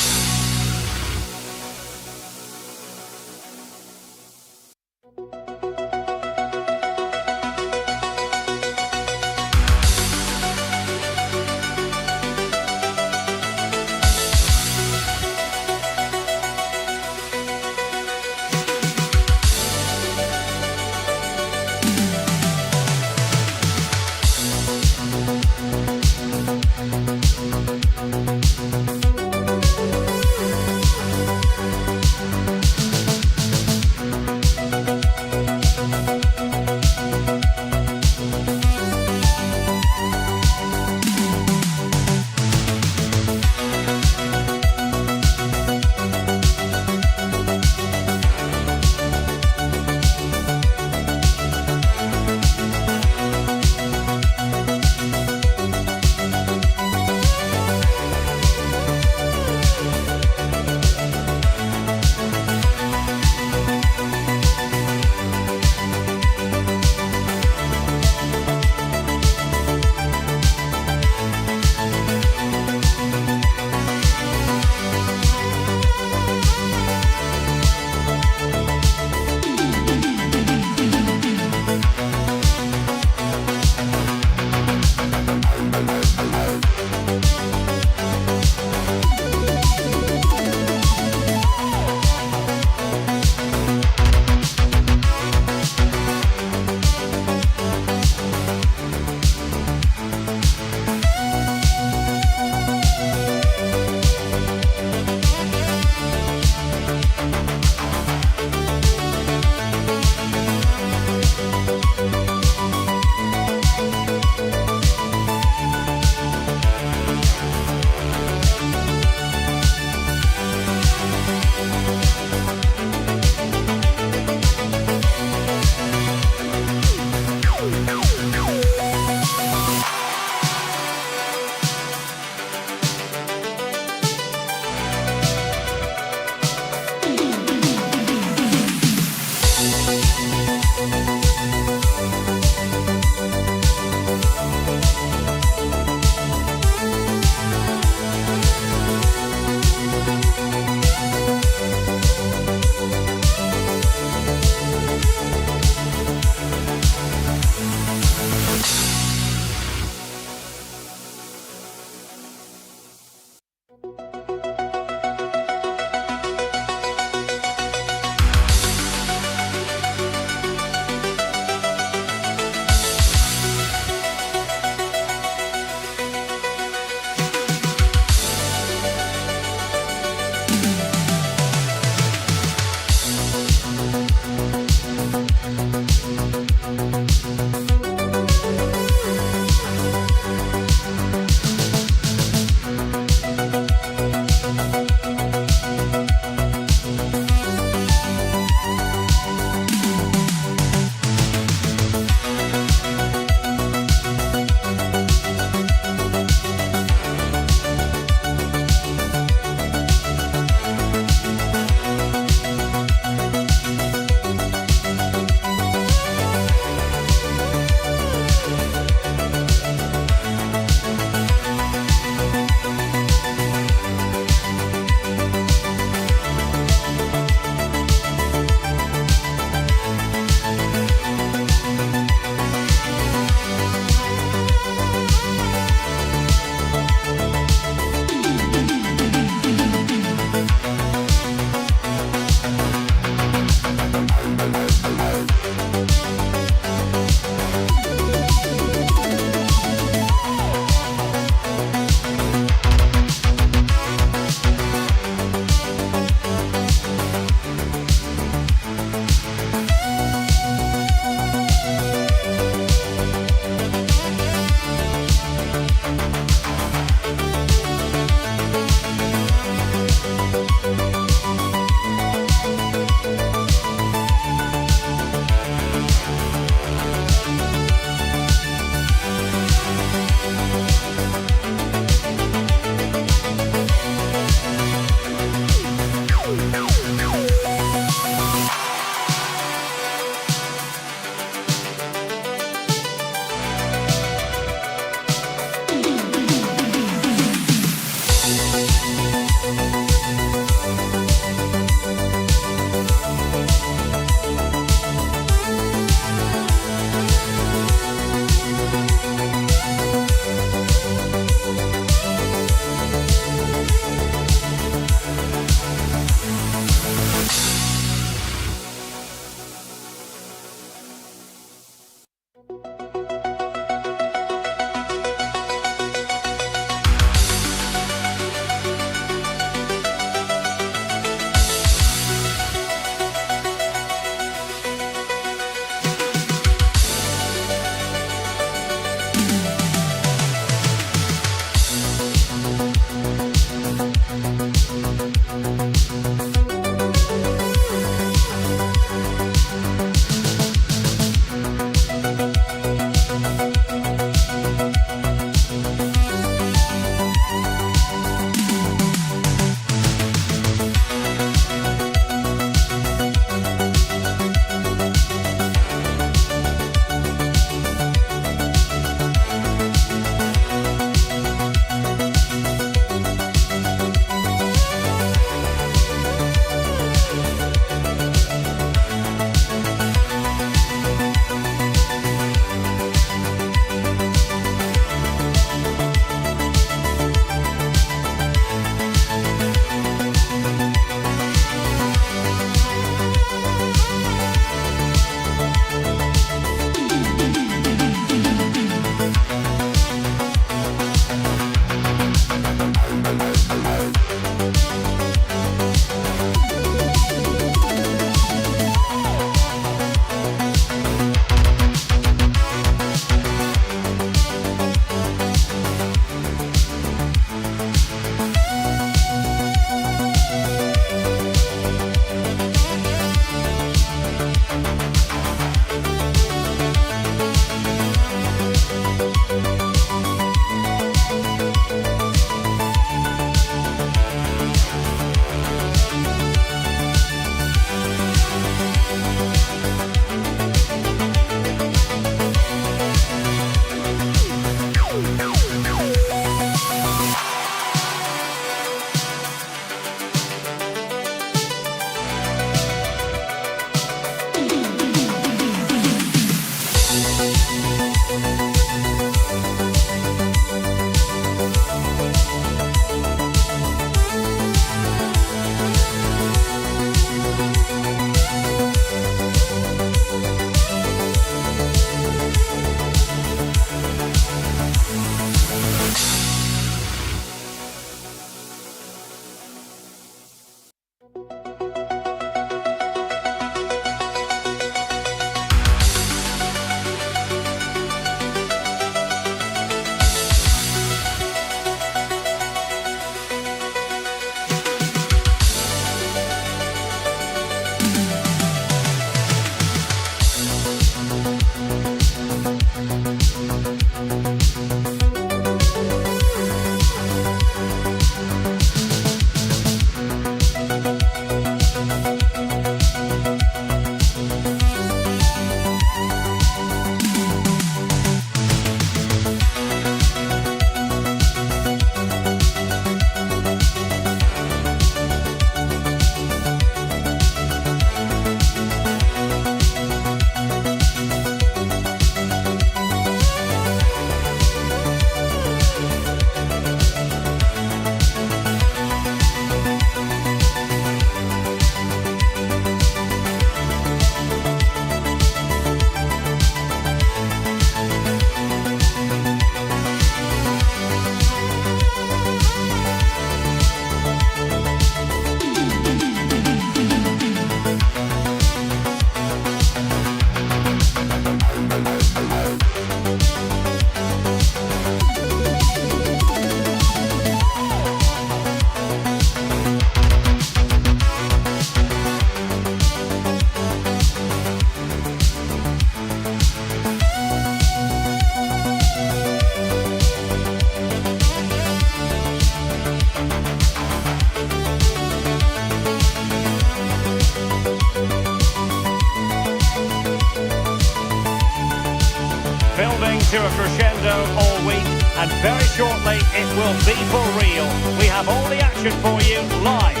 to a crescendo all week, and very shortly it will be for real. We have all the action for you live.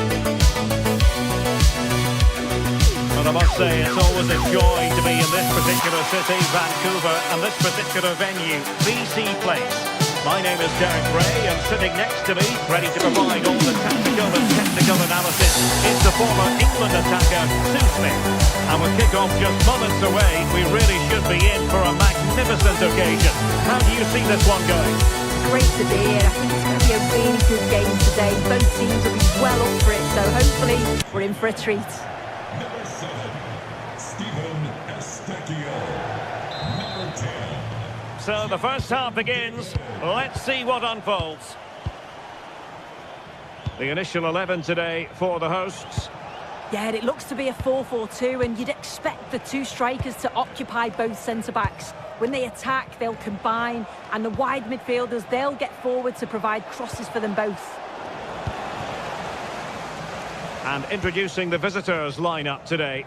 But I must say, it's always a joy to be in this particular city, Vancouver, and this particular venue, BC Place. My name is Derek Ray, and sitting next to me, ready to provide all the tactical and technical analysis, is the former England attacker, Sue Smith. And with kick-off just moments away, we really should be in for a magnificent occasion. How do you see this one going? Great to be here. I think it's going to be a really good game today. Both teams will be well up for it, so hopefully we're in for a treat. Number 7, Stephen Estechio. Number 10. So the first half begins. Let's see what unfolds. The initial 11 today for the hosts. Yeah, it looks to be a 4-4-2, and you'd expect the two strikers to occupy both centre-backs. When they attack, they'll combine, and the wide midfielders, they'll get forward to provide crosses for them both. And introducing the visitors lineup today.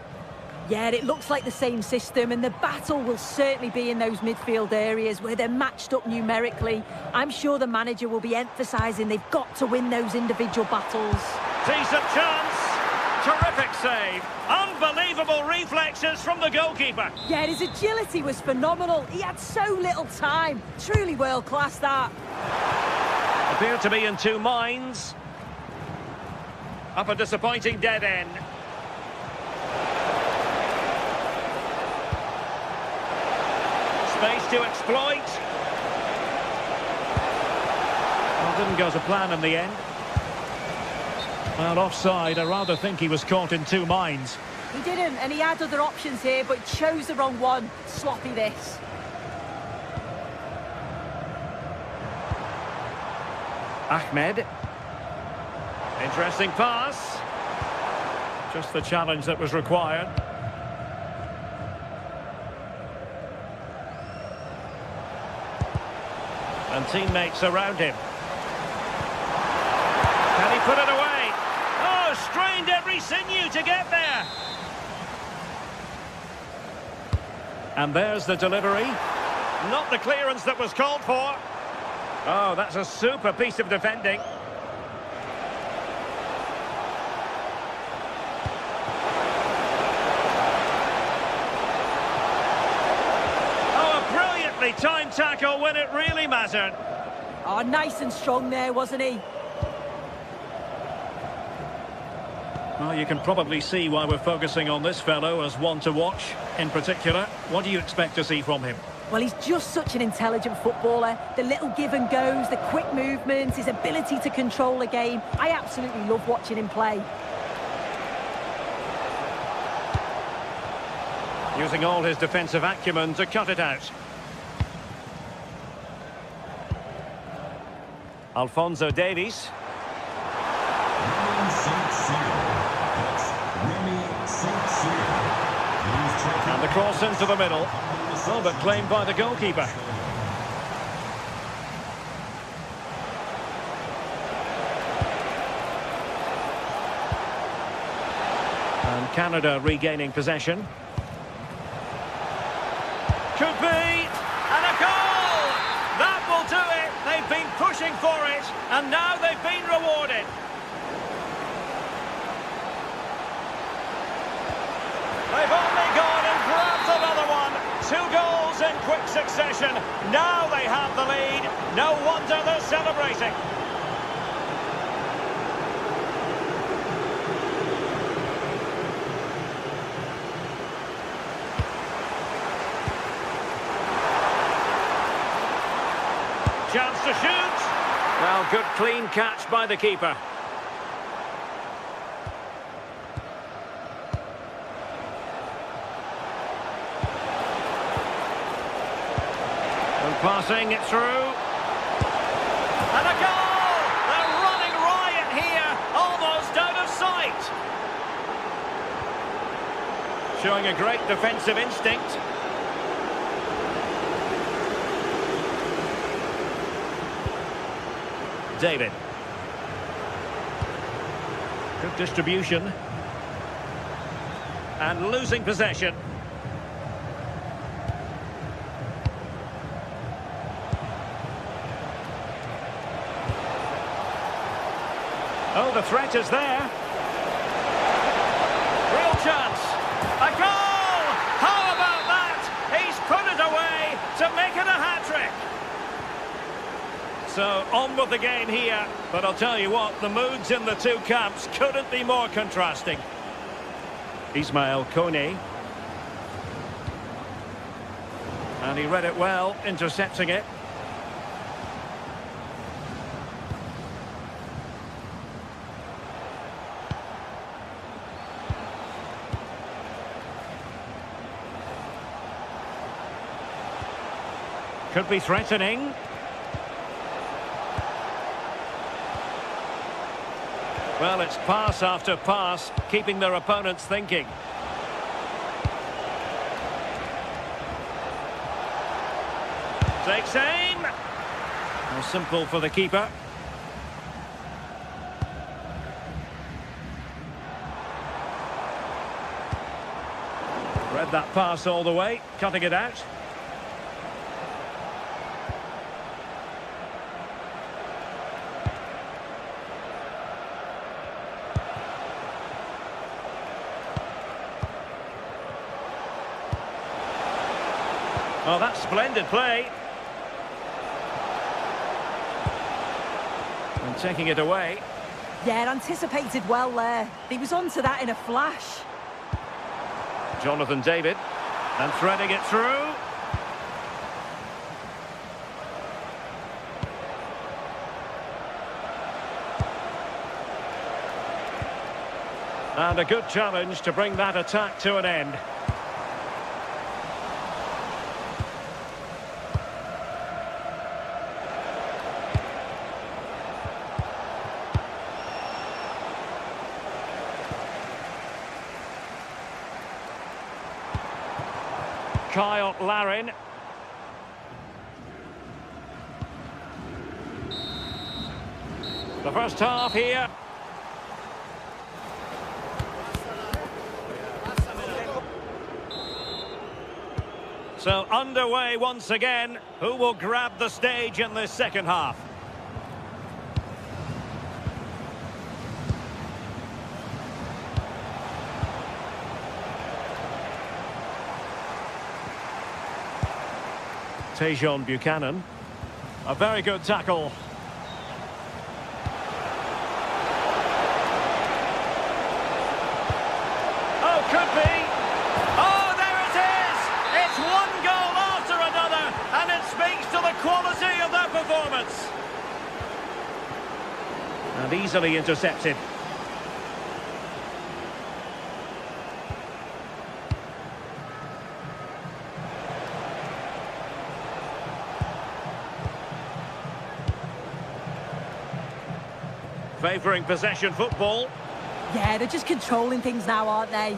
Yeah, it looks like the same system, and the battle will certainly be in those midfield areas where they're matched up numerically. I'm sure the manager will be emphasising they've got to win those individual battles. Decent chance. Terrific save. Unbelievable reflexes from the goalkeeper. Yeah, his agility was phenomenal. He had so little time. Truly world class, that. Appear to be in two minds. Up a disappointing dead end. Space to exploit. Well, didn't go to plan in the end. Well, offside. I rather think he was caught in two minds. He didn't, and he had other options here, but chose the wrong one. Sloppy this. Ahmed. Interesting pass. Just the challenge that was required. And teammates around him. Can he put it away? Oh, strained every sinew to get there. And there's the delivery. Not the clearance that was called for. Oh, that's a super piece of defending. Time tackle when it really mattered. Oh, nice and strong there, wasn't he? Well, you can probably see why we're focusing on this fellow as one to watch. In particular, what do you expect to see from him? Well, he's just such an intelligent footballer. The little give and goes, the quick movements, his ability to control the game. I absolutely love watching him play. Using all his defensive acumen to cut it out. Alphonso Davies. And the cross into the middle. Oh, but claimed by the goalkeeper. And Canada regaining possession. Could be. And a goal! That will do it. They've been pushing for it, and now they've been rewarded. They've only gone and grabbed another one. 2 goals in quick succession. Now they have the lead. No wonder they're celebrating. Chance to shoot. Well, good clean catch by the keeper. And passing it through. And a goal! They're running riot here, almost out of sight. Showing a great defensive instinct. David. Good distribution. And losing possession. Oh, the threat is there. Real chance. A goal! How about that? He's put it away to make it a hat-trick. So, on with the game here. But I'll tell you what, the moods in the two camps couldn't be more contrasting. Ismail Kone. And he read it well, intercepting it. Could be threatening. Well, it's pass after pass, keeping their opponents thinking. Takes aim. Well, simple for the keeper. Read that pass all the way, cutting it out. Oh, that's splendid play. And taking it away. Yeah, anticipated well there. He was onto that in a flash. Jonathan David. And threading it through. And a good challenge to bring that attack to an end. Kyle Larin. The first half here. So underway once again. Who will grab the stage in this second half? Tejon Buchanan. A very good tackle. Oh, could be. Oh, there it is! It's one goal after another, and it speaks to the quality of their performance. And easily intercepted. Favouring possession football. Yeah, they're just controlling things now, aren't they?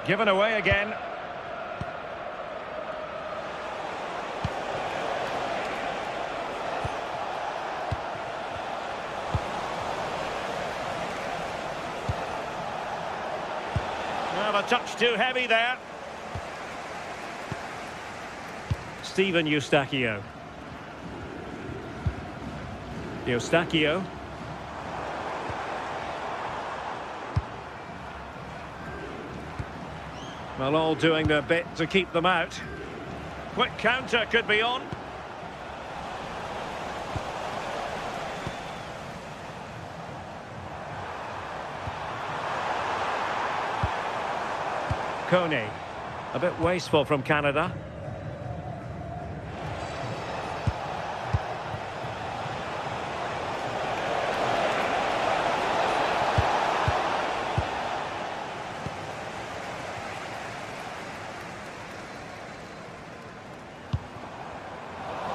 Given away again. Well, a touch too heavy there. Steven Eustachio. Eustachio. Well, all doing their bit to keep them out. Quick counter could be on. Kone. A bit wasteful from Canada.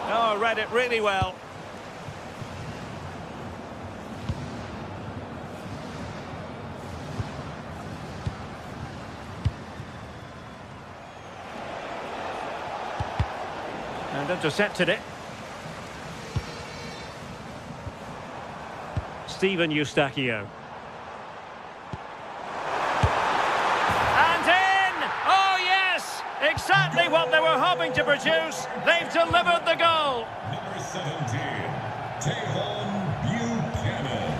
Oh, read it really well. And intercepted it. Steven Eustachio. And in! Oh yes! Exactly what they were hoping to produce. They've delivered the goal. 17, Tejon Buchanan.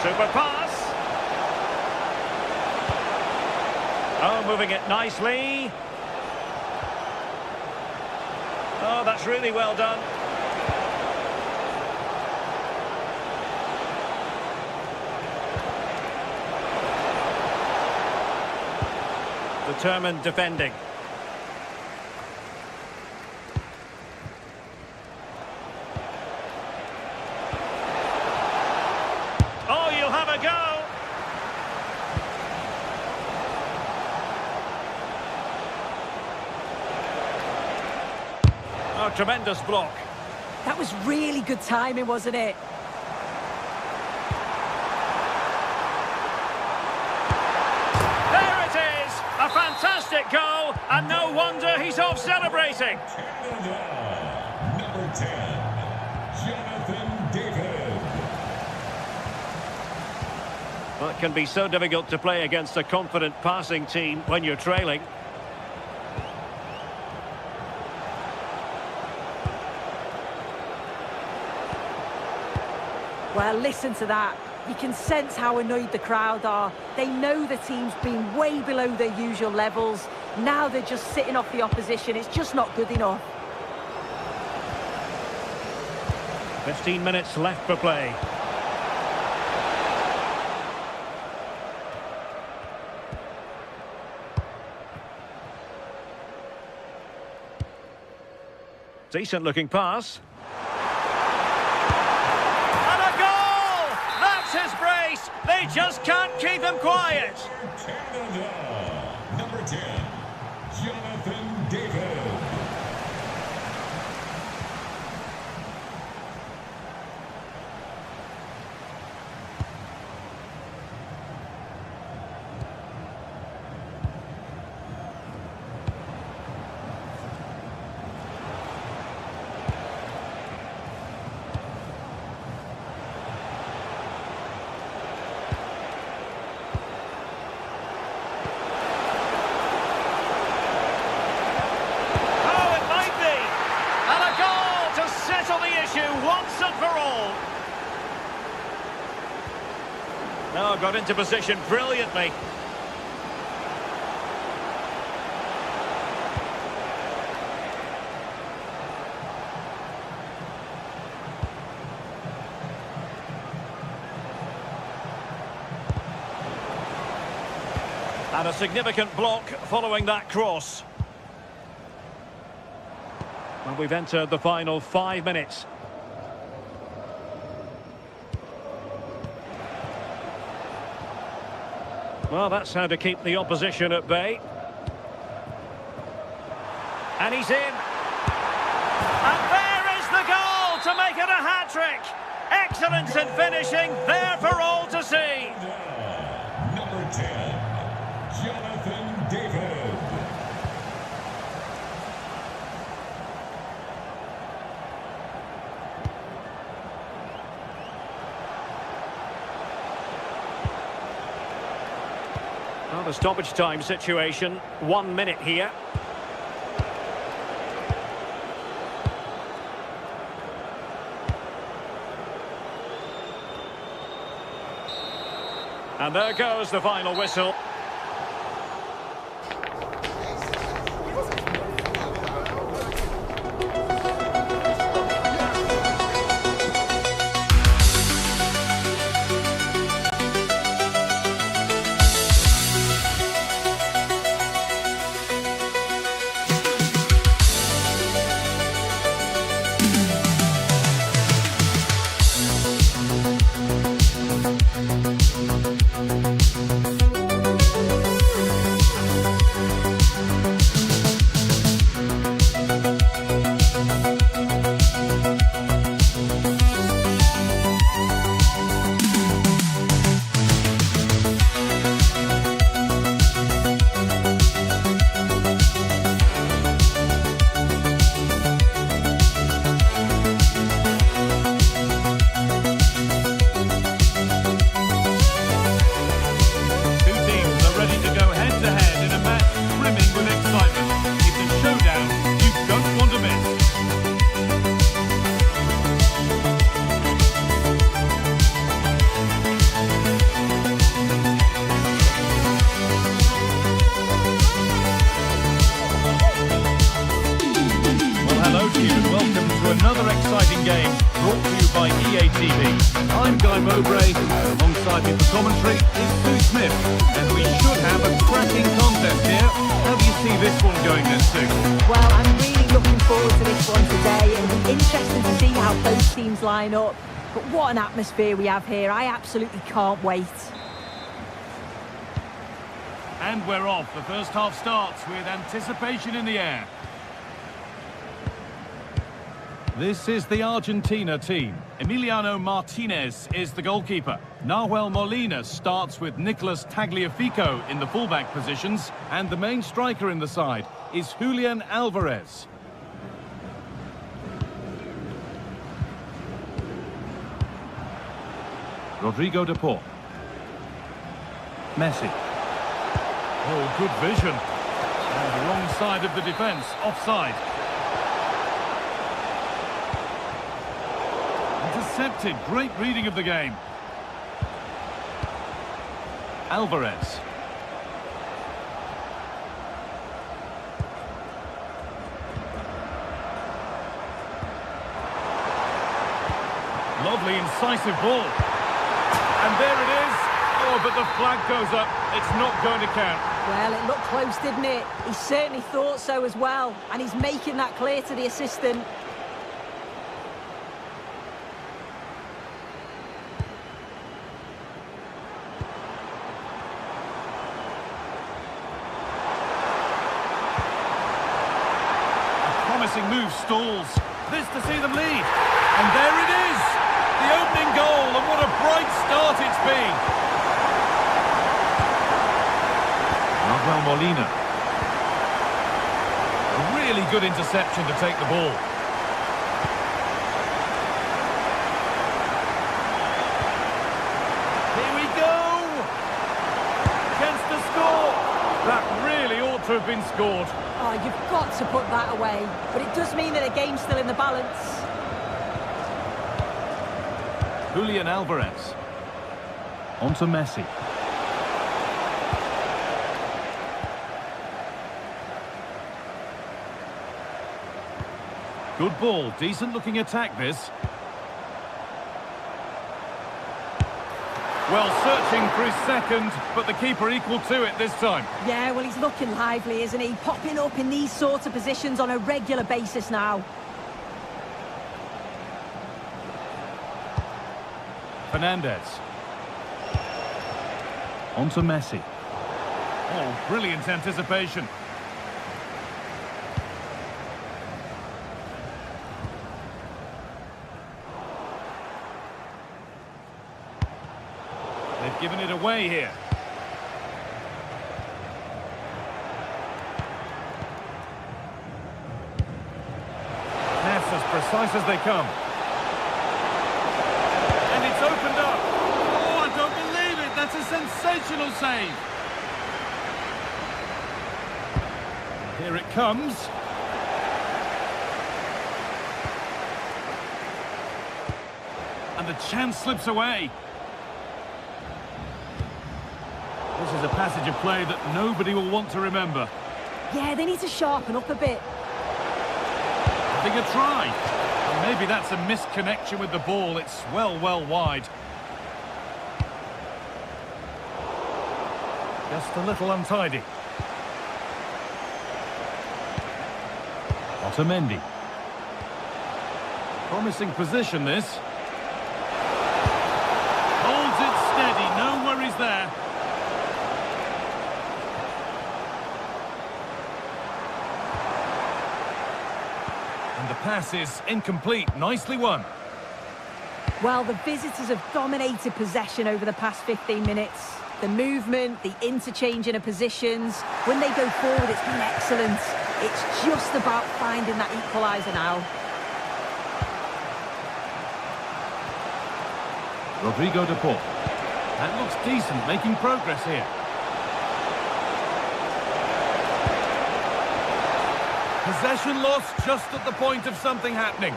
Super pass. Oh, moving it nicely. Oh, that's really well done. Determined defending. Oh, you'll have a go. Oh, tremendous block. That was really good timing, wasn't it? There it is! A fantastic goal, and no wonder he's off celebrating. Canada, number 10, Jonathan David. Well, it can be so difficult to play against a confident passing team when you're trailing. Well, listen to that. You can sense how annoyed the crowd are. They know the team's been way below their usual levels. Now they're just sitting off the opposition. It's just not good enough. 15 minutes left for play. Decent looking pass. His brace. They just can't keep him quiet. Canada, number 10, Jonathan David. Once and for all. Now got into position brilliantly. And a significant block following that cross. And we've entered the final 5 minutes. Well, that's how to keep the opposition at bay. And he's in. And there is the goal to make it a hat-trick. Excellence in finishing, there for all to see. Number 10, Jonathan David. Well, the stoppage time situation, 1 minute here. And there goes the final whistle. you and welcome to another exciting game brought to you by EA TV. I'm Guy Mowbray, alongside me for commentary is Sue Smith, and we should have a cracking contest here. How do you see this one going then, Sue? Well, I'm really looking forward to this one today, and interesting to see how both teams line up. But what an atmosphere we have here. I absolutely can't wait. And we're off. The first half starts with anticipation in the air. This is the Argentina team. Emiliano Martinez is the goalkeeper. Nahuel Molina starts with Nicolas Tagliafico in the fullback positions. And the main striker in the side is Julian Alvarez. Rodrigo de Paul. Messi. Oh, good vision. And the wrong side of the defence, offside. Intercepted, great reading of the game. Alvarez. Lovely, incisive ball. And there it is. Oh, but the flag goes up. It's not going to count. Well, it looked close, didn't it? He certainly thought so as well. And he's making that clear to the assistant. A promising move stalls. This to see them lead. And there it is. The opening goal, and what a bright start it's been. Nahuel Molina. A really good interception to take the ball. Here we go! Chance to score! That really ought to have been scored. Oh, you've got to put that away. But it does mean that the game's still in the balance. Julian Alvarez. On to Messi. Good ball, decent looking attack this. Well, searching for his second, but the keeper equal to it this time. Yeah, well, he's looking lively, isn't he? Popping up in these sorts of positions on a regular basis now. Fernandez. On to Messi. Oh, brilliant anticipation. They've given it away here. Pass as precise as they come. Opened up. Oh, I don't believe it. That's a sensational save. Here it comes. And the chance slips away. This is a passage of play that nobody will want to remember. Yeah, they need to sharpen up a bit. Having a try. Maybe that's a misconnection with the ball. It's well wide. Just a little untidy. Otamendi. Promising position, this. Holds it steady, no worries there. And the pass is incomplete. Nicely won. Well, the visitors have dominated possession over the past 15 minutes. The movement, the interchanging of positions. When they go forward, it's been excellent. It's just about finding that equaliser now. Rodrigo de Paul. That looks decent, making progress here. Possession lost just at the point of something happening.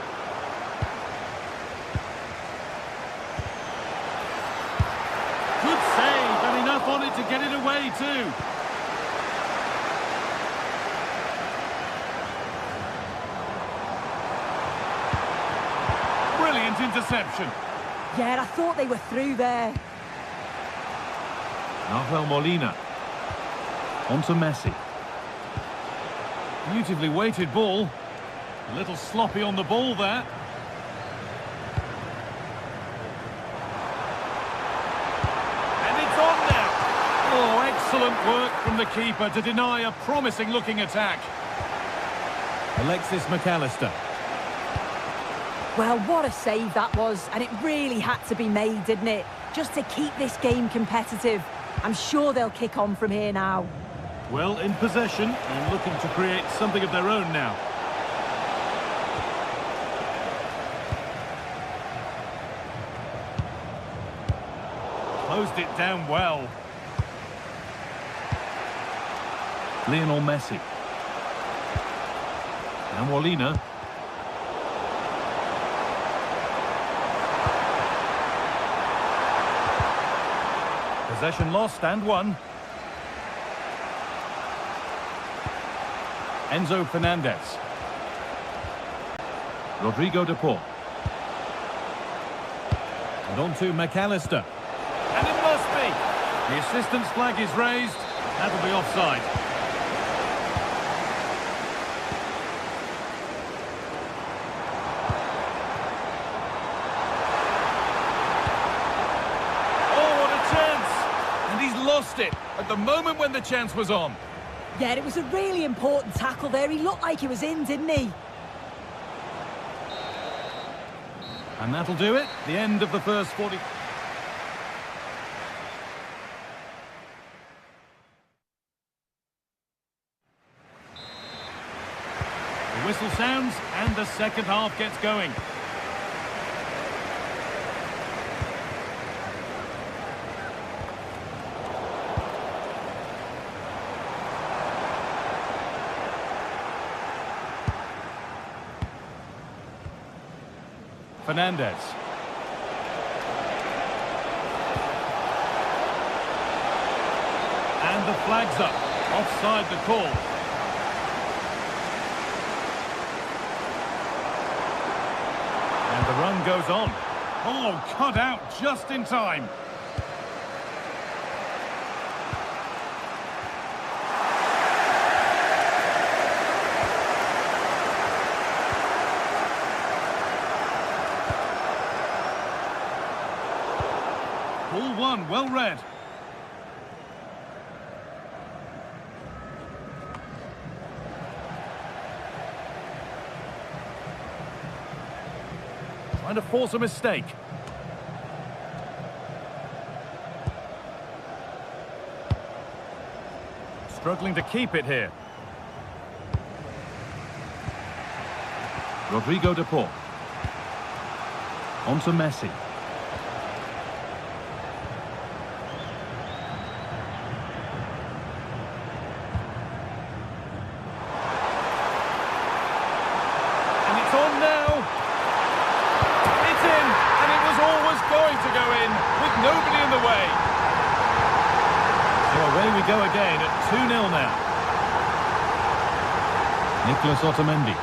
Good save, and enough on it to get it away too. brilliant interception. Yeah, I thought they were through there. Rafael Molina. On to Messi. Beautifully weighted ball. A little sloppy on the ball there. And it's on now. Oh, excellent work from the keeper to deny a promising-looking attack. Alexis McAllister. Well, what a save that was, and it really had to be made, didn't it? Just to keep this game competitive. I'm sure they'll kick on from here now. Well in possession and looking to create something of their own now. Closed it down well. Lionel Messi. And Molina. Possession lost and won. Enzo Fernandez. Rodrigo de Paul. And on to McAllister. And it must be. The assistant's flag is raised. That'll be offside. Oh, what a chance! And he's lost it at the moment when the chance was on. Yeah, it was a really important tackle there. He looked like he was in, didn't he? And that'll do it. The end of the first 40. The whistle sounds and the second half gets going. Fernandez. And the flag's up. Offside the call. And the run goes on. Oh, cut out just in time. Ball one, well read. Trying to force a mistake. Struggling to keep it here. Rodrigo de Paul. On to Messi. On now. It's in, and it was always going to go in with nobody in the way. So away we go again at 2-0 now. Nicolas Otamendi.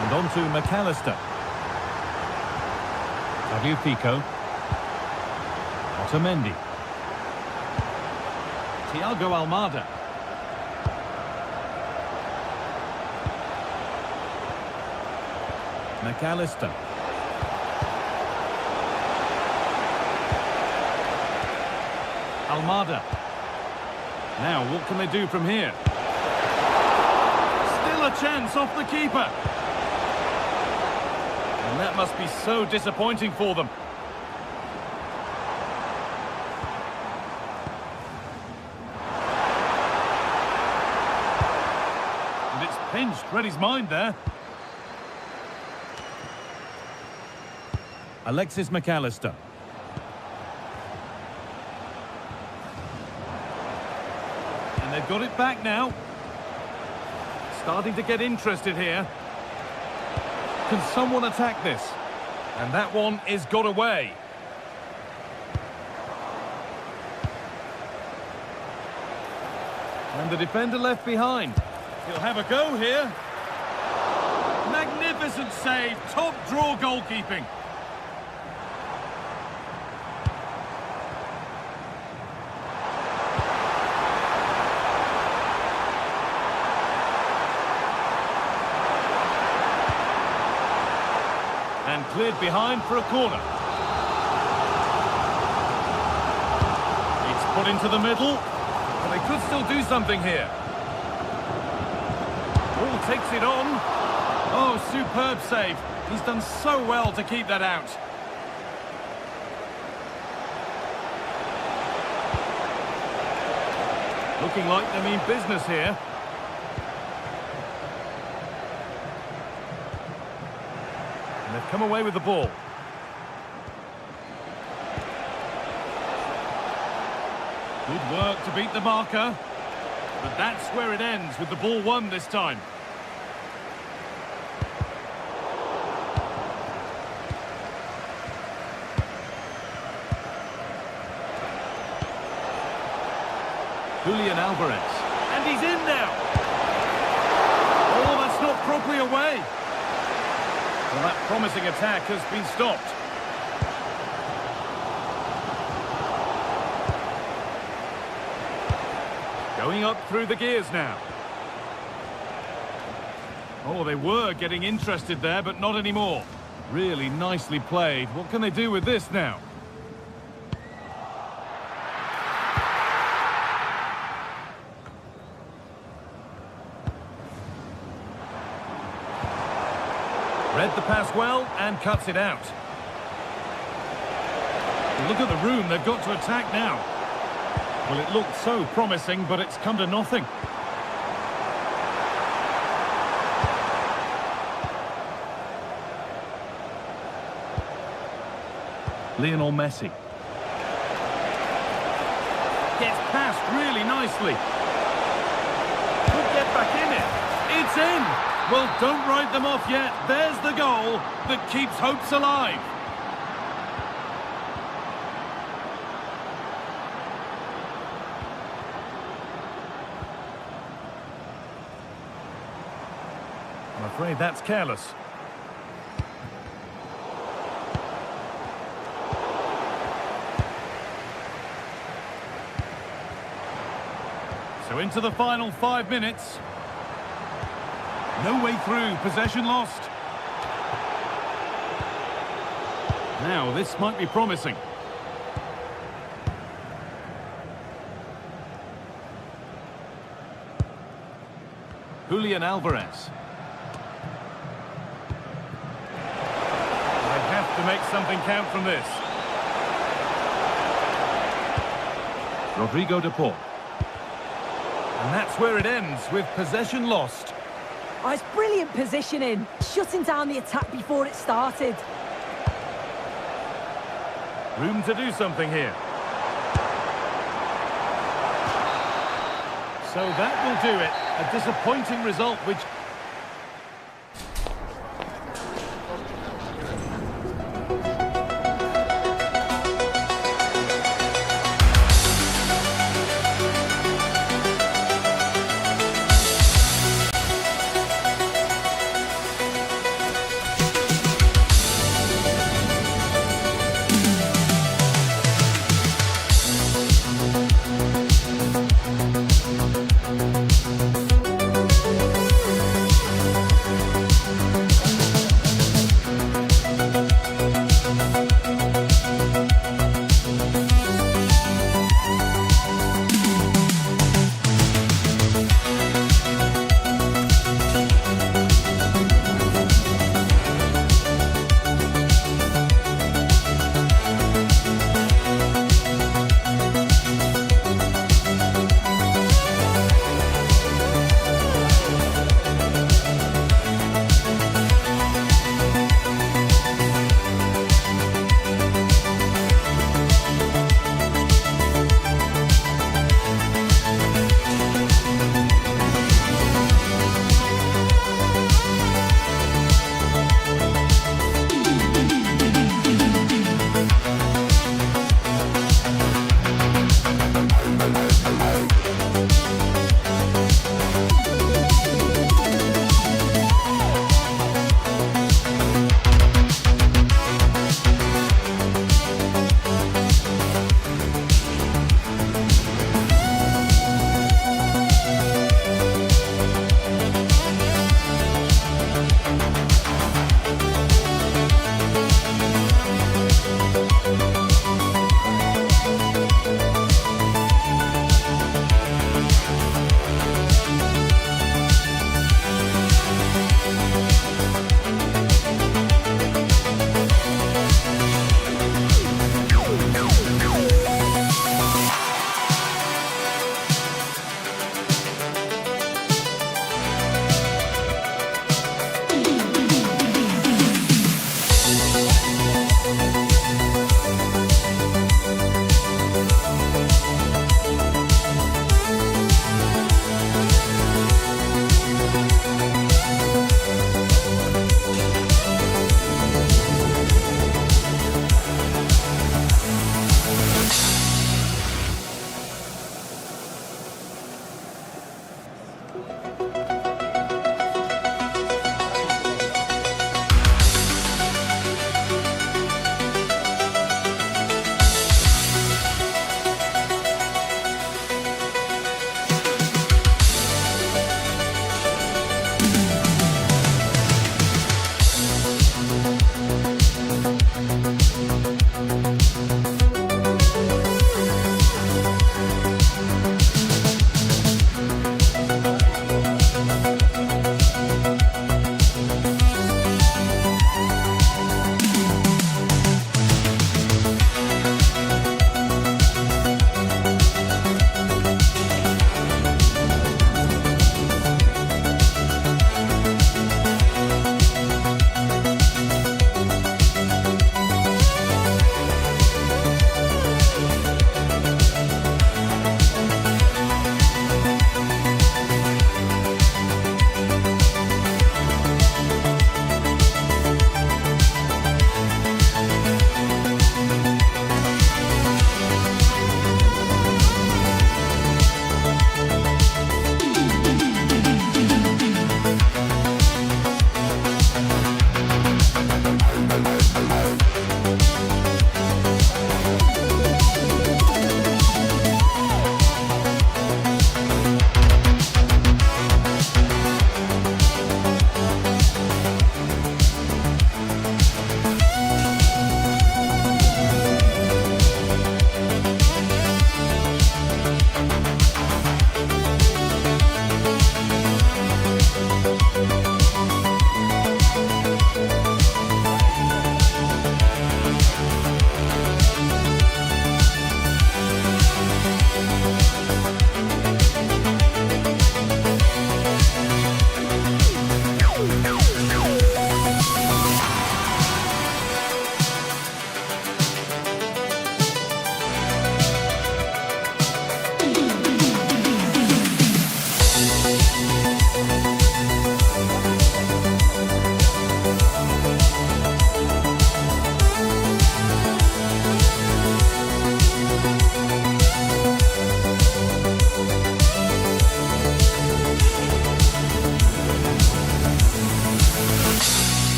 And on to McAllister. Tagliafico. Otamendi. Thiago Almada. McAllister. Almada. Now, what can they do from here? Still a chance off the keeper. And that must be so disappointing for them. And it's pinched, read his mind there. Alexis McAllister. And they've got it back now. Starting to get interested here. Can someone attack this? And that one is got away. And the defender left behind. He'll have a go here. Magnificent magnificent save, top draw goalkeeping. And cleared behind for a corner. It's put into the middle, but they could still do something here. Ball takes it on. Oh, superb save. He's done so well to keep that out. Looking like they mean business here. And they've come away with the ball. Good work to beat the marker. But that's where it ends, with the ball won this time. Julian Alvarez. And he's in now. Oh, that's not properly away. Well, that promising attack has been stopped. Going up through the gears now. Oh, they were getting interested there, but not anymore. Really nicely played. What can they do with this now? Read the pass well and cuts it out. Look at the room they've got to attack now. Well, it looked so promising, but it's come to nothing. Lionel Messi. Gets past really nicely. Could get back in it. It's in! Well, don't write them off yet. There's the goal that keeps hopes alive. I'm afraid that's careless. So into the final 5 minutes. No way through, possession lost. Now, this might be promising. Julian Alvarez. They have to make something count from this. Rodrigo de Paul. And that's where it ends, with possession lost. Oh, it's brilliant positioning, shutting down the attack before it started. Room to do something here. So that will do it. A disappointing result, which...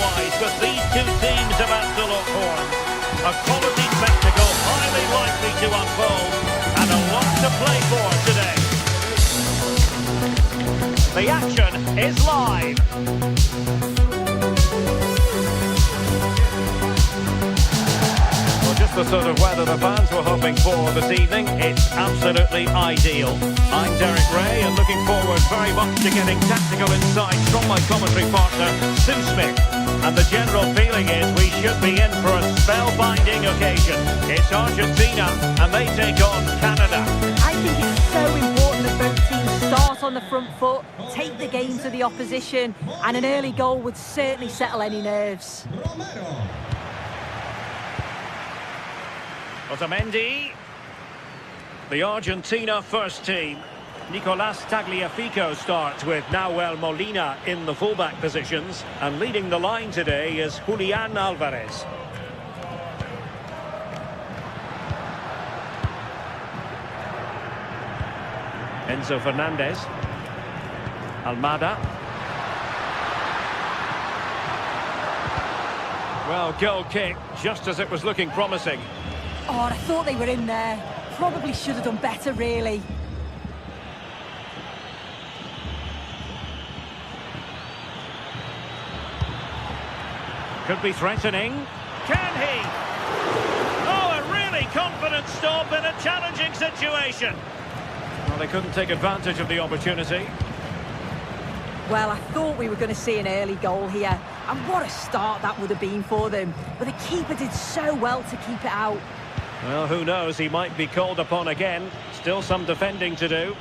otherwise with these two teams about to lock horns. A quality spectacle highly likely to unfold and a lot to play for today. The action is live. Well, just the sort of weather the fans were hoping for this evening. It's absolutely ideal. I'm Derek Ray and looking forward very much to getting tactical insights from my commentary partner, Sim Smith. And the general feeling is we should be in for a spellbinding occasion. It's Argentina and they take on Canada. I think it's so important that both teams start on the front foot, take the game to the opposition, and an early goal would certainly settle any nerves. Otamendi. The Argentina first team. Nicolas Tagliafico starts with Nahuel Molina in the fullback positions. And leading the line today is Julian Alvarez. Enzo Fernandez. Almada. Well, goal kick, just as it was looking promising. Oh, I thought they were in there. Probably should have done better, really. Could be threatening. Can he? Oh, a really confident stop in a challenging situation. Well, they couldn't take advantage of the opportunity. Well, I thought we were going to see an early goal here. And what a start that would have been for them. But the keeper did so well to keep it out. Well, who knows? He might be called upon again. Still some defending to do.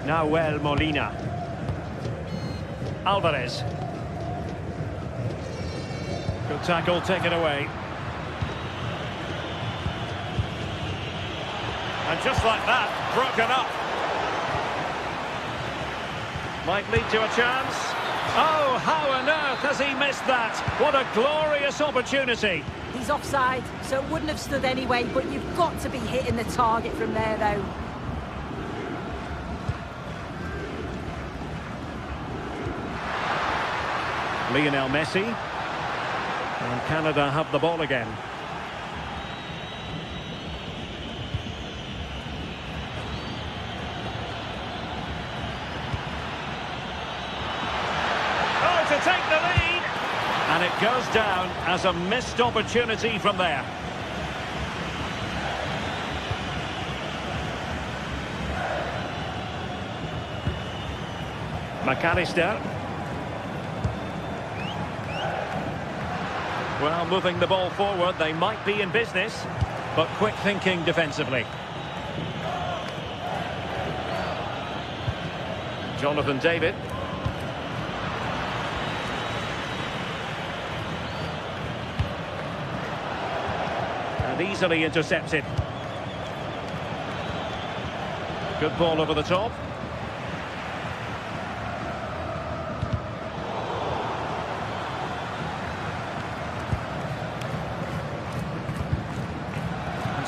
Nahuel Molina. Alvarez. Good tackle taken away. And just like that, broken up. Might lead to a chance. Oh, how on earth has he missed that? What a glorious opportunity. He's offside, so it wouldn't have stood anyway, but you've got to be hitting the target from there, though. Lionel Messi. And Canada have the ball again. Oh, to take the lead. And it goes down as a missed opportunity from there. McAllister. Well, moving the ball forward, they might be in business, but quick thinking defensively. Jonathan David. And easily intercepted. Good ball over the top.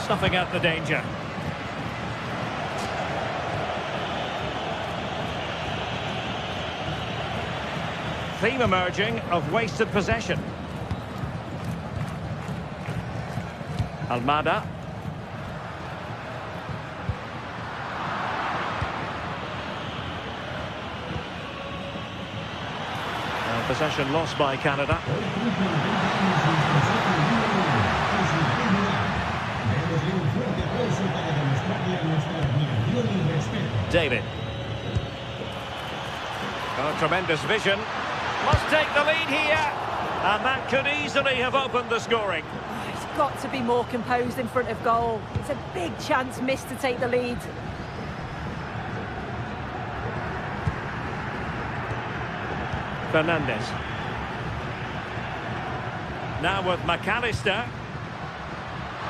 Snuffing out the danger. Theme emerging of wasted possession. Almada. And possession lost by Canada. David. Oh, tremendous vision. Must take the lead here. And that could easily have opened the scoring. He's got to be more composed in front of goal. It's a big chance missed to take the lead. Fernandez. Now with McAllister.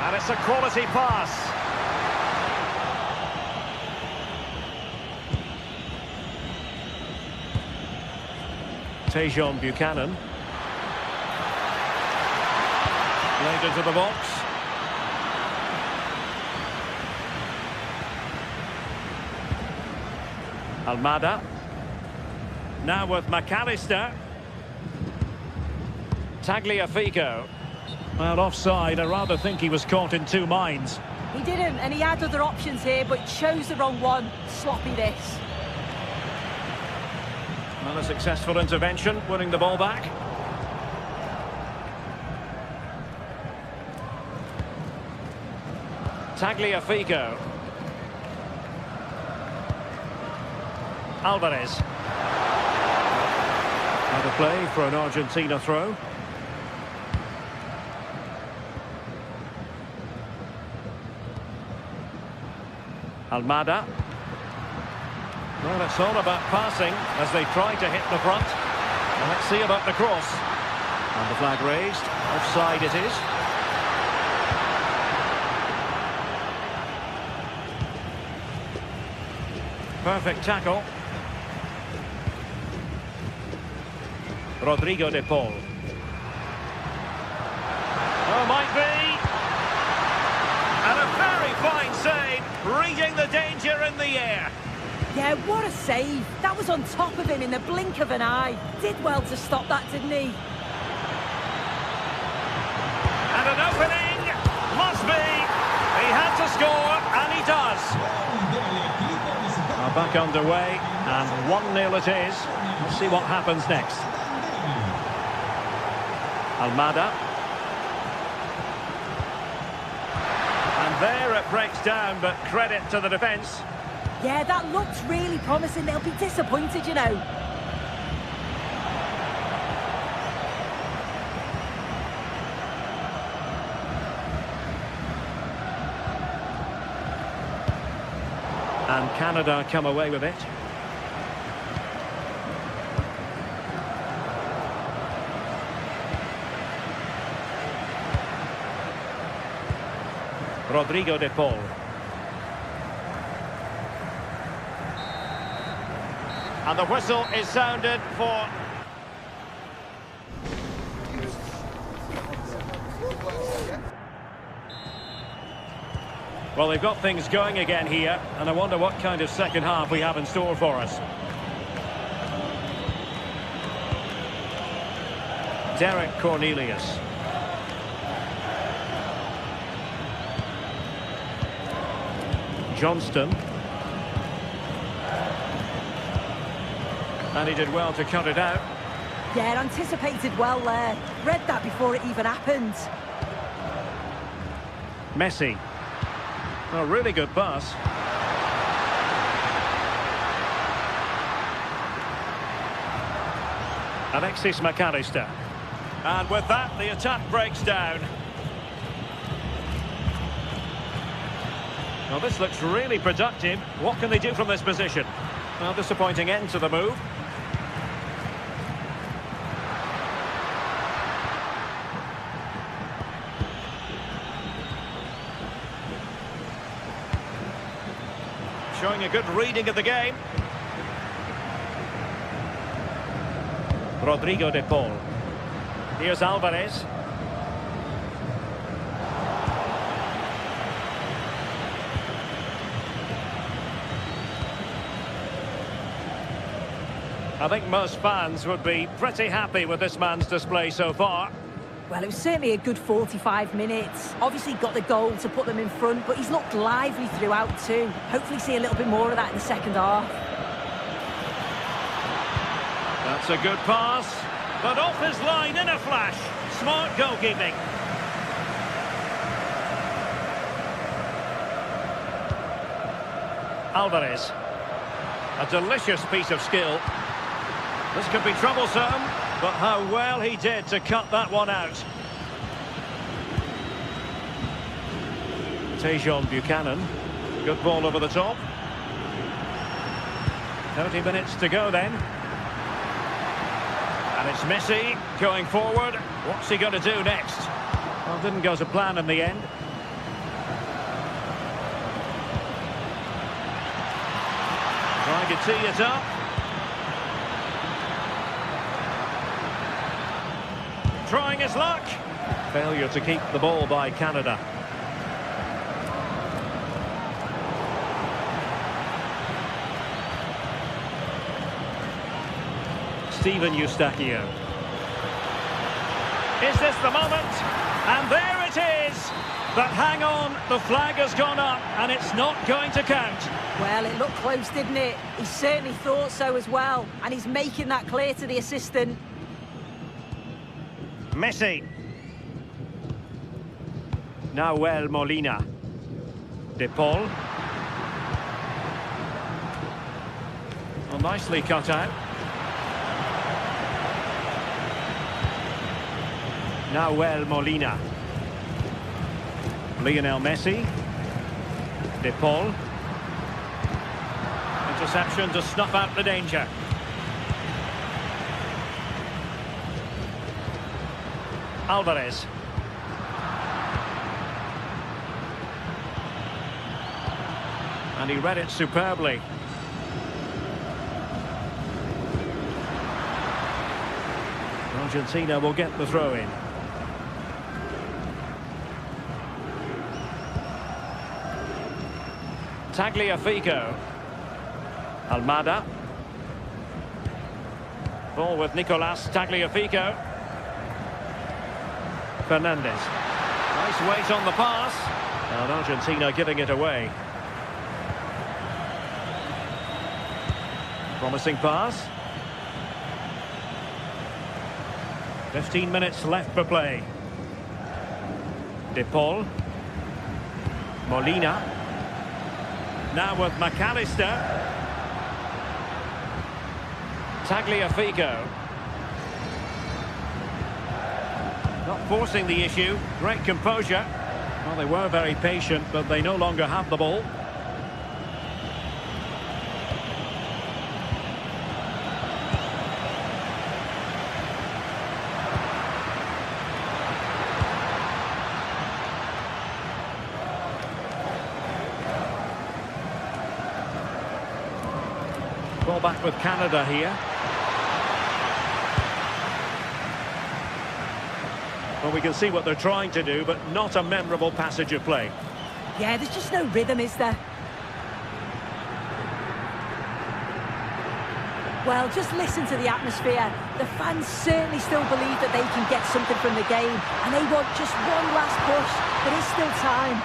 And it's a quality pass. Tejon Buchanan. Played into the box. Almada. Now with McAllister. Tagliafico. Well, offside. I rather think he was caught in two minds. He didn't, and he had other options here, but chose the wrong one. Sloppy this. Well, a successful intervention, winning the ball back. Tagliafico. Alvarez. Out of play for an Argentina throw. Almada. Well, it's all about passing as they try to hit the front. Well, let's see about the cross. And the flag raised. Offside it is. Perfect tackle. Rodrigo de Paul. Oh, might be. And a very fine save, reading the danger in the air. Yeah, what a save. That was on top of him in the blink of an eye. Did well to stop that, didn't he? And an opening. Must be. He had to score, and he does. Now back underway, and 1-0 it is. Let's see what happens next. Almada. And there it breaks down, but credit to the defence. Yeah, that looks really promising. They'll be disappointed, you know. And Canada come away with it. Rodrigo de Paul. And the whistle is sounded for... Well, they've got things going again here, and I wonder what kind of second half we have in store for us. Derek Cornelius. Johnston. And he did well to cut it out. Yeah, anticipated well there. Read that before it even happened. Messi. A really good pass. Alexis McAllister. And with that, the attack breaks down. Well, this looks really productive. What can they do from this position? Well, disappointing end to the move. Showing a good reading of the game. Rodrigo de Paul. Here's Alvarez. I think most fans would be pretty happy with this man's display so far. Well, it was certainly a good 45 minutes. Obviously got the goal to put them in front, but he's looked lively throughout too. Hopefully see a little bit more of that in the second half. That's a good pass, but off his line in a flash. Smart goalkeeping. Alvarez. A delicious piece of skill. This could be troublesome, but how well he did to cut that one out. Tejon Buchanan. Good ball over the top. 30 minutes to go then. And it's Messi going forward. What's he going to do next? Well, didn't go to plan in the end. Trying to tee it up. Trying his luck. Failure to keep the ball by Canada. Steven Eustachio. Is this the moment? And there it is! But hang on, the flag has gone up and it's not going to count. Well, it looked close, didn't it? He certainly thought so as well, and he's making that clear to the assistant. Messi. Nahuel Molina. De Paul. Well, nicely cut out. Nahuel Molina. Lionel Messi. De Paul. Interception to snuff out the danger. Alvarez. And he read it superbly. Argentina will get the throw in. Tagliafico. Almada. Ball with Nicolas Tagliafico. Fernandez. Nice weight on the pass. And Argentina giving it away. Promising pass. 15 minutes left for play. De Paul. Molina. Now with McAllister. Tagliafico. Not forcing the issue. Great composure. Well, they were very patient, but they no longer have the ball. Ball back with Canada here. Well, we can see what they're trying to do, but not a memorable passage of play. Yeah, there's just no rhythm, is there? Well, just listen to the atmosphere. The fans certainly still believe that they can get something from the game, and they want just one last push. There is still time.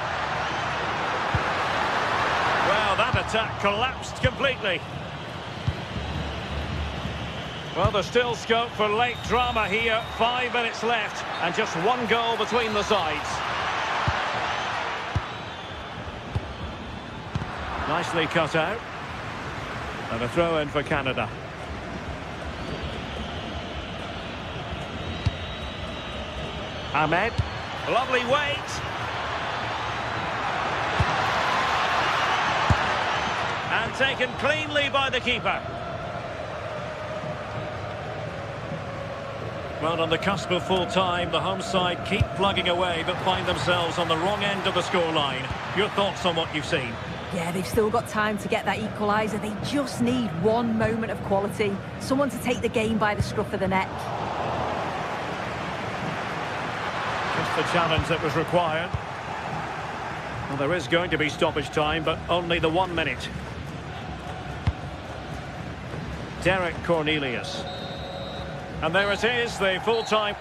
Well, that attack collapsed completely. Well, there's still scope for late drama here. 5 minutes left and just one goal between the sides. Nicely cut out. And a throw in for Canada. Ahmed. Lovely weight. And taken cleanly by the keeper. Well, on the cusp of full time, the home side keep plugging away but find themselves on the wrong end of the scoreline. Your thoughts on what you've seen? Yeah, they've still got time to get that equaliser. They just need one moment of quality. Someone to take the game by the scruff of the neck. Just the challenge that was required. Well, there is going to be stoppage time, but only the 1 minute. Derek Cornelius. And there it is, the full-time.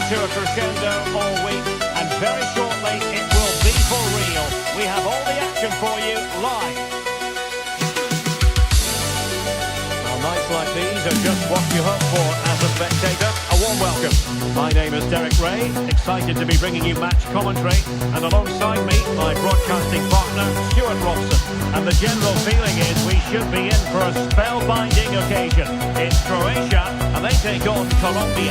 to a crescendo all week, and very shortly it will be for real. We have all the action for you live. Nights like these are just what you hope for as a spectator. A warm welcome. My name is Derek Ray, excited to be bringing you match commentary, and alongside me, my broadcasting partner, Stuart Robson. And the general feeling is we should be in for a spellbinding occasion. It's Croatia, and they take on Colombia.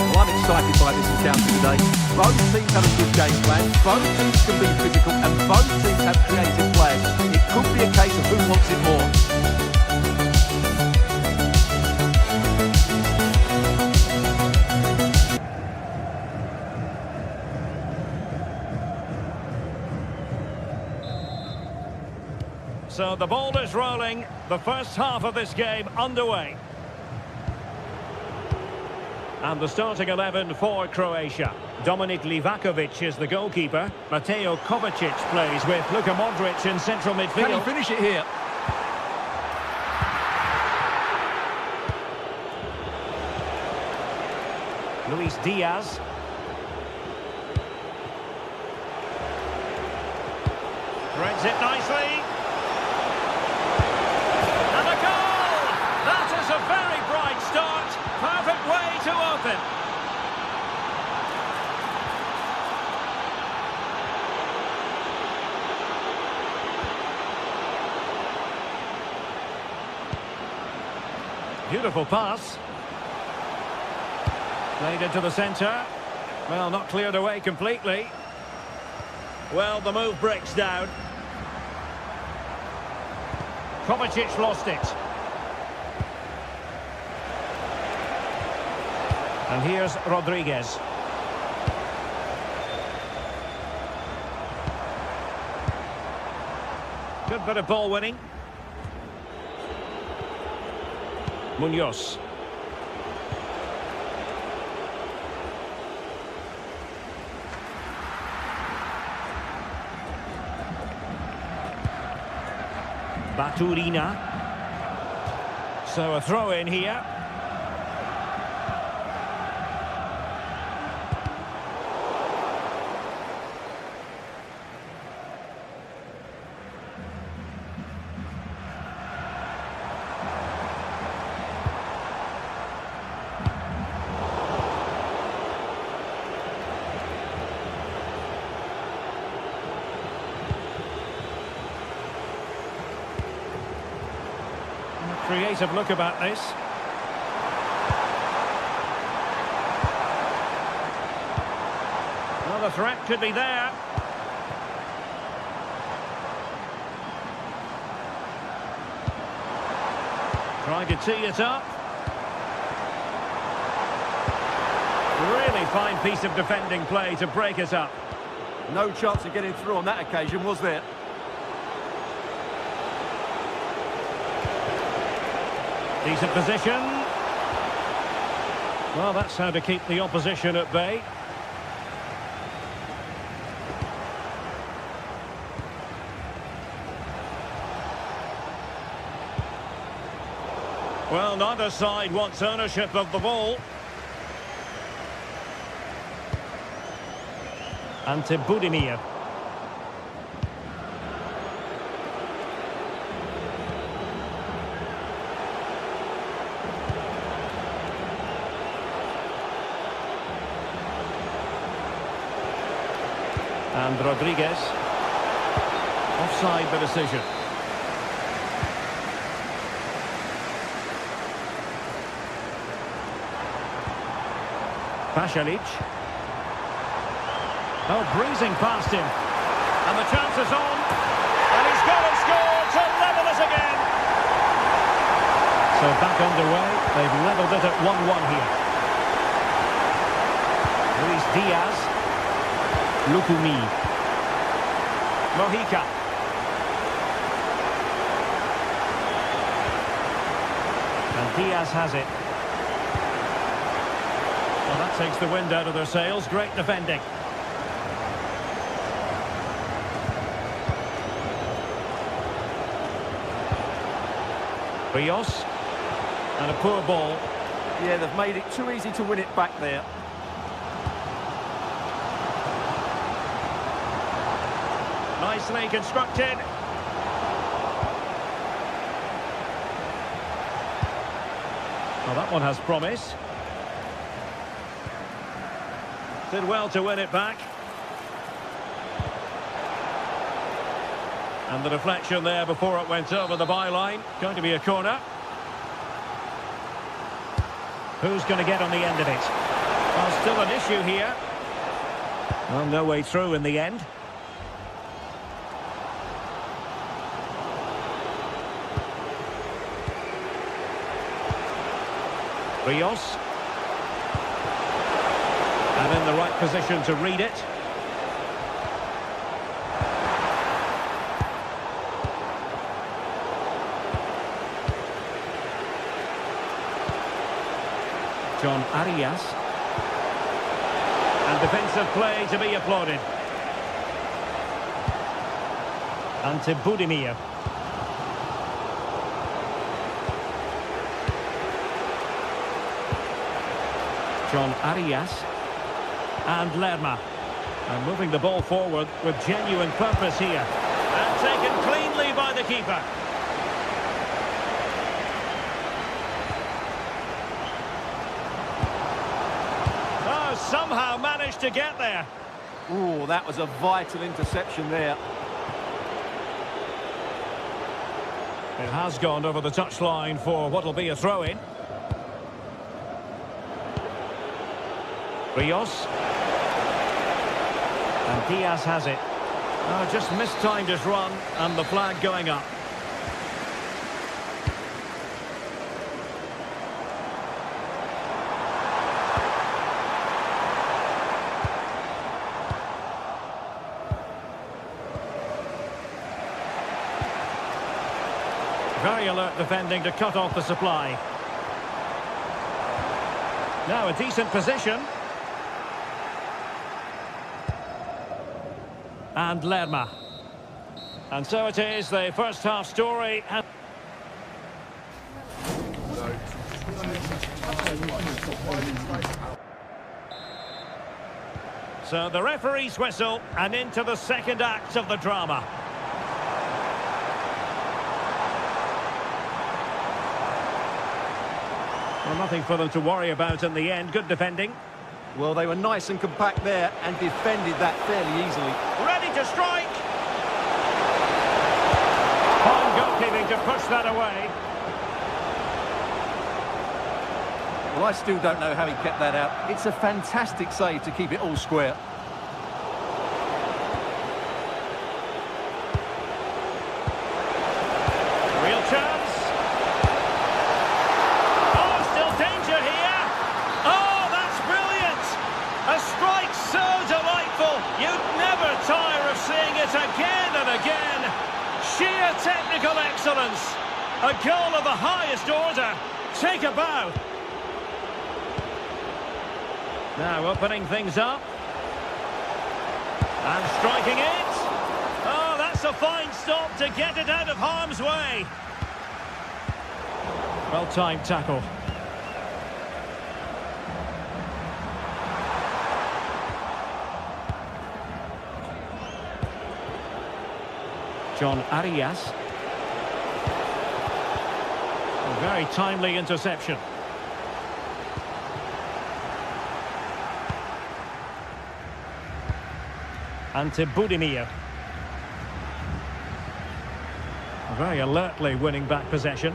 Well, I'm excited by this encounter today. Both teams have a good game plan, both teams can be physical, and both teams have creative players. It could be a case of who wants it more. So the ball is rolling, the first half of this game underway. And the starting 11 for Croatia. Dominik Livakovic is the goalkeeper. Mateo Kovacic plays with Luka Modric in central midfield. Can he finish it here? Luis Diaz. Threads it nicely. A very bright start, perfect way to open. Beautiful pass. Played into the centre. Well, not cleared away completely. Well, the move breaks down. Kovacic lost it. And here's Rodriguez. Good bit of ball winning. Munoz. Baturina. So a throw in here. Creative look about this. Well, the threat could be there. Trying to tee it up. Really fine piece of defending play to break it up. No chance of getting through on that occasion, was there? Decent position. Well, that's how to keep the opposition at bay. Well, neither side wants ownership of the ball. Ante Budimir. And Rodriguez. Offside the decision. Pasalic. Oh, breezing past him. And the chance is on. And he's got to score to level it again. So back underway. They've levelled it at 1-1 here. Luis Diaz. Lukumi. Mojica. And Diaz has it. Well, that takes the wind out of their sails. Great defending. Rios. And a poor ball. Yeah, they've made it too easy to win it back there. Nicely constructed. Well, that one has promise. Did well to win it back. And the deflection there before it went over the byline. Going to be a corner. Who's going to get on the end of it? Well, still an issue here. Well, no way through in the end. Rios. And in the right position to read it. John Arias. And defensive play to be applauded. Ante Budimir. John Arias. And Lerma. And moving the ball forward with genuine purpose here. And taken cleanly by the keeper. Somehow managed to get there. Oh, that was a vital interception there. It has gone over the touchline for what will be a throw-in. Rios. And Diaz has it. Oh, just mistimed his run and the flag going up. Very alert defending to cut off the supply. Now a decent position. And Lerma. And so it is, the first half story. So the referee's whistle and into the second act of the drama. Well, nothing for them to worry about in the end. Good defending. Well, they were nice and compact there and defended that fairly easily. Ready to strike. Fine goalkeeping to push that away. Well, I still don't know how he kept that out. It's a fantastic save to keep it all square. Real chance. Again and again, sheer technical excellence, a goal of the highest order. Take a bow. Now opening things up and striking it. Oh, that's a fine stop to get it out of harm's way. Well-timed tackle. John Arias. A very timely interception. Ante Budimir. Very alertly winning back possession.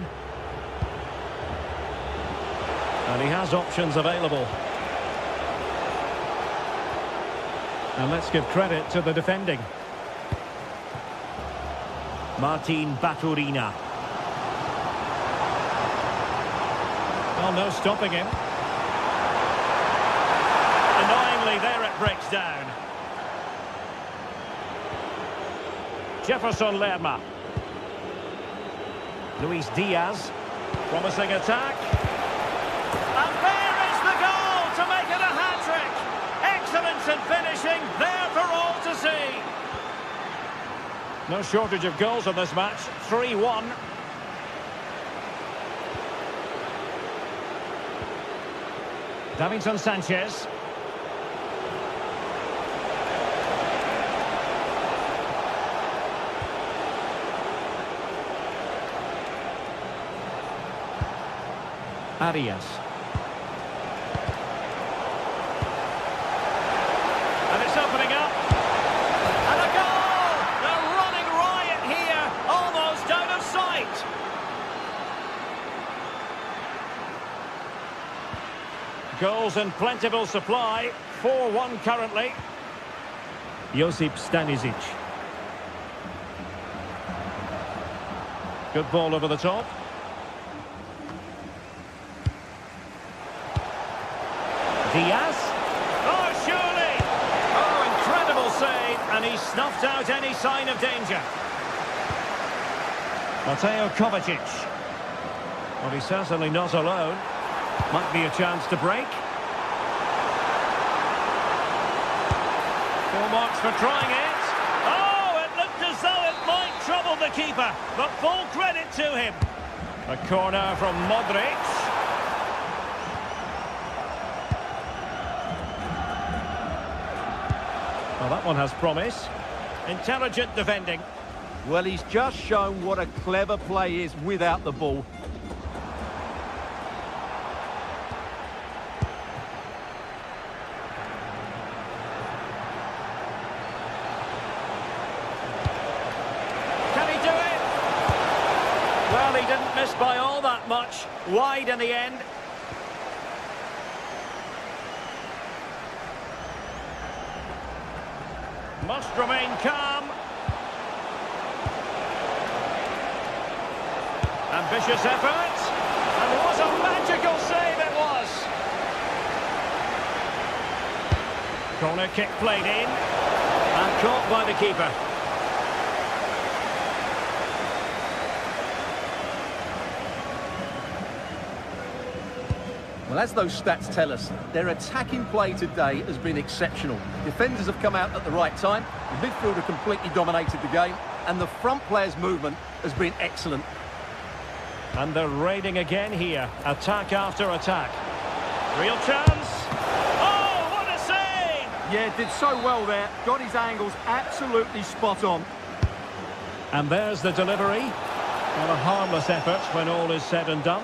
And he has options available. And let's give credit to the defending. Martin Baturina. Well, no stopping him. Annoyingly, there it breaks down. Jefferson Lerma. Luis Diaz. Promising attack. And there is the goal to make it a hat-trick. Excellence in finishing, there for all to see. No shortage of goals in this match. 3-1. Davinson Arias. And it's opening up. And a goal! They're running riot here, almost out of sight. Goals in plentiful supply. 4-1 currently. Josip Stanisic. Good ball over the top. Diaz. Oh, surely! Oh, incredible save, and he snuffed out any sign of danger. Mateo Kovacic. Well, he's certainly not alone. Might be a chance to break. Full marks for trying it. Oh, it looked as though it might trouble the keeper, but full credit to him. A corner from Modric. Well, that one has promise. Intelligent defending. Well, he's just shown what a clever play is without the ball. Can he do it? Well, he didn't miss by all that much. Wide in the end. Must remain calm. Ambitious effort. And what a magical save it was. Corner kick played in. And caught by the keeper. Well, as those stats tell us, their attacking play today has been exceptional. Defenders have come out at the right time, the midfielder completely dominated the game, and the front players' movement has been excellent. And they're raiding again here. Attack after attack. Real chance. Oh, what a save! Yeah, did so well there. Got his angles absolutely spot on. And there's the delivery. Well, a harmless effort when all is said and done.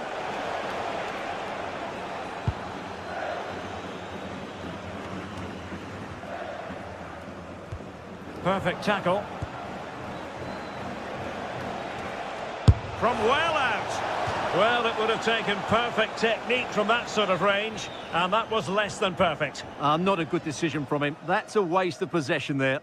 Perfect tackle. From well out. Well, it would have taken perfect technique from that sort of range, and that was less than perfect. Not a good decision from him. That's a waste of possession there.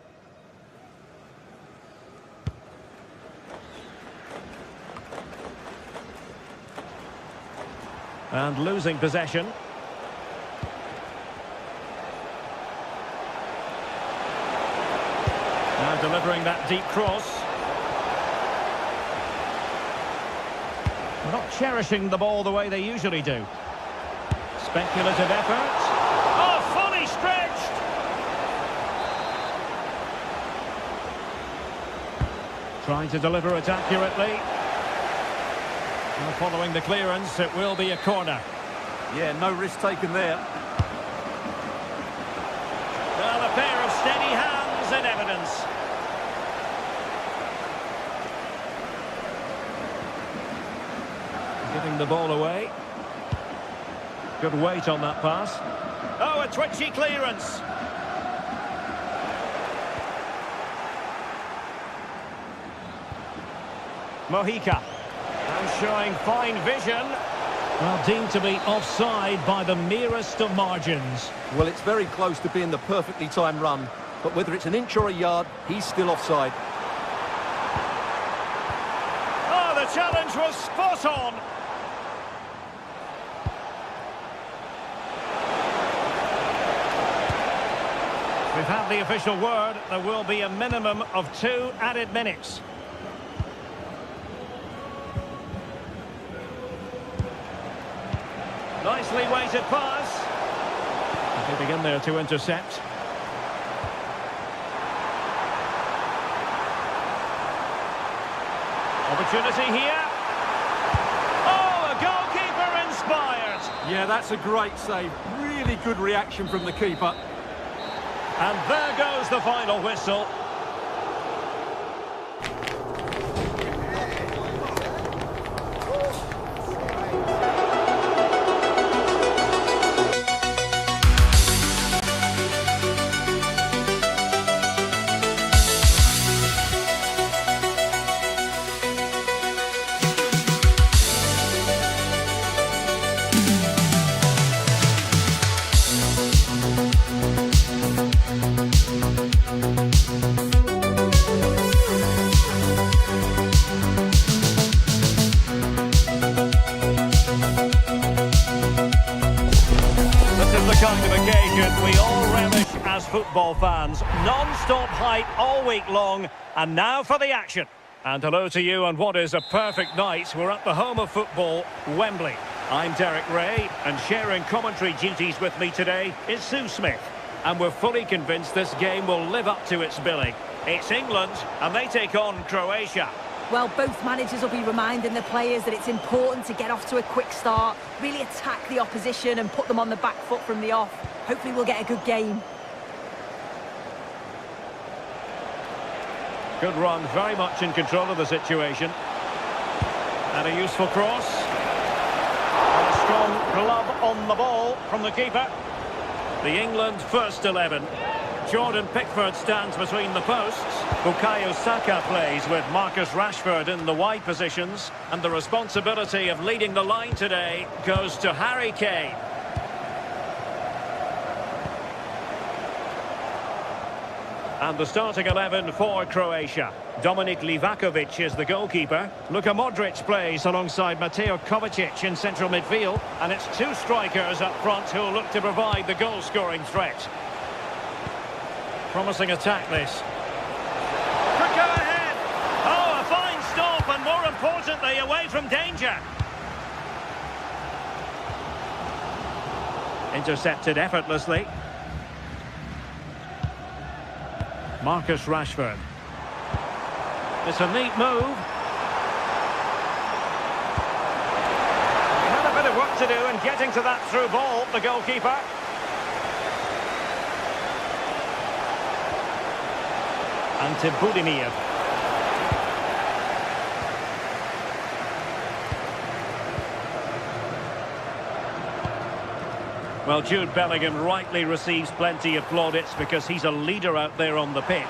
And losing possession. Now delivering that deep cross. Not cherishing the ball the way they usually do. Speculative effort. Oh, fully stretched! Trying to deliver it accurately. And following the clearance, it will be a corner. Yeah, no risk taken there. Well, a pair of steady hands in evidence. Giving the ball away. Good weight on that pass. Oh, a twitchy clearance. Mojica. And showing fine vision. Well, deemed to be offside by the merest of margins. Well, it's very close to being the perfectly timed run, but whether it's an inch or a yard, he's still offside. Oh, the challenge was spot on. We've had the official word. There will be a minimum of 2 added minutes. Nicely weighted pass. Getting in there to intercept. Opportunity here. Oh, a goalkeeper inspired. Yeah, that's a great save. Really good reaction from the keeper. And there goes the final whistle. the kind of occasion we all relish as football fans. Non-stop hype all week long, and now for the action. And hello to you on what is a perfect night. We're at the home of football, Wembley. I'm Derek Ray, and sharing commentary duties with me today is Sue Smith. And we're fully convinced this game will live up to its billing. It's England, and they take on Croatia. Well, both managers will be reminding the players that it's important to get off to a quick start, really attack the opposition and put them on the back foot from the off. Hopefully we'll get a good game. Good run, very much in control of the situation. And a useful cross. And a strong glove on the ball from the keeper. The England first 11. Jordan Pickford stands between the posts. Bukayo Saka plays with Marcus Rashford in the wide positions. And the responsibility of leading the line today goes to Harry Kane. And the starting 11 for Croatia. Dominik Livakovic is the goalkeeper. Luka Modric plays alongside Mateo Kovacic in central midfield. And it's two strikers up front who will look to provide the goal-scoring threat. Promising attack, this. Quick go ahead. Oh, a fine stop, and more importantly, away from danger. Intercepted effortlessly. Marcus Rashford. It's a neat move. He had a bit of work to do in getting to that through ball, the goalkeeper. Ante Budimir. Well, Jude Bellingham rightly receives plenty of plaudits because he's a leader out there on the pitch.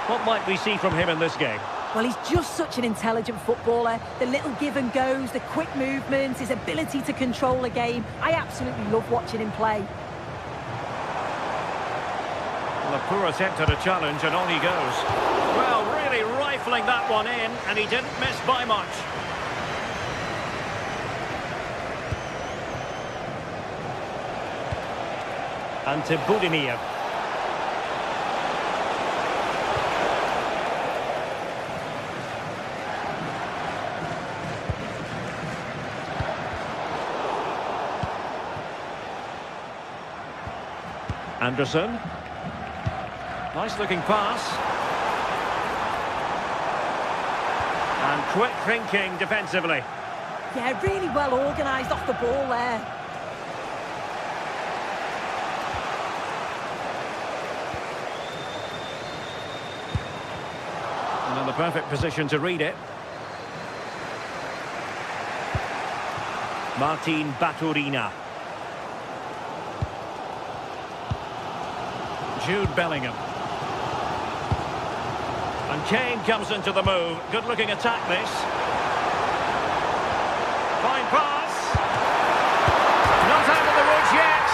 What might we see from him in this game? Well, he's just such an intelligent footballer. The little give and goes, the quick movements, his ability to control a game. I absolutely love watching him play. Well, a poor attempt at a challenge, and on he goes. Well, really rifling that one in, and he didn't miss by much. Ante Budimir. Anderson. Nice looking pass. And quick thinking defensively. Yeah, really well organised off the ball there. And in the perfect position to read it. Martin Baturina. Jude Bellingham. And Kane comes into the move. Good-looking attack, this. Fine pass. Not out of the woods yet.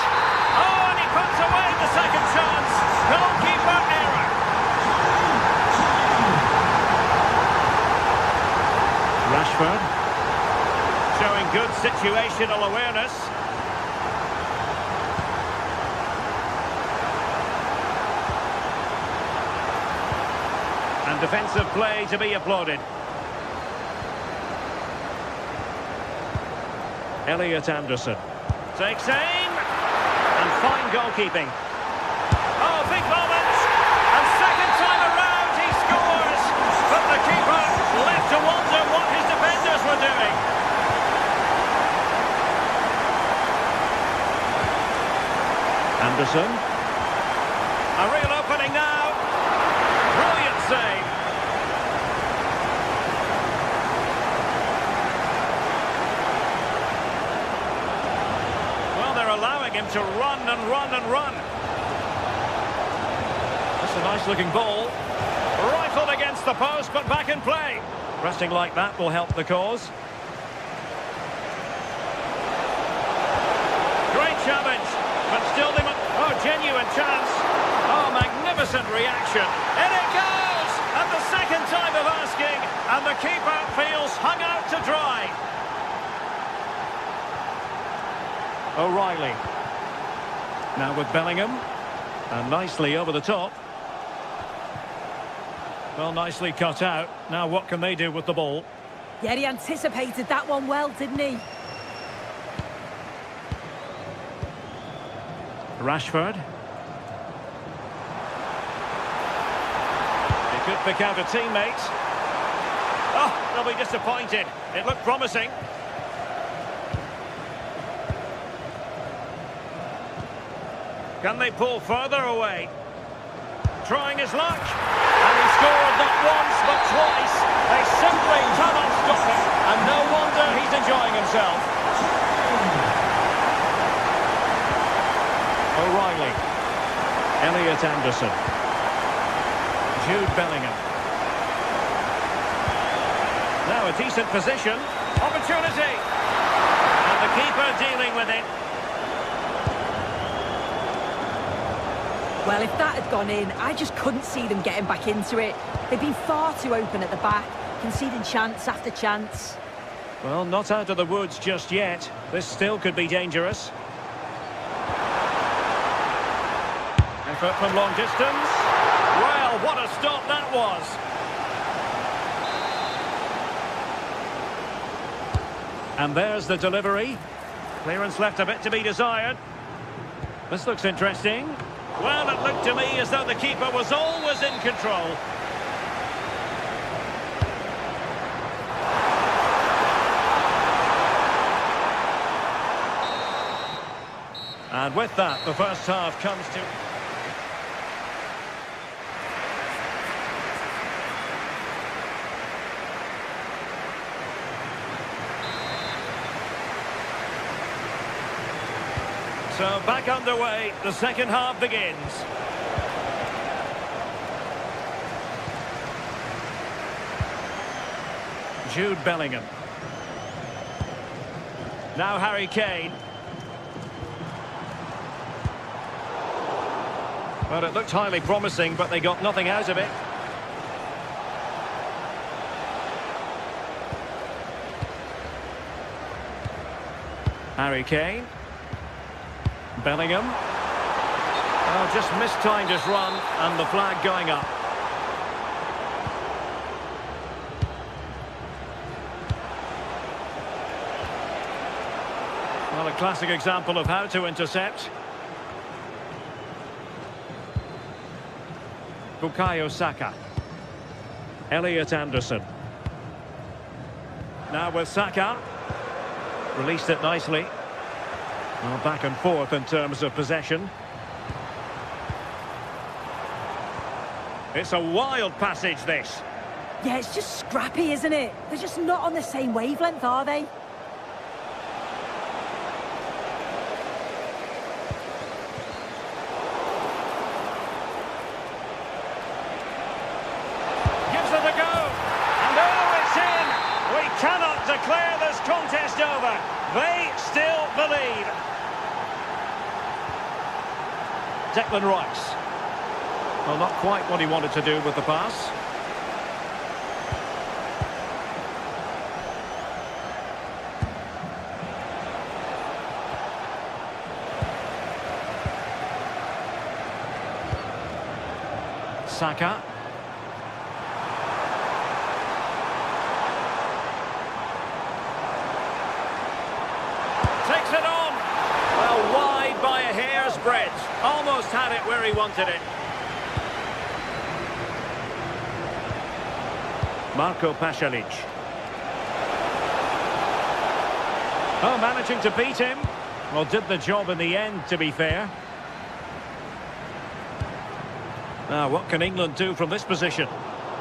Oh, and he puts away the second chance. Goalkeeper error. Rashford. Showing good situational awareness. And defensive play to be applauded. Elliot Anderson takes aim, and fine goalkeeping. Oh, big moment, and second time around he scores, but the keeper left to wonder what his defenders were doing. Anderson, a real opening now. Brilliant save. Well, they're allowing him to run and run and run. That's a nice looking ball. Rifled against the post, but back in play. Resting like that will help the cause. Great challenge, but still they must... Oh, genuine chance. Oh, magnificent reaction. In it goes! And the second time of asking, and the keeper feels hung out to dry. O'Reilly. Now with Bellingham. And nicely over the top. Well, nicely cut out. Now what can they do with the ball? Yeah, he anticipated that one well, didn't he? Rashford. He could pick out a teammate. Oh, they'll be disappointed. It looked promising. Can they pull further away? Trying his luck. And he scored not once but twice. They simply cannot stop him. And no wonder he's enjoying himself. O'Reilly. Elliot Anderson. Jude Bellingham. Now a decent position. Opportunity. And the keeper dealing with it. Well, if that had gone in, I just couldn't see them getting back into it. They've been far too open at the back, conceding chance after chance. Well, not out of the woods just yet. This still could be dangerous. Effort from long distance. Well, what a stop that was. And there's the delivery. Clearance left a bit to be desired. This looks interesting. Well, it looked to me as though the keeper was always in control. And with that, the first half comes to... So back underway, the second half begins. Jude Bellingham. Now Harry Kane. Well, it looked highly promising, but they got nothing out of it. Harry Kane. Bellingham. Oh, just mistimed his run, and the flag going up. Well, a classic example of how to intercept. Bukayo Saka. Elliot Anderson. Now with Saka. Released it nicely. Well, back and forth in terms of possession. It's a wild passage, this. Yeah, it's just scrappy, isn't it? They're just not on the same wavelength, are they? Gives it a go. And oh, it's in. We cannot declare this contest over. They still believe. Declan Rice. Well, not quite what he wanted to do with the pass. Saka. Takes it on. Well, wide by a hair's breadth. Almost had it where he wanted it. Marco Pasalic. Oh, managing to beat him. Well, did the job in the end, to be fair. Now, what can England do from this position?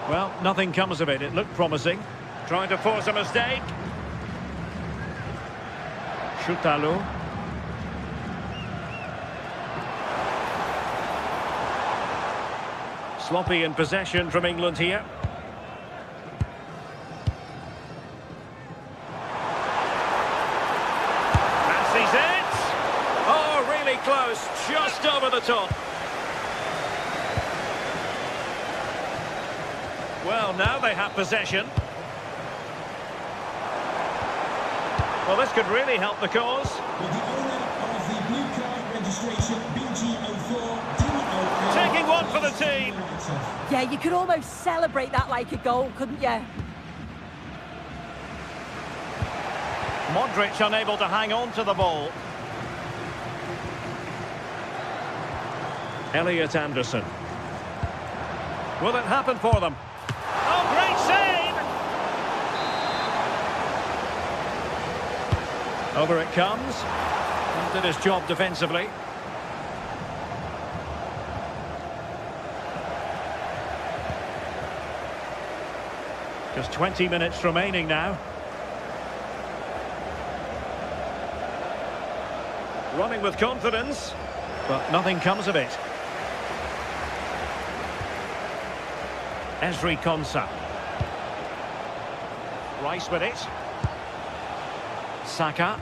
Well, nothing comes of it. It looked promising. Trying to force a mistake. Chutalo. Sloppy in possession from England here. Fancies it. Oh, really close. Just over the top. Well, now they have possession. Well, this could really help the cause. With the owner of the blue card registration for the team. Yeah, you could almost celebrate that like a goal, couldn't you? Modric unable to hang on to the ball. Elliot Anderson. Will it happen for them? Oh, great save! Over it comes. And did his job defensively. Just 20 minutes remaining now. Running with confidence, but nothing comes of it. Ezri Konsa. Rice with it. Saka.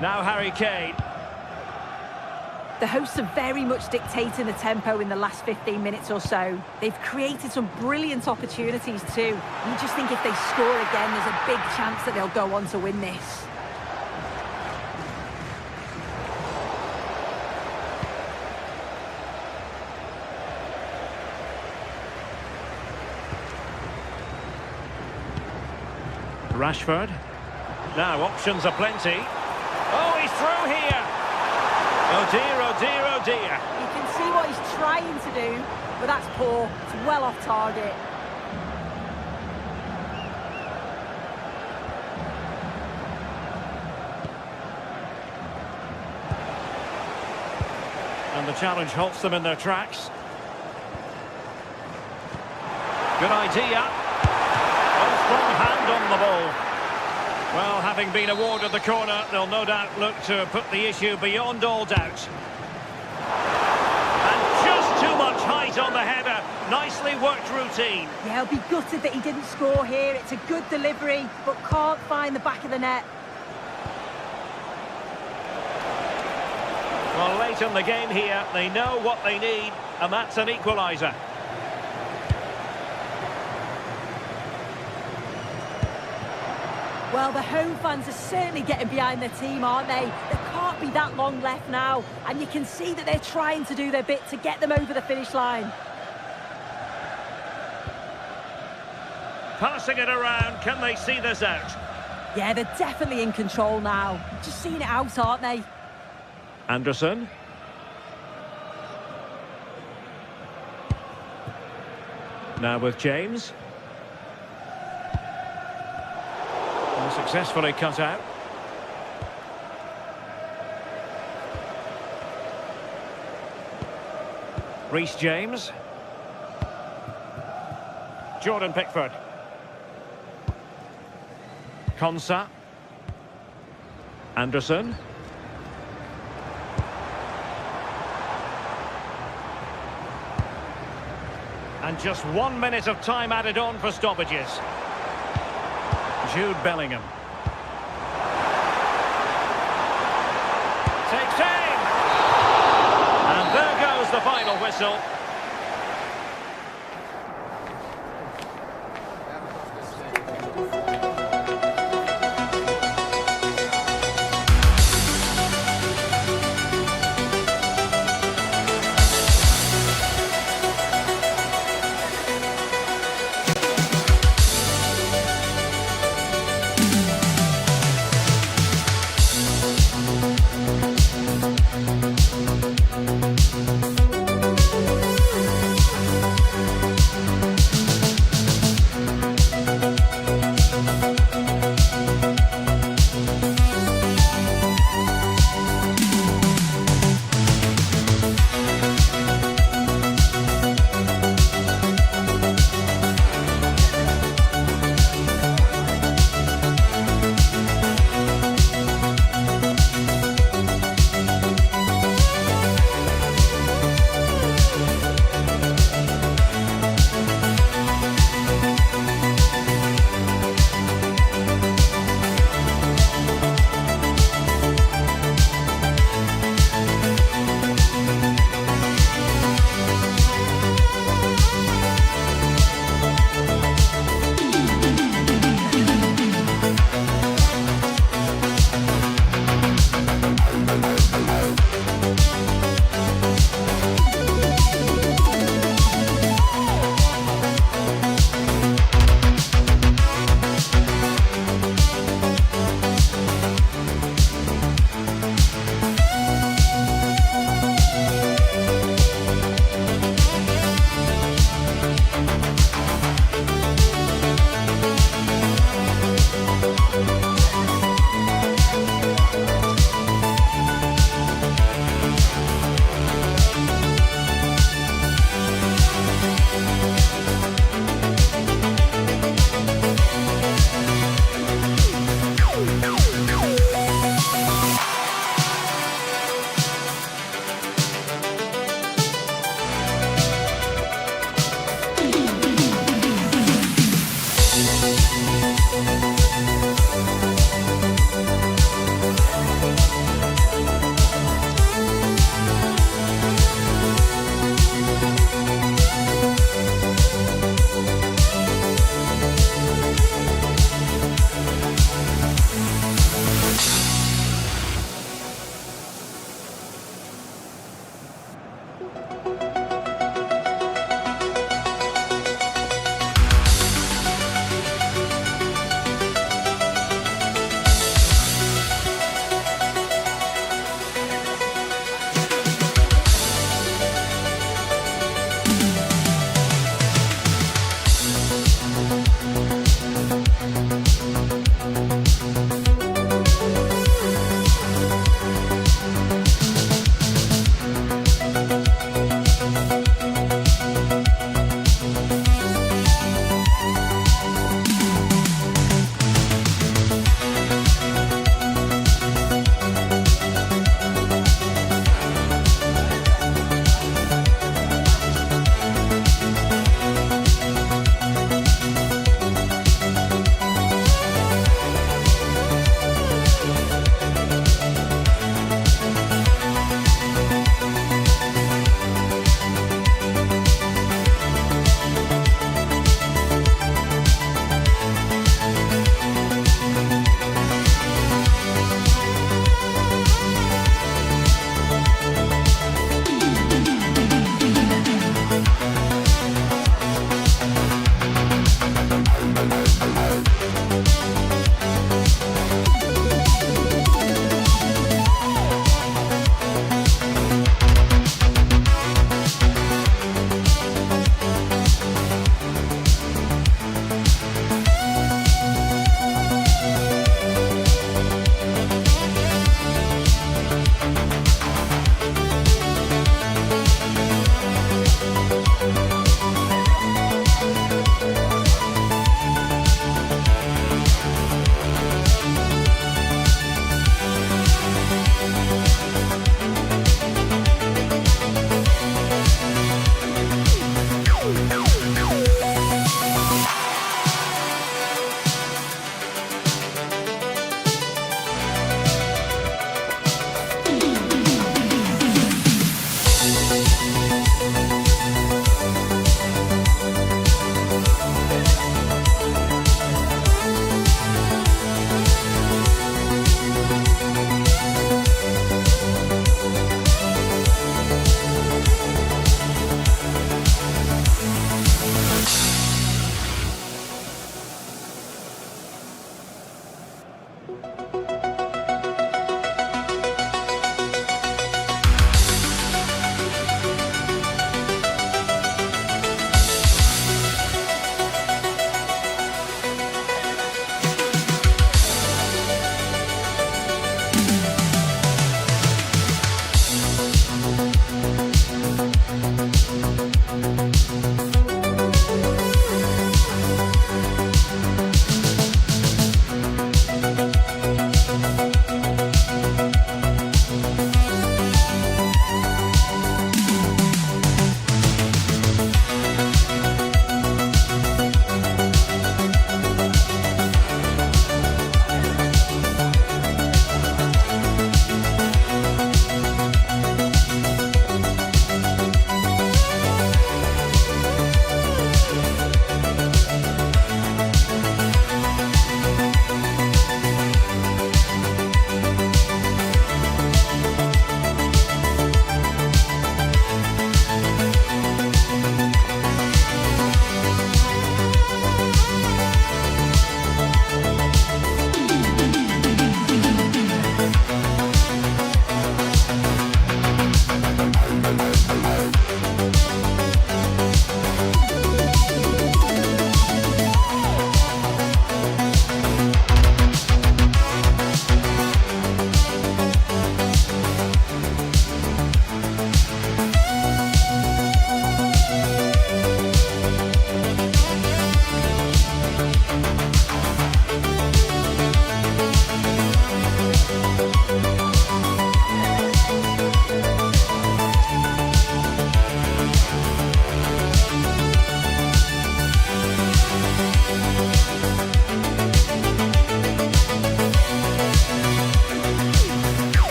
Now Harry Kane. The hosts are very much dictating the tempo in the last 15 minutes or so. They've created some brilliant opportunities too. And you just think if they score again, there's a big chance that they'll go on to win this. Rashford. Now options are plenty. Oh, he's through here. Oh dear, oh dear, oh dear. You can see what he's trying to do, but that's poor. It's well off target. And the challenge halts them in their tracks. Good idea. Oh, strong hand on the ball. Well, having been awarded the corner, they'll no doubt look to put the issue beyond all doubt. And just too much height on the header. Nicely worked routine. Yeah, I'll be gutted that he didn't score here. It's a good delivery, but can't find the back of the net. Well, late in the game here, they know what they need, and that's an equaliser. Well, the home fans are certainly getting behind their team, aren't they? There can't be that long left now, and you can see that they're trying to do their bit to get them over the finish line. Passing it around, can they see this out? Yeah, they're definitely in control now. Just seeing it out, aren't they? Anderson. Now with James. And successfully cut out. Reece James. Jordan Pickford. Konsa. Anderson. And just 1 minute of time added on for stoppages. Jude Bellingham. Takes aim! And there goes the final whistle.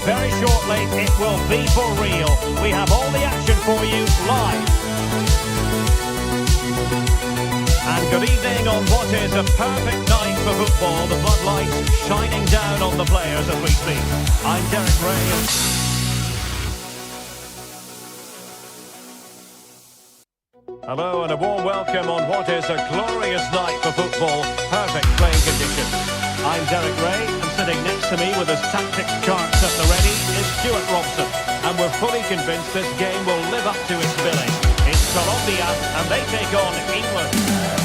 Very shortly, it will be for real. We have all the action for you live. And good evening on what is a perfect night for football. The floodlights shining down on the players as we speak. I'm Derek Ray. Hello and a warm welcome on what is a glorious night for football. Perfect playing conditions. I'm Derek Ray, and sitting next to me with his tactics charts at the ready is Stuart Robson. And we're fully convinced this game will live up to its billing. It's Colombia, and they take on England.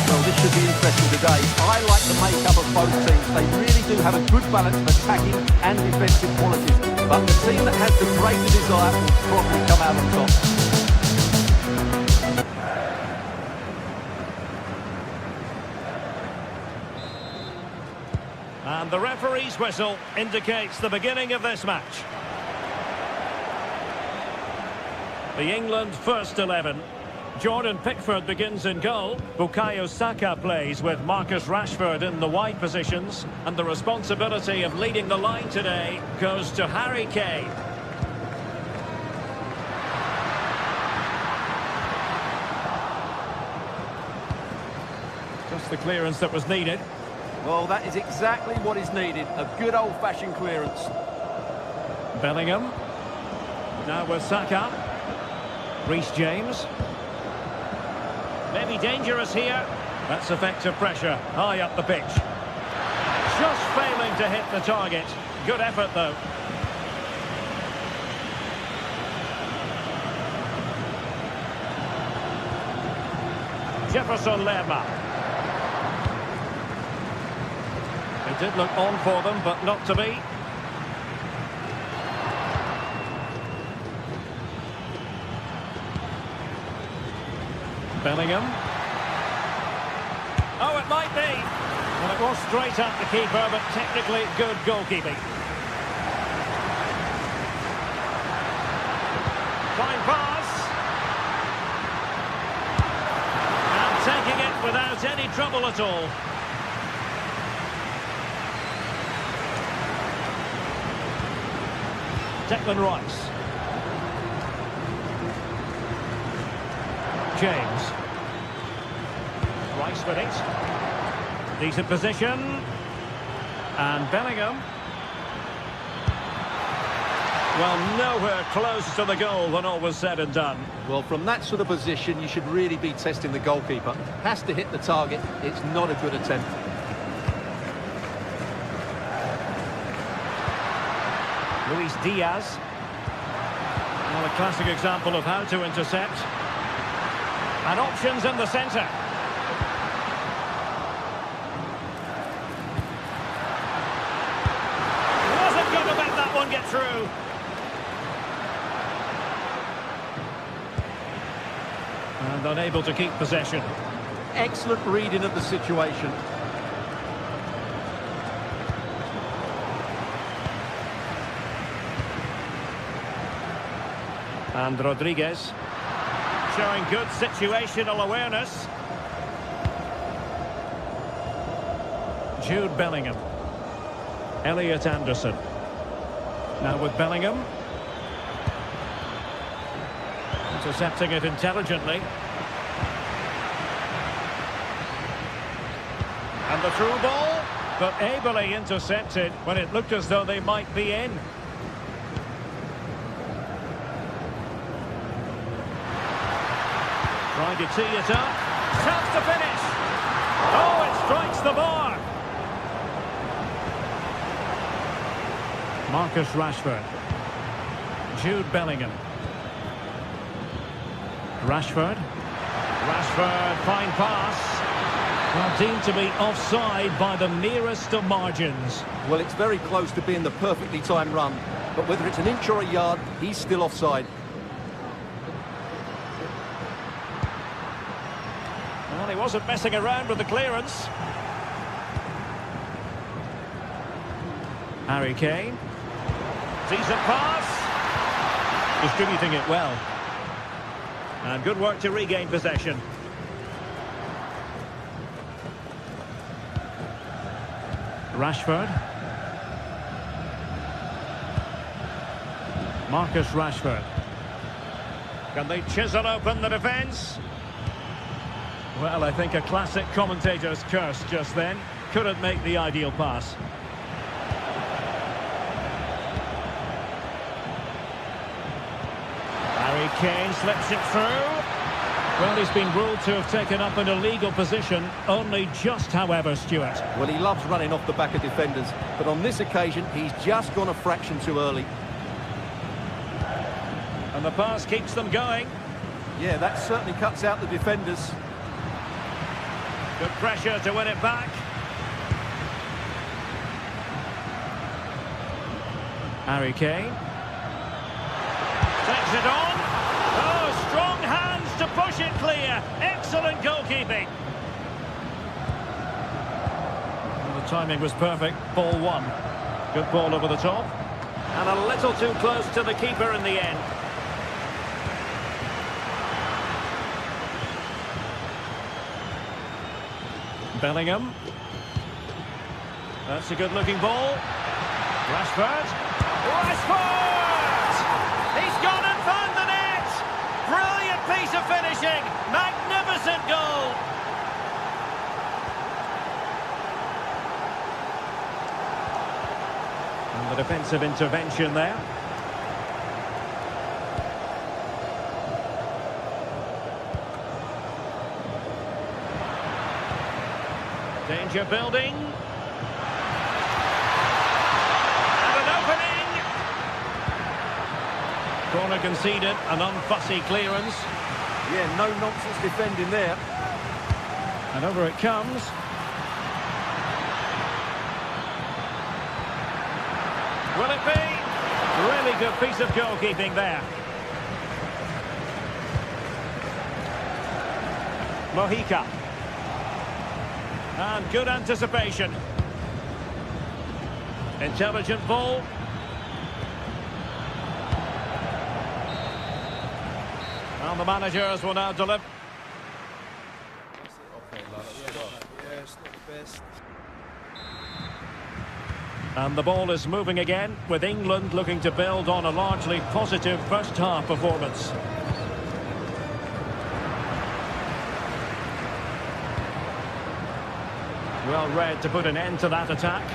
Well, this should be interesting today. I like the makeup of both teams. They really do have a good balance of attacking and defensive qualities. But the team that has the greater desire will probably come out on top. And the referee's whistle indicates the beginning of this match. The England first 11. Jordan Pickford begins in goal. Bukayo Saka plays with Marcus Rashford in the wide positions. And the responsibility of leading the line today goes to Harry Kane. Just the clearance that was needed. Well, that is exactly what is needed. A good old-fashioned clearance. Bellingham. Now with Saka. Reece James. Maybe dangerous here. That's effective pressure. High up the pitch. Just failing to hit the target. Good effort, though. Jefferson Lerma. It did look on for them, but not to be. Bellingham. Oh, it might be. Well, it was straight at the keeper, but technically good goalkeeping. Fine pass. And taking it without any trouble at all. Declan Rice. James. Rice with it. Decent position. And Bellingham. Well, nowhere close to the goal when all was said and done. Well, from that sort of position, you should really be testing the goalkeeper. Has to hit the target. It's not a good attempt. Luis Diaz. Well, a classic example of how to intercept. And options in the centre. Wasn't going to let that one get through. And unable to keep possession. Excellent reading of the situation. And Rodriguez showing good situational awareness. Jude Bellingham. Elliot Anderson. Now with Bellingham. Intercepting it intelligently. And the through ball, but ably intercepted when it looked as though they might be in. Trying to tee it up. Chance to finish. Oh, it strikes the bar. Marcus Rashford. Jude Bellingham. Rashford. Rashford, fine pass. Well, deemed to be offside by the merest of margins. Well, it's very close to being the perfectly timed run. But whether it's an inch or a yard, he's still offside. Well, he wasn't messing around with the clearance. Harry Kane. Decent pass. Distributing it well. And good work to regain possession. Rashford. Marcus Rashford. Can they chisel open the defence? Well, I think a classic commentator's curse just then. Couldn't make the ideal pass. Harry Kane slips it through. Well, he's been ruled to have taken up an illegal position. Only just, however, Stuart. Well, he loves running off the back of defenders, but on this occasion, he's just gone a fraction too early. And the pass keeps them going. Yeah, that certainly cuts out the defenders. Good pressure to win it back. Harry Kane. Takes it on. Oh, strong hands to push it clear. Excellent goalkeeping. Well, the timing was perfect. Ball one. Good ball over the top. And a little too close to the keeper in the end. Bellingham. That's a good-looking ball. Rashford. Rashford! He's gone and found the net! Brilliant piece of finishing! Magnificent goal! And the defensive intervention there. Danger building. And an opening. Corner conceded, an unfussy clearance. Yeah, no nonsense defending there. And over it comes. Will it be? Really good piece of goalkeeping there. Mojica. And good anticipation. Intelligent ball. And the managers will now deliver. And the ball is moving again, with England looking to build on a largely positive first-half performance. Well read to put an end to that attack.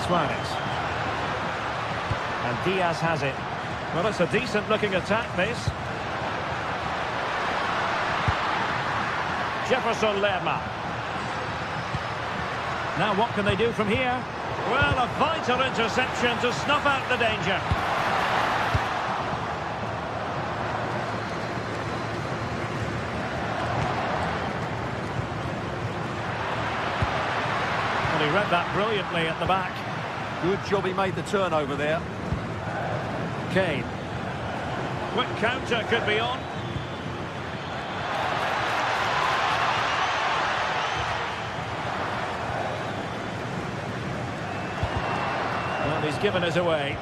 Suarez. And Diaz has it. Well, it's a decent-looking attack, this. Jefferson Lerma. Now what can they do from here? Well, a vital interception to snuff out the danger. Well, he read that brilliantly at the back. Good job he made the turnover there. Kane. Quick counter could be on. Well, he's given us away.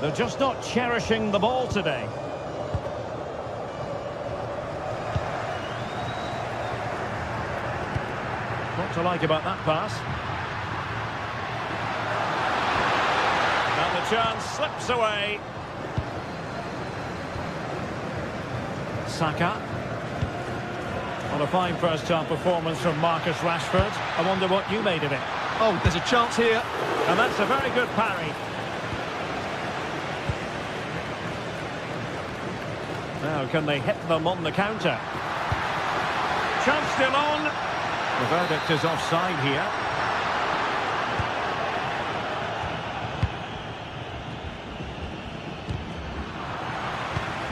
They're just not cherishing the ball today. What to like about that pass? And the chance slips away. Saka. What a fine first-half performance from Marcus Rashford. I wonder what you made of it. Oh, there's a chance here. And that's a very good parry. Now, can they hit them on the counter? Chance still on. The verdict is offside here.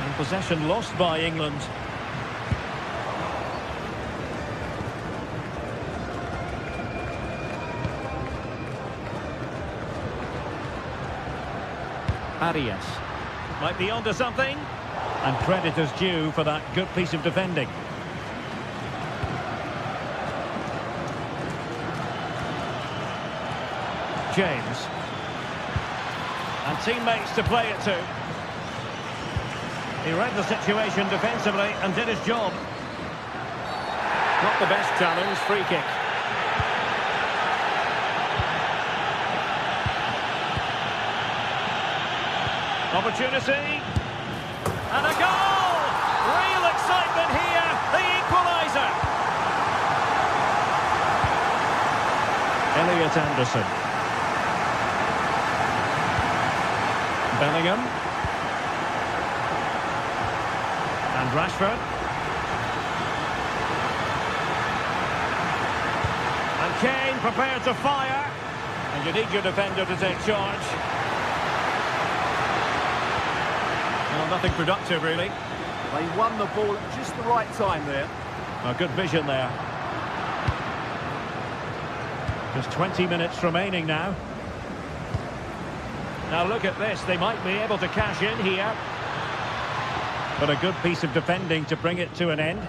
And possession lost by England. Arias might be onto something. And credit is due for that good piece of defending. James. And teammates to play it to. He read the situation defensively and did his job. Not the best challenge, free kick. Opportunity. And a goal! Real excitement here, the equaliser. Elliot Anderson. Bellingham. And Rashford. And Kane prepared to fire. And you need your defender to take charge. Well, nothing productive, really. They won the ball at just the right time there. A good vision there. Just 20 minutes remaining now. Now look at this, they might be able to cash in here. But a good piece of defending to bring it to an end.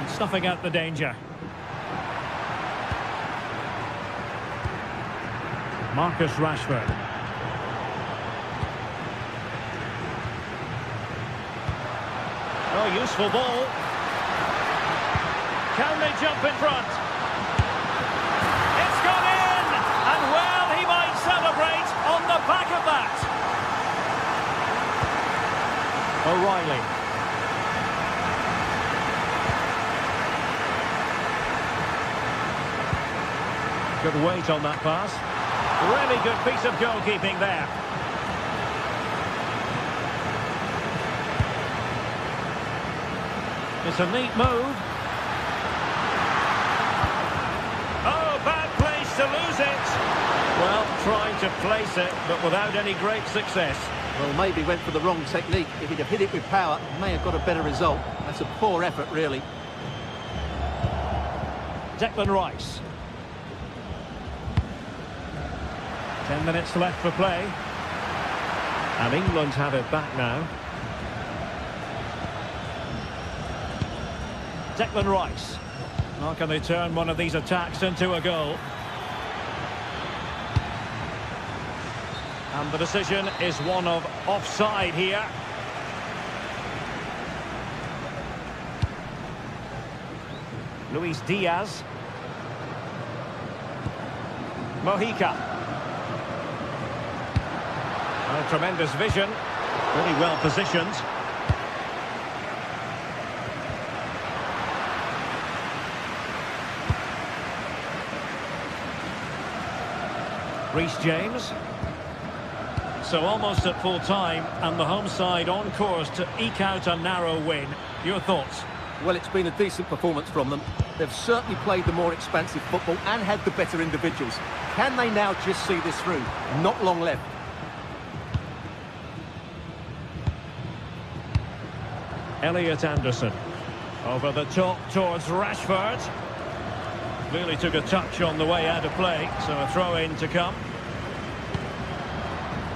And snuffing out the danger. Marcus Rashford. Oh, useful ball. Can they jump in front? It's gone in! And well, he might celebrate on the back of that. O'Reilly. Good weight on that pass. Really good piece of goalkeeping there. It's a neat move. Oh, bad place to lose it. Well, trying to place it, but without any great success. Well, maybe went for the wrong technique. If he'd have hit it with power, may have got a better result. That's a poor effort, really. Declan Rice. 10 minutes left for play. And England have it back now. Declan Rice. How can they turn one of these attacks into a goal? And the decision is one of offside here. Luis Diaz. Mojica. A tremendous vision. Really well positioned. Reece James. So almost at full time, and the home side on course to eke out a narrow win. Your thoughts? Well, it's been a decent performance from them. They've certainly played the more expansive football and had the better individuals. Can they now just see this through? Not long left. Elliot Anderson. Over the top towards Rashford. Clearly took a touch on the way out of play, so a throw-in to come.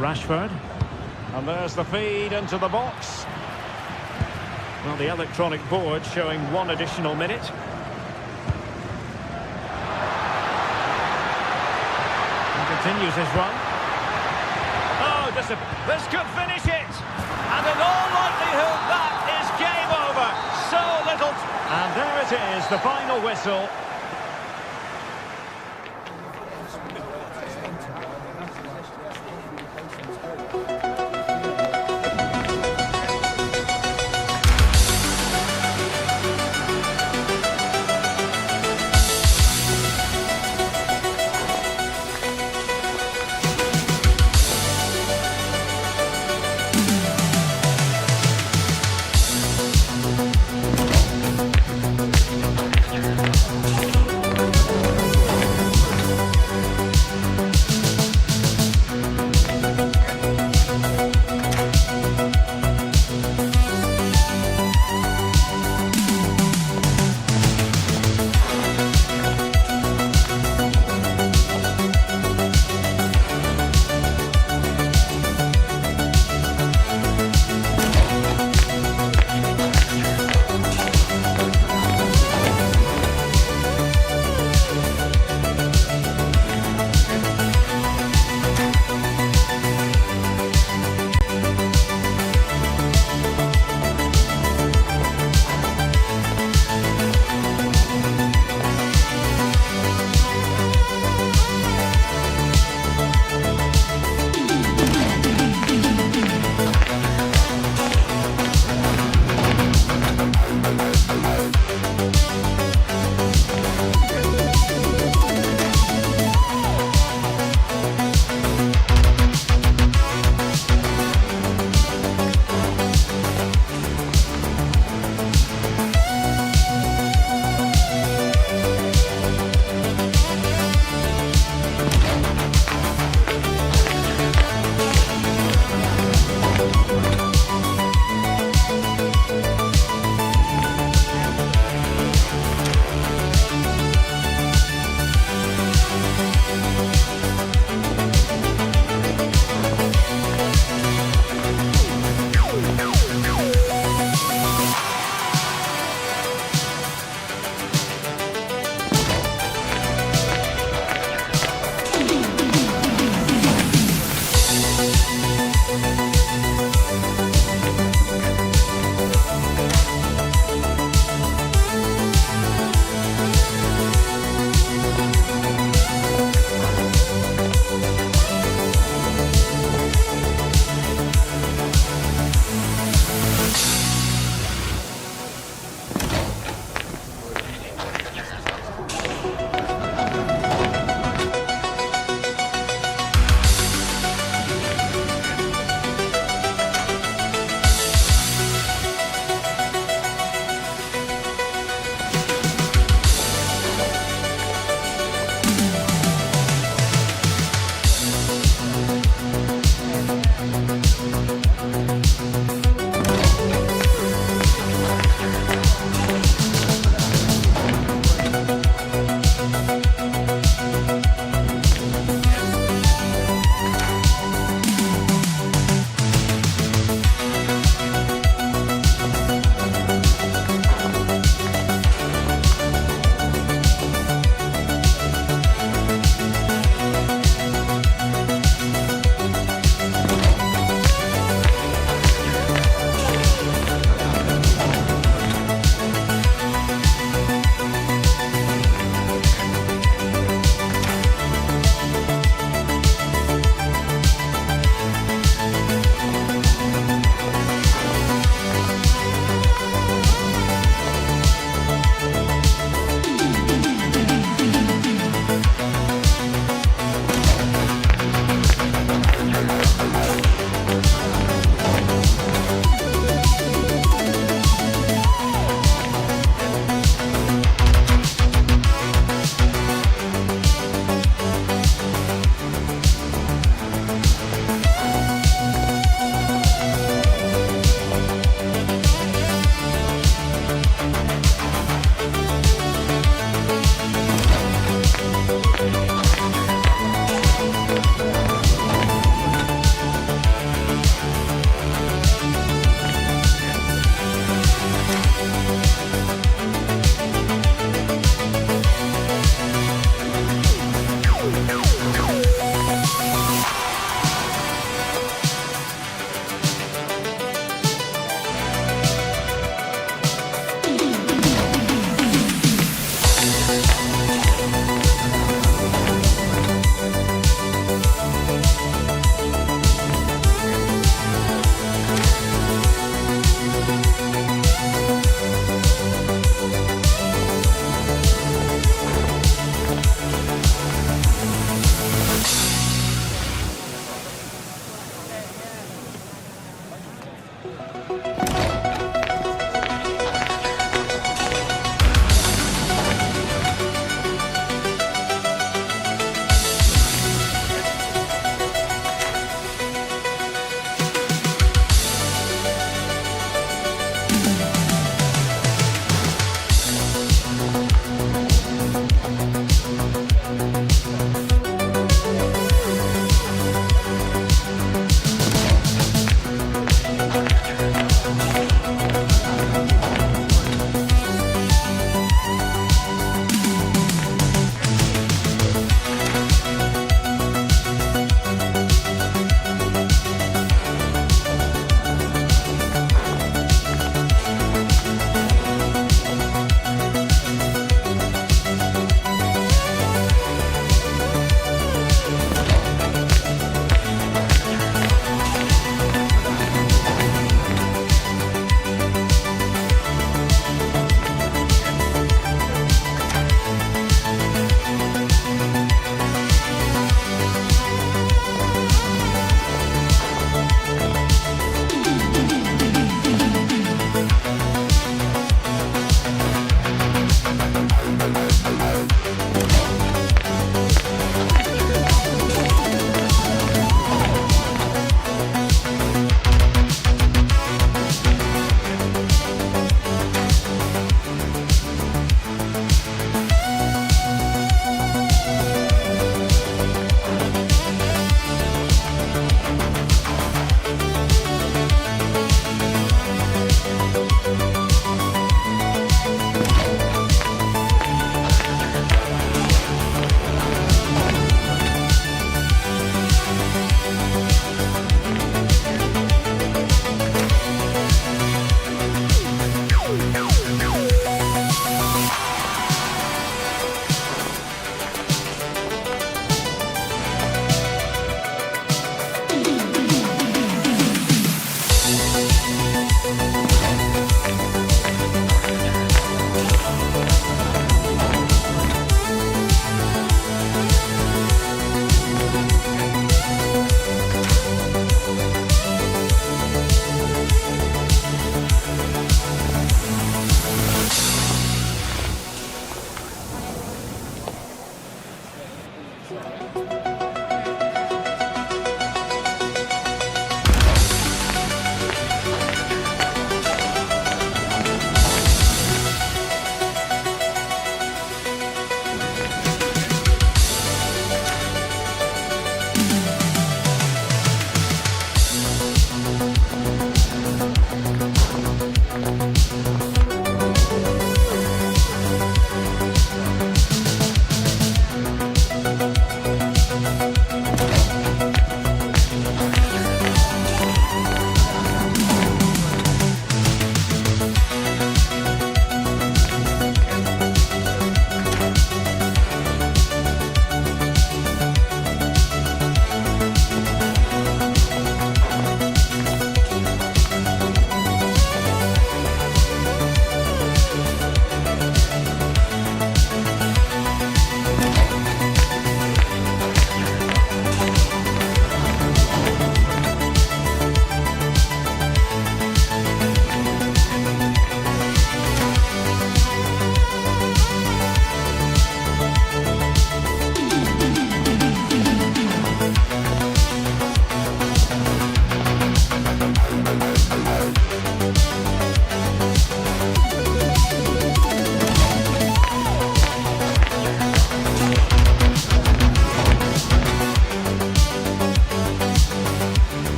Rashford. And there's the feed into the box. Well, the electronic board showing 1 additional minute. He continues his run. Oh, this could finish it. And in all likelihood, that is game over. So little. And there it is, the final whistle.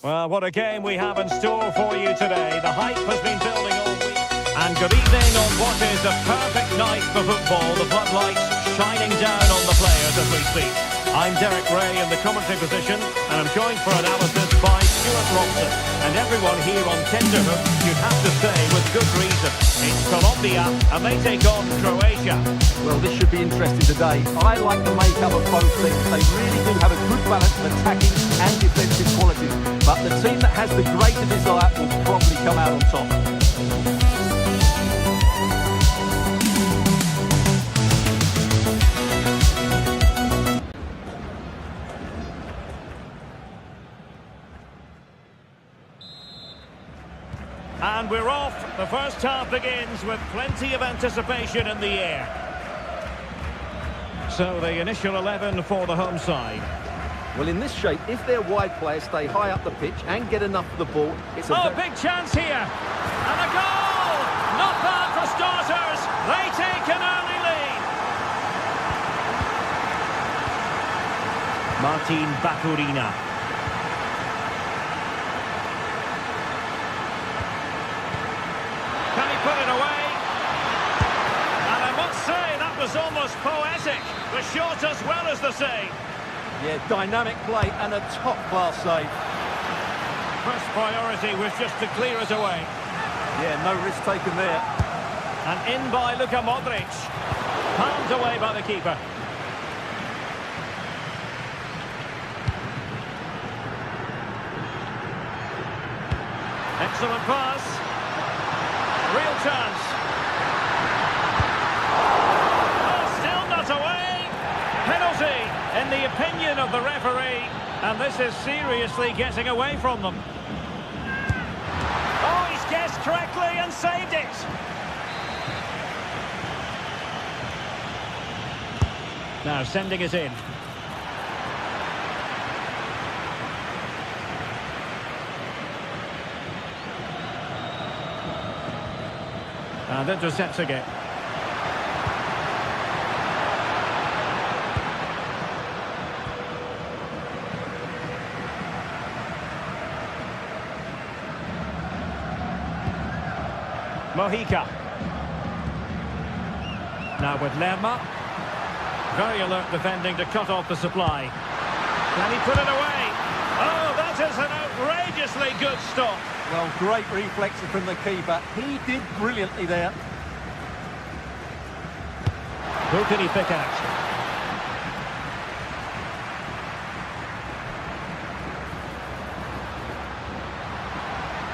Well, what a game we have in store for you today. The hype has been building all week. And good evening on what is a perfect night for football. The floodlights shining down on the players as we speak. I'm Derek Ray in the commentary position, and I'm joined for analysis by Stuart Robson. And everyone here on tenterhook, you'd have to say, with good reason. It's Colombia, and they take on Croatia. Well, this should be interesting today. I like the makeup of both teams. They really do have a good balance of attacking and defensive qualities. But the team that has the greater desire will probably come out on top. And we're off. The first half begins with plenty of anticipation in the air. So the initial 11 for the home side. Well, in this shape, if their wide players stay high up the pitch and get enough of the ball, it's a big chance here. And a goal! Not bad for starters. They take an early lead. Martin Bakurina. Put it away, and I must say that was almost poetic, the shot as well as the save. Yeah, dynamic play and a top-class save. First priority was just to clear it away. Yeah, no risk taken there. And in by Luka Modric, palmed away by the keeper. Excellent pass. Real chance. Oh, still not away. Penalty, in the opinion of the referee. And this is seriously getting away from them. Oh, he's guessed correctly and saved it. Now sending it in. And intercepts again. Mojica. Now with Lerma. Very alert defending to cut off the supply. Can he put it away? Oh, that is an outrageously good stop. Well, great reflexes from the keeper. He did brilliantly there. Who can he pick out?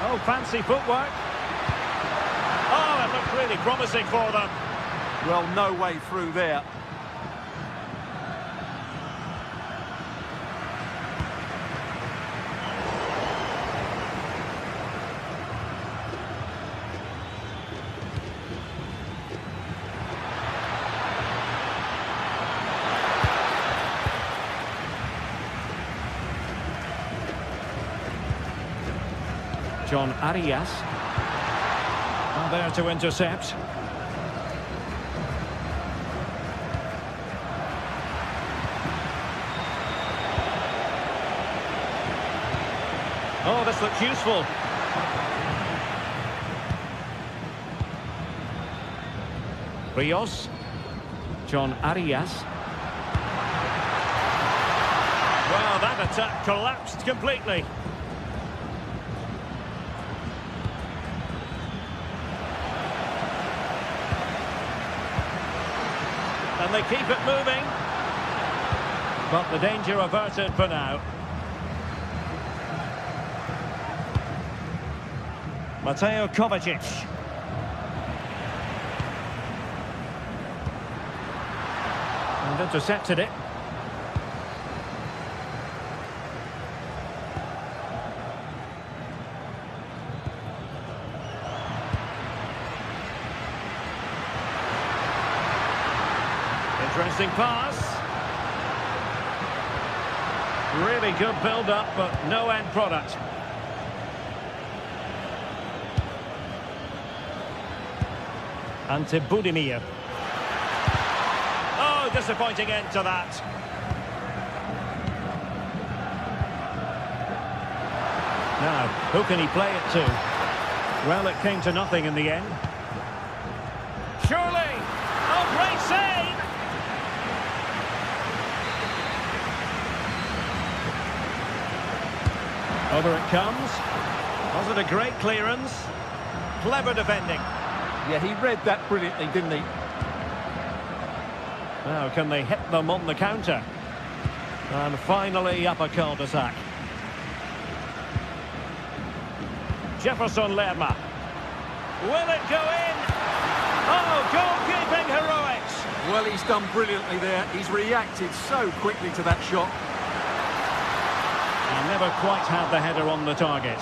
Oh, fancy footwork. Oh, it looked really promising for them. Well, no way through there. John Arias. And there to intercept. Oh, this looks useful. Rios. John Arias. Well, that attack collapsed completely. And they keep it moving. But the danger averted for now. Mateo Kovacic. And intercepted it. Interesting pass. Really good build-up, but no end product. Ante Budimir. Oh, disappointing end to that. Now, who can he play it to? Well, it came to nothing in the end. Surely! Oh, great save! Over it comes. Was it a great clearance? Clever defending. Yeah, he read that brilliantly, didn't he? Now, can they hit them on the counter? And finally, up a cul-de-sac. Jefferson Lerma. Will it go in? Oh, goalkeeping heroics! Well, he's done brilliantly there. He's reacted so quickly to that shot. And never quite had the header on the target.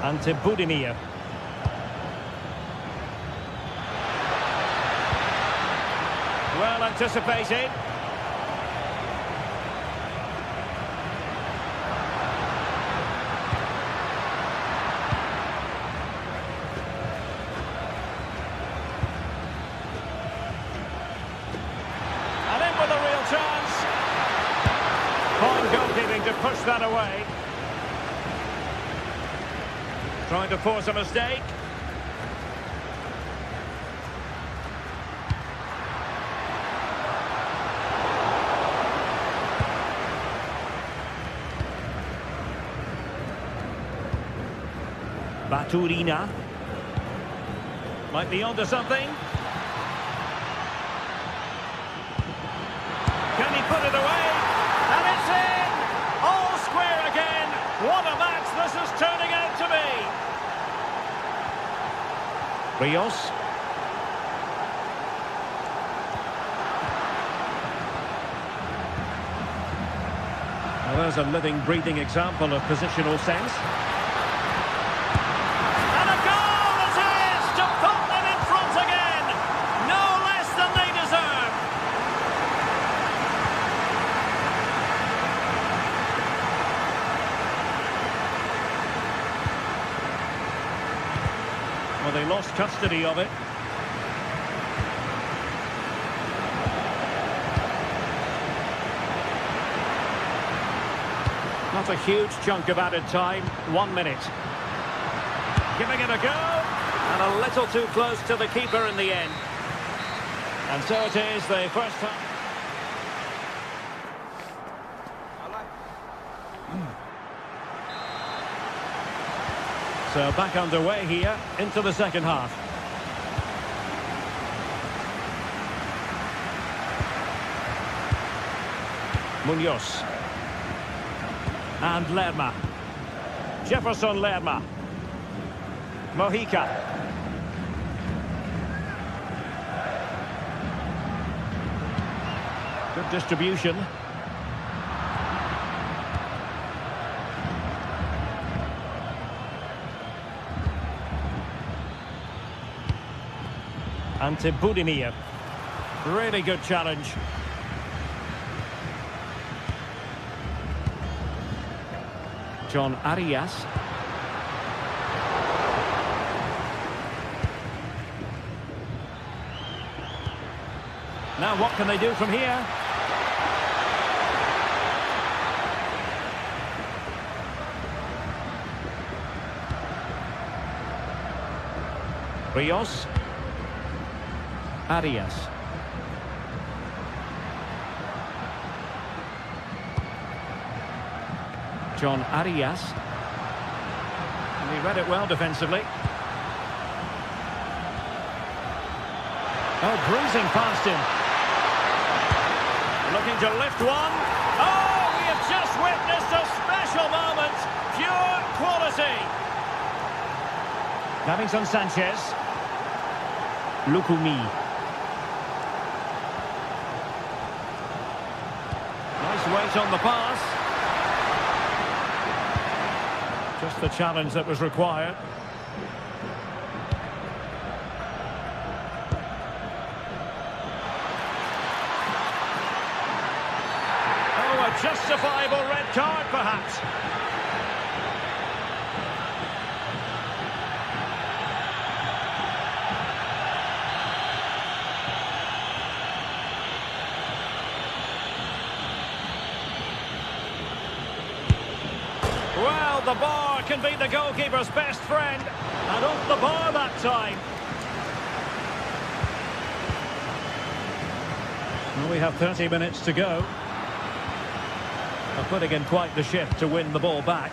Ante Budimir. Well anticipated. And in with a real chance. Fine goalkeeping to push that away. Trying to force a mistake. Baturina. Might be onto something. Can he put it away? And it's in! All square again! What a match this is turning out to be! Rios. Well, there's a living, breathing example of positional sense. And a goal it is to put them in front again! No less than they deserve! Well, they lost custody of it. Not a huge chunk of added time. 1 minute. Giving it a go. And a little too close to the keeper in the end. And so it is the first time. So back underway here into the second half. Munoz. And Lerma. Jefferson Lerma. Mojica. Good distribution. Ante Budimir. Really good challenge. John Arias. Now what can they do from here? Rios. Arias. John Arias. And he read it well defensively. Oh, bruising past him. Looking to lift one. Oh, we have just witnessed a special moment. Pure quality. Davinson Sanchez. Lukumi. Nice weight on the pass. Just the challenge that was required. Oh, a justifiable red card, perhaps. the bar can be the goalkeeper's best friend. And off the bar that time. Well, we have 30 minutes to go. They're putting in quite the shift to win the ball back.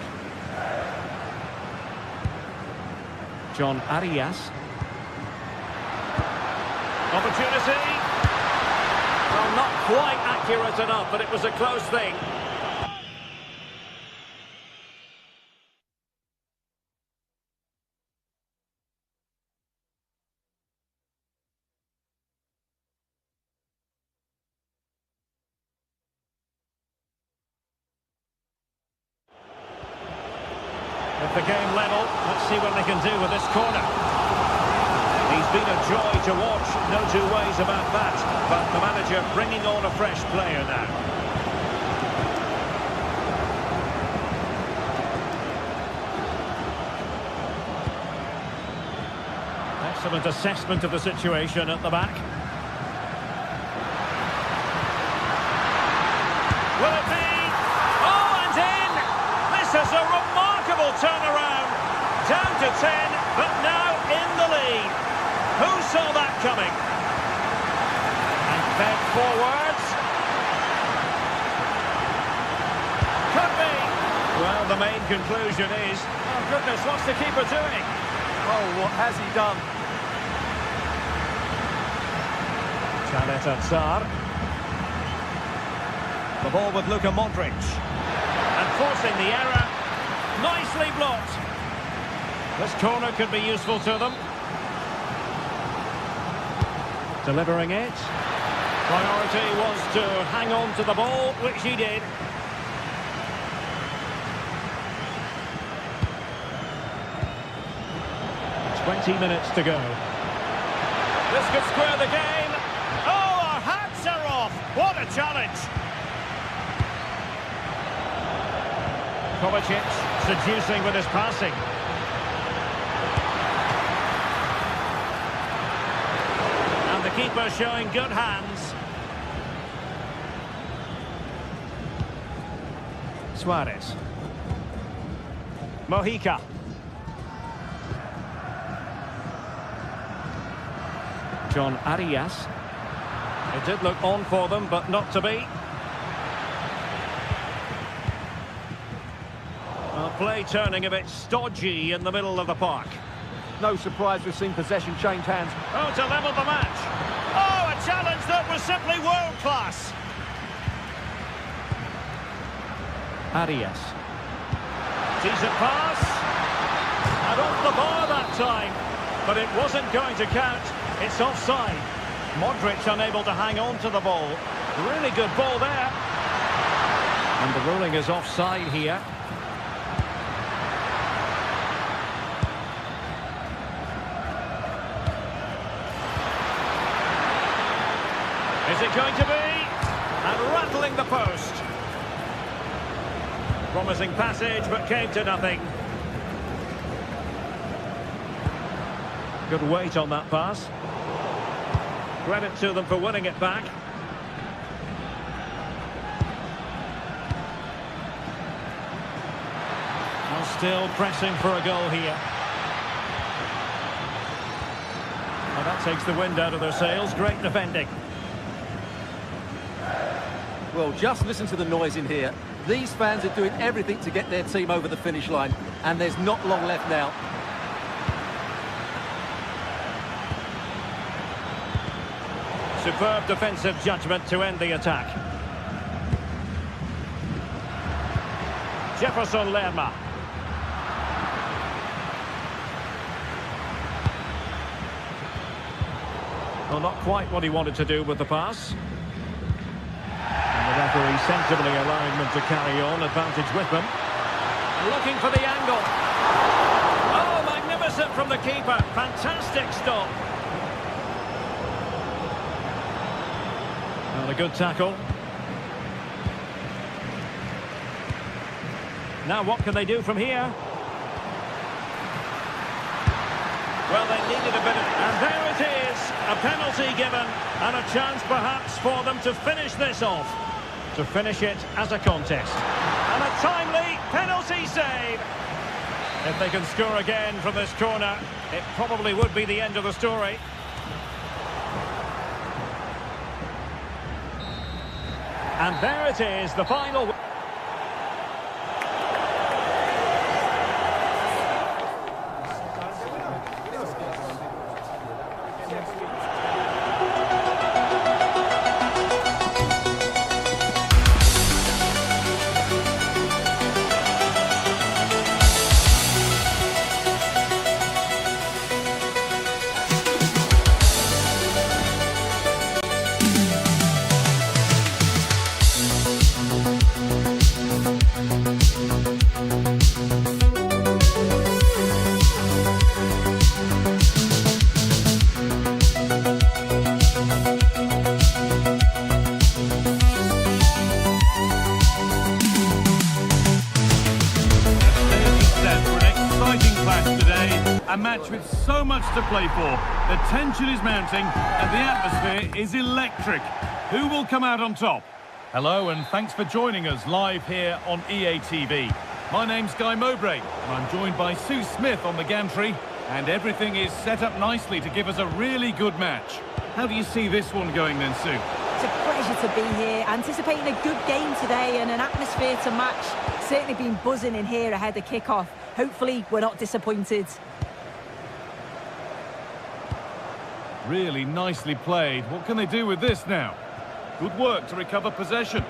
John Arias. Opportunity. Well, not quite accurate enough, but it was a close thing. With the game level, let's see what they can do with this corner. He's been a joy to watch, no two ways about that. But the manager bringing on a fresh player now. Excellent assessment of the situation at the back. Will it be? Oh, and in! This is a remarkable turnaround. Down to 10, but now in the lead. Who saw that coming? And fed forwards. Could be. Well, the main conclusion is, oh goodness, what's the keeper doing? Oh, what has he done? Chalet Tsar. The ball with Luka Modric. And forcing the error. Nicely blocked. This corner could be useful to them. Delivering it. Priority was to hang on to the ball, which he did. "20 minutes to go. This could square the game. Oh, our hats are off. What a challenge. Kovacic seducing with his passing. And the keeper showing good hands. Suarez. Mojica. John Arias. It did look on for them, but not to be. Well, play turning a bit stodgy in the middle of the park. No surprise we've seen possession change hands. Oh, to level the match. Oh, a challenge that was simply world-class. Arias. Decent pass. And off the bar that time. But it wasn't going to count. It's offside. Modric unable to hang on to the ball. Really good ball there. And the ruling is offside here. Is it going to be? And rattling the post. Promising passage, but came to nothing. Good weight on that pass. Credit to them for winning it back. Well, still pressing for a goal here. Well, that takes the wind out of their sails. Great defending. Well, just listen to the noise in here. These fans are doing everything to get their team over the finish line, and there's not long left now. Superb defensive judgment to end the attack. Jefferson Lerma. Well, not quite what he wanted to do with the pass. And the referee sensibly allowing them to carry on, advantage with them. Looking for the angle. Oh, magnificent from the keeper. Fantastic stop. Well, a good tackle. Now what can they do from here? Well, they needed a bit of... And there it is, a penalty given, and a chance perhaps for them to finish this off. To finish it as a contest. And a timely penalty save. If they can score again from this corner, it probably would be the end of the story. And there it is, the final. A match with so much to play for. The tension is mounting and the atmosphere is electric. Who will come out on top? Hello and thanks for joining us live here on EA TV. My name's Guy Mowbray and I'm joined by Sue Smith on the gantry, and everything is set up nicely to give us a really good match. How do you see this one going then, Sue? It's a pleasure to be here, anticipating a good game today and an atmosphere to match. Certainly been buzzing in here ahead of kick-off. Hopefully we're not disappointed. Really nicely played. What can they do with this now? Good work to recover possession.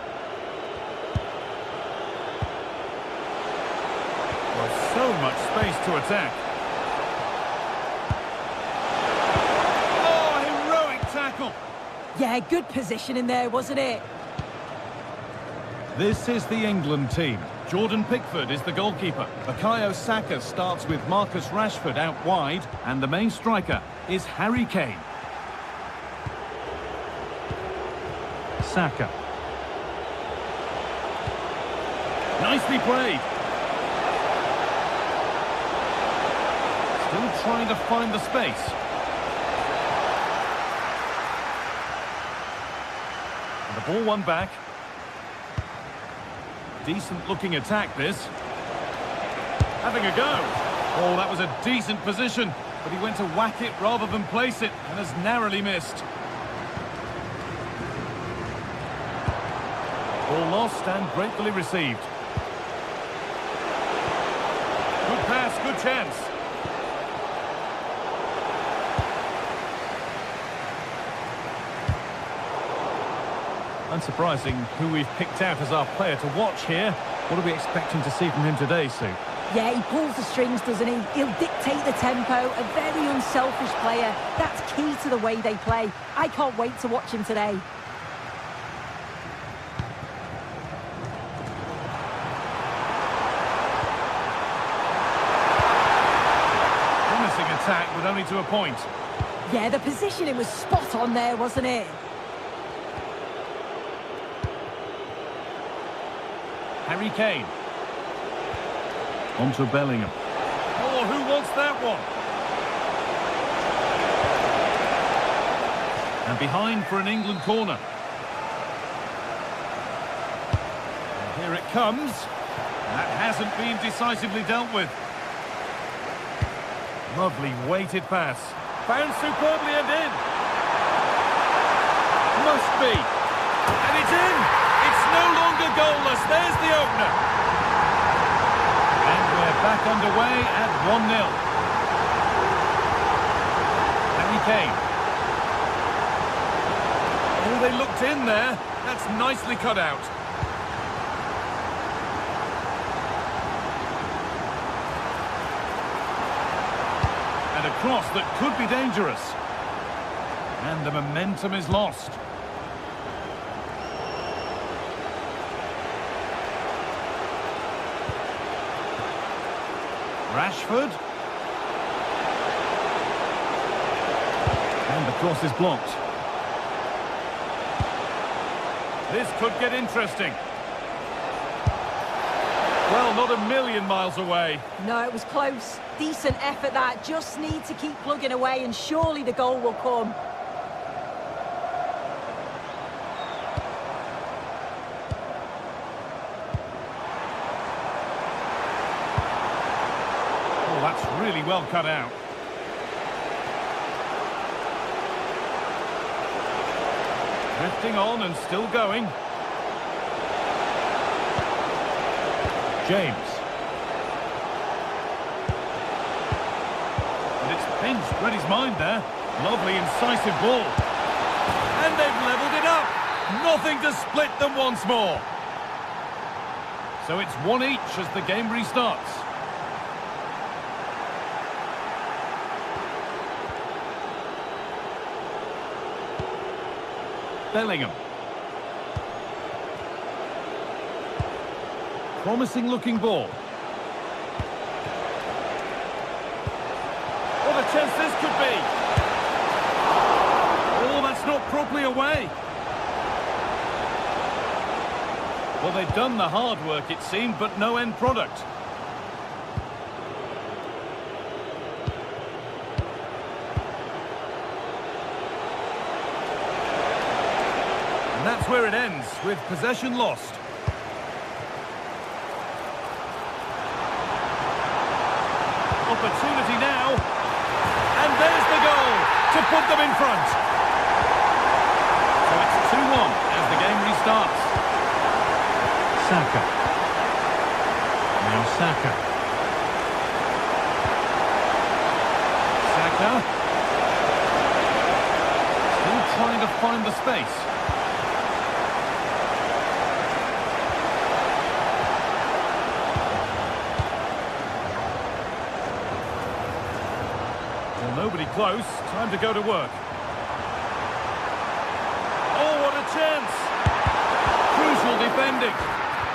Well, so much space to attack. Oh, heroic tackle. Yeah, good position in there, wasn't it? This is the England team. Jordan Pickford is the goalkeeper. Bukayo Saka starts with Marcus Rashford out wide, and the main striker is Harry Kane. Saka. Nicely played. Still trying to find the space. And the ball won back. Decent looking attack this. Having a go. Oh, that was a decent position, but he went to whack it rather than place it and has narrowly missed. Ball lost and gratefully received. Good pass, good chance. Unsurprising who we've picked out as our player to watch here. What are we expecting to see from him today, Sue? Yeah, he pulls the strings, doesn't he? He'll dictate the tempo, a very unselfish player. That's key to the way they play. I can't wait to watch him today. Attack, but only to a point. Yeah, the positioning was spot on there, wasn't it? Harry Kane. On to Bellingham. Oh, who wants that one? And behind for an England corner. And here it comes. That hasn't been decisively dealt with. Lovely weighted pass. Found superbly and in. Must be. And it's in. It's no longer goalless. There's the opener. And we're back underway at 1-0. Harry Kane. Oh, they looked in there. That's nicely cut out. And a cross that could be dangerous. And the momentum is lost. Rashford. And the cross is blocked. This could get interesting. Well, not a million miles away. No, it was close. Decent effort that. Just need to keep plugging away and surely the goal will come. well cut out. Drifting on and still going. James. And it's pinched, read his mind there. Lovely, incisive ball. And they've levelled it up. Nothing to split them once more. So it's one each as the game restarts. Bellingham. Promising looking ball. What a chance this could be. Oh, that's not properly away. Well, they've done the hard work, it seemed, but no end product. And that's where it ends, with possession lost. Opportunity now. And there's the goal to put them in front. So it's 2-1 as the game restarts. Saka. Now Saka. Saka. Still trying to find the space. Well, nobody close. Time to go to work. Oh, what a chance! Crucial defending.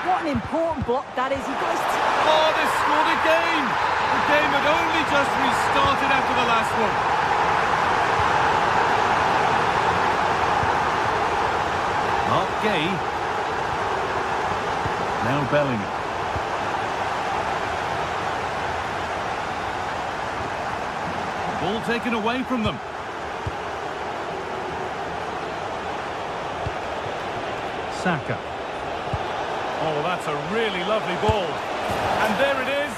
What an important block that is. He got his Oh, they scored again! The game had only just restarted after the last one. Mark Gay. Now Bellingham. Ball taken away from them. Saka. Oh, that's a really lovely ball. And there it is.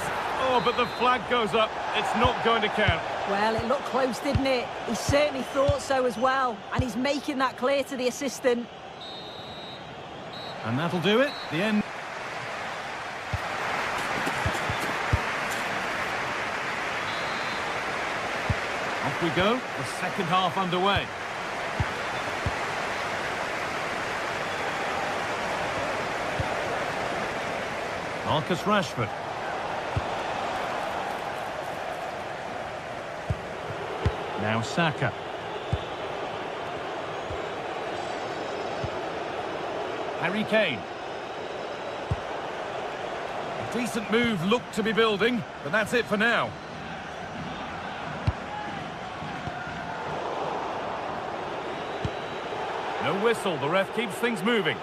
Oh, but the flag goes up. It's not going to count. Well, it looked close, didn't it? He certainly thought so as well. And he's making that clear to the assistant. And that'll do it. The end. Off we go. The second half underway. Marcus Rashford. Now Saka. Harry Kane. A decent move looked to be building, but that's it for now. No whistle, the ref keeps things moving.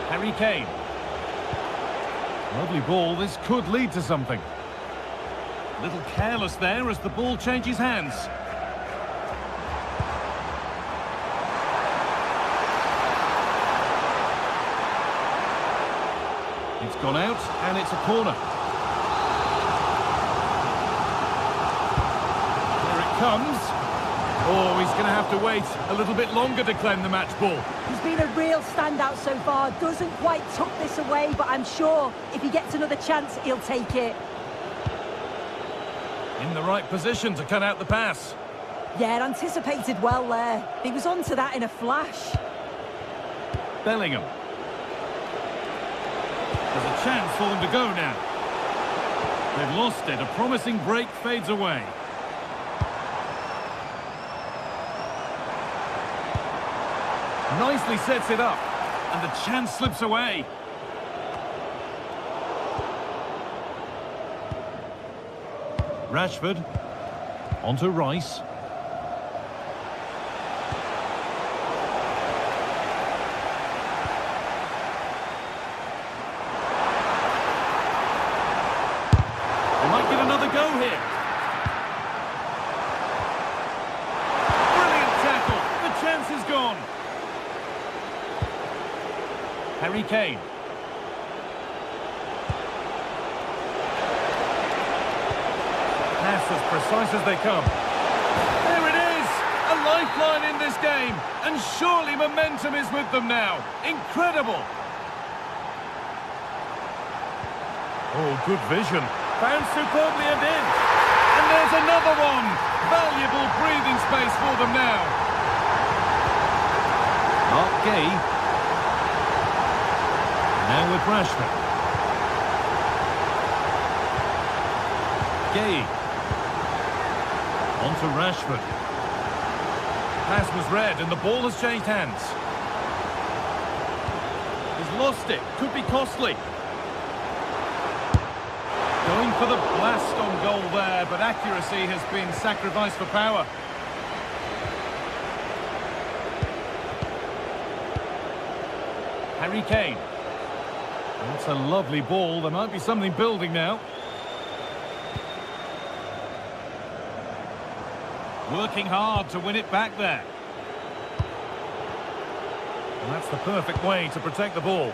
Harry Kane. Lovely ball, this could lead to something. A little careless there as the ball changes hands. It's gone out, and it's a corner. Here it comes. Oh, he's going to have to wait a little bit longer to claim the match ball. He's been a real standout so far. Doesn't quite tuck this away, but I'm sure if he gets another chance, he'll take it. In the right position to cut out the pass. Yeah, anticipated well there. He was onto that in a flash. Bellingham. There's a chance for them to go now. They've lost it. A promising break fades away. Nicely sets it up. And the chance slips away. Rashford. Onto Rice. They might get another go here. Brilliant tackle. The chance is gone. Harry Kane. as precise as they come. There it is! A lifeline in this game, and surely momentum is with them now. Incredible! Oh, good vision. Found superbly and in. And there's another one! Valuable breathing space for them now. Mark Gay. Now with Rashford. Gay. On to Rashford. Pass was read and the ball has changed hands. He's lost it. Could be costly. Going for the blast on goal there, but accuracy has been sacrificed for power. Harry Kane. That's a lovely ball. There might be something building now. Working hard to win it back there. And that's the perfect way to protect the ball.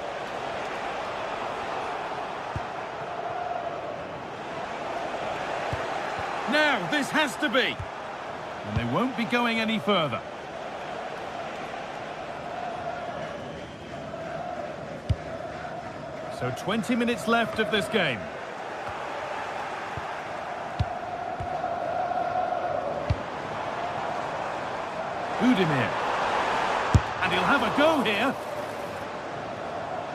Now, this has to be. And they won't be going any further. So 20 minutes left of this game. Udimir. And he'll have a go here.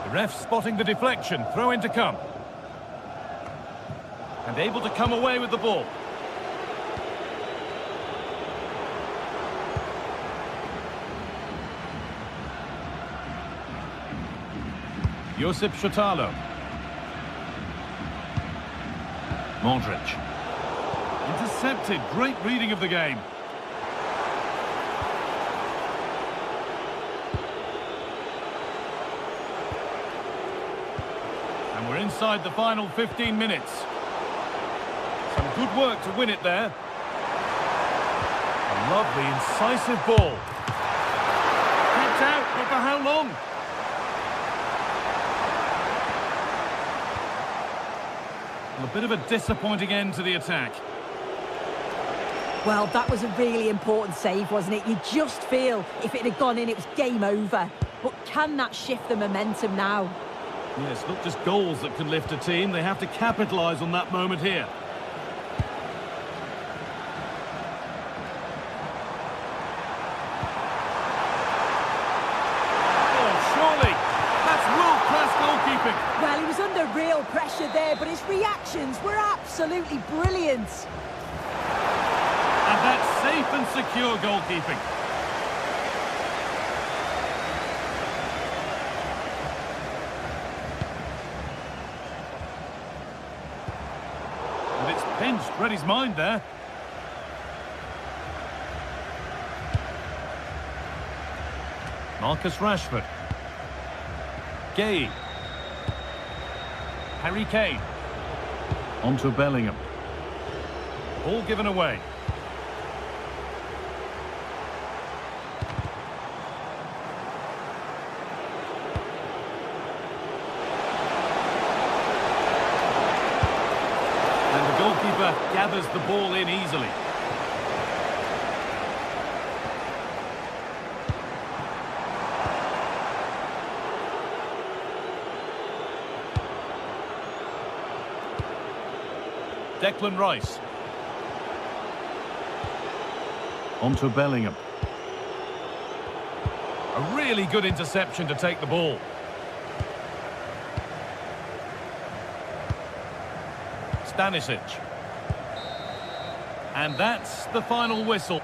The ref spotting the deflection. Throw in to come. And able to come away with the ball. Josip Šutalo. Modric. Intercepted. Great reading of the game. And we're inside the final 15 minutes. Some good work to win it there. A lovely, incisive ball. Kept out, but for how long? A bit of a disappointing end to the attack. Well, that was a really important save, wasn't it? You just feel if it had gone in, it was game over. But can that shift the momentum now? Yes, not just goals that can lift a team. They have to capitalise on that moment here. Well, he was under real pressure there, but his reactions were absolutely brilliant. And that's safe and secure goalkeeping. And it's pinched, read his mind there. Marcus Rashford. Gay. Harry Kane. On to Bellingham. Ball given away. And the goalkeeper gathers the ball in easily. Declan Rice. On to Bellingham. A really good interception to take the ball. Stanisic. And that's the final whistle.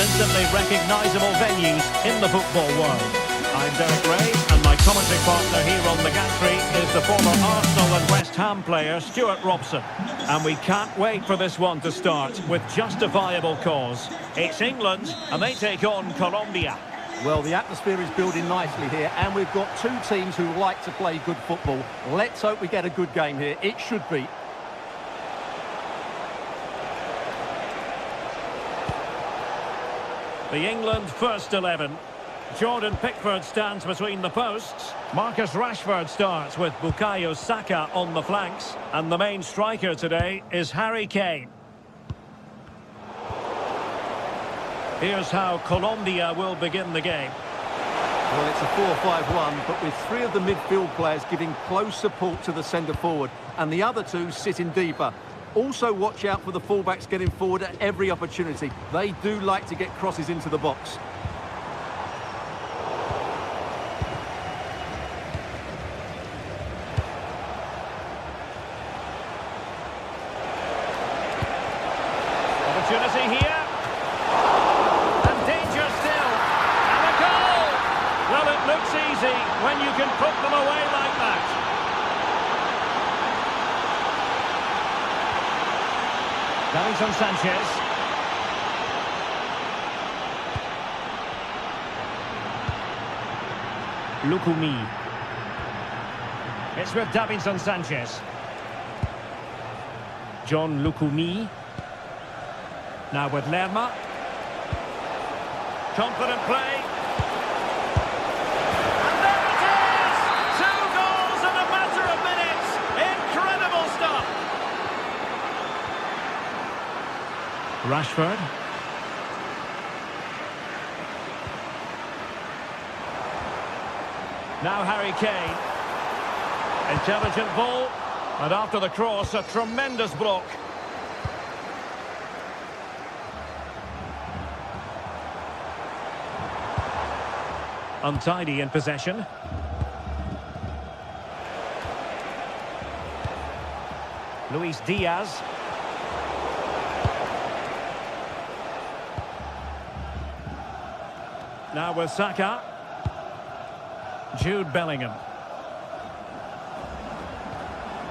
instantly recognisable venues in the football world. I'm Derek Ray, and my commentary partner here on the gantry is the former Arsenal and West Ham player Stuart Robson. And we can't wait for this one to start with justifiable cause. It's England, and they take on Colombia. Well, the atmosphere is building nicely here, and we've got two teams who like to play good football. Let's hope we get a good game here. It should be. The England first 11. Jordan Pickford stands between the posts. Marcus Rashford starts with Bukayo Saka on the flanks. And the main striker today is Harry Kane. Here's how Colombia will begin the game. Well, it's a 4-5-1, but with three of the midfield players giving close support to the centre forward, and the other two sitting deeper. Also watch out for the fullbacks getting forward at every opportunity. They do like to get crosses into the box. Opportunity here. And danger still. And a goal! Well, it looks easy when you can put them away like that. Davinson Sanchez. Lukumi. It's with Davinson Sanchez. John Lukumi. Now with Lerma. Confident play. And there it is! 2 goals in a matter of minutes. Incredible stuff. Rashford. Now Harry Kane. Intelligent ball. And after the cross, a tremendous block. Untidy in possession. Luis Diaz. Now with Saka. Jude Bellingham.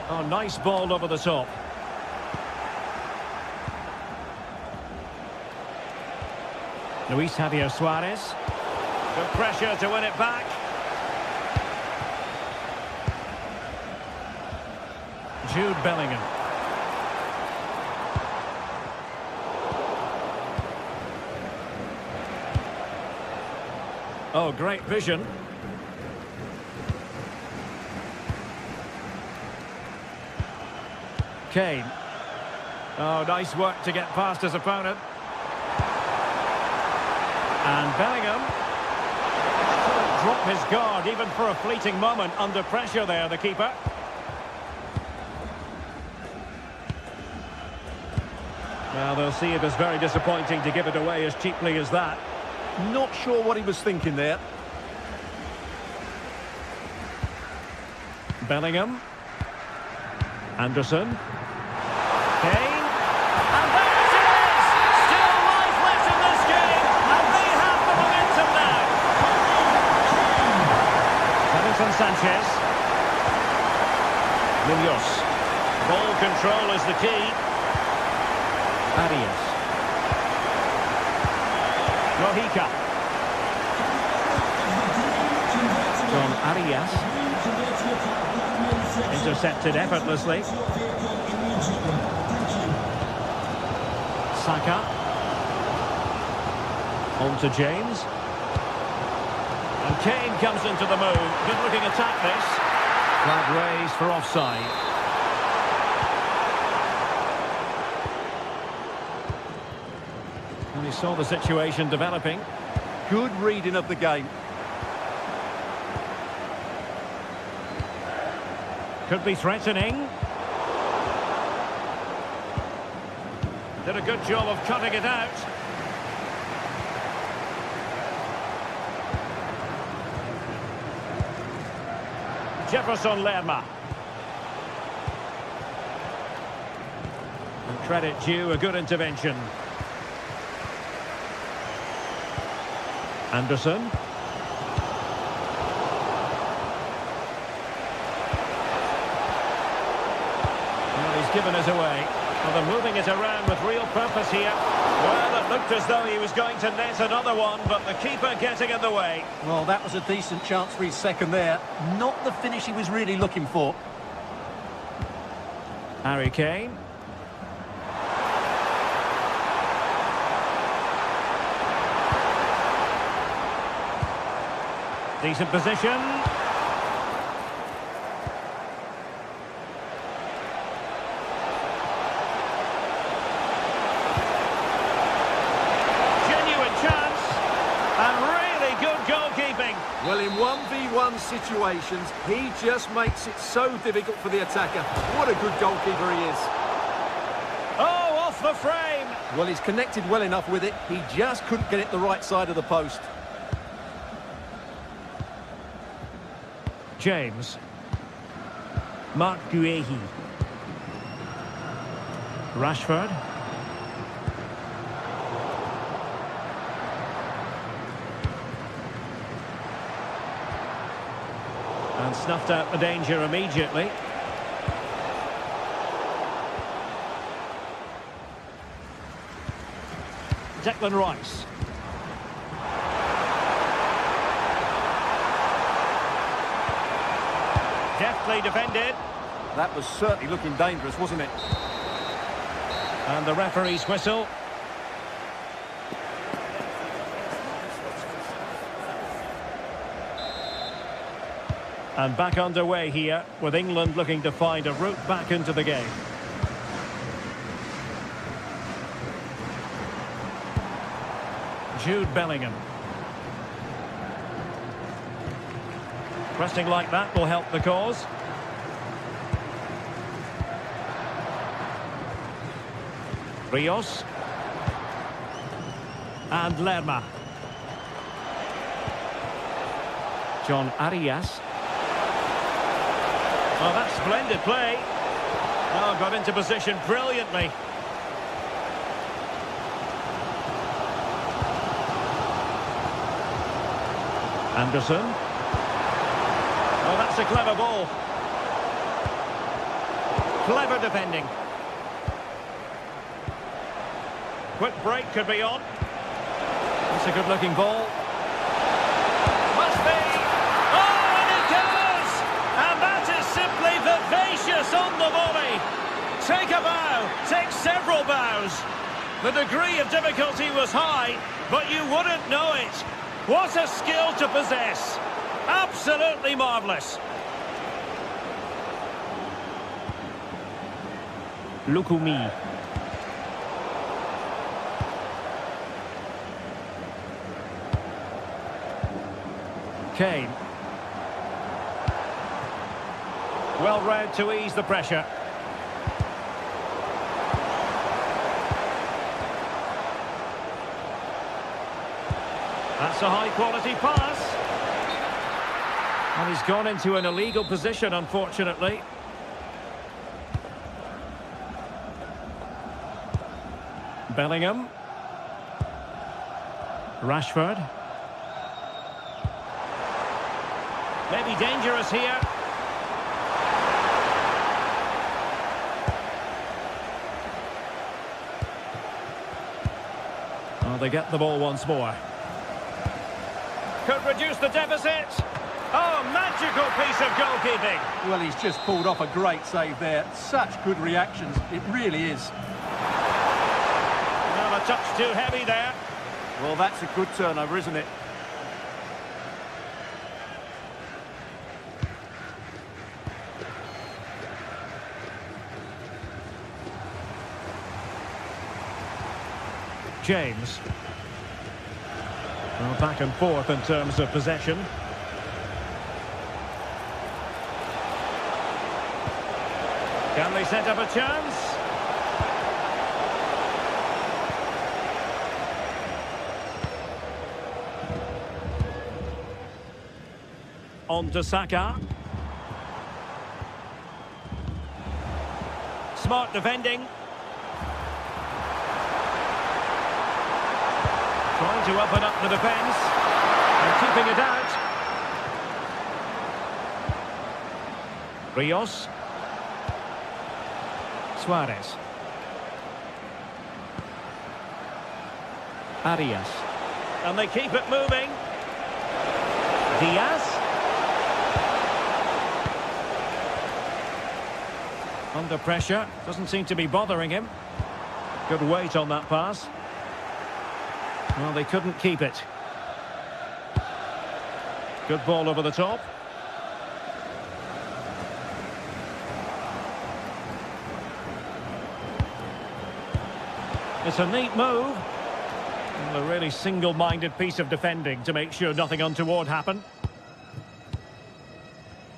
Oh, nice ball over the top. Luis Javier Suarez. Good pressure to win it back. Jude Bellingham. Oh, great vision. Kane. Oh, nice work to get past his opponent. And Bellingham. Drop his guard even for a fleeting moment under pressure there, the keeper. Well, they'll see it as very disappointing to give it away as cheaply as that. Not sure what he was thinking there. Bellingham. Anderson. Kane. And there it is! Still life left in this game, and they have the momentum now. Davinson Sanchez. Munoz. Ball control is the key. Arias. Mojica. John Arias. Intercepted effortlessly. Saka. On to James. And Kane comes into the move. Good looking attack this. Flag raised for offside. And he saw the situation developing. Good reading of the game. Could be threatening. Did a good job of cutting it out. Jefferson Lerma. And credit due, a good intervention. Anderson. Well, he's given us away. Well, they're moving it around with real purpose here. Well, it looked as though he was going to net another one, but the keeper getting in the way. Well, that was a decent chance for his second there. Not the finish he was really looking for. Harry Kane. Decent position. Genuine chance. And really good goalkeeping. Well, in 1v1 situations, he just makes it so difficult for the attacker. What a good goalkeeper he is. Oh, off the frame. Well, he's connected well enough with it. He just couldn't get it the right side of the post. James. Mark Guehi. Rashford. And snuffed out the danger immediately. Declan Rice. Deftly defended. That was certainly looking dangerous, wasn't it? And the referee's whistle. And back underway here, with England looking to find a route back into the game. Jude Bellingham. Pressing like that will help the cause. Rios. And Lerma. John Arias. Oh, that's splendid play. Oh, got into position brilliantly. Anderson. Oh, that's a clever ball. Clever defending. Quick break could be on. It's a good-looking ball. Must be. Oh, and it goes! And that is simply vivacious on the volley. Take a bow. Take several bows. The degree of difficulty was high, but you wouldn't know it. What a skill to possess. Absolutely marvellous. Lukumi. Kane. Well read to ease the pressure. That's a high-quality pass. And he's gone into an illegal position, unfortunately. Bellingham. Rashford. Maybe dangerous here. Oh, they get the ball once more. Could reduce the deficit. Oh, magical piece of goalkeeping. Well, he's just pulled off a great save there. Such good reactions. It really is. Well, a touch too heavy there. Well, that's a good turnover, isn't it? James. Well, back and forth in terms of possession. Can they set up a chance? On to Saka. Smart defending. Trying to open up the defence. keeping it out. Rios. Suarez. Arias. And they keep it moving. Diaz. Under pressure. Doesn't seem to be bothering him. Good weight on that pass. Well, they couldn't keep it. Good ball over the top. It's a neat move. And a really single-minded piece of defending to make sure nothing untoward happened.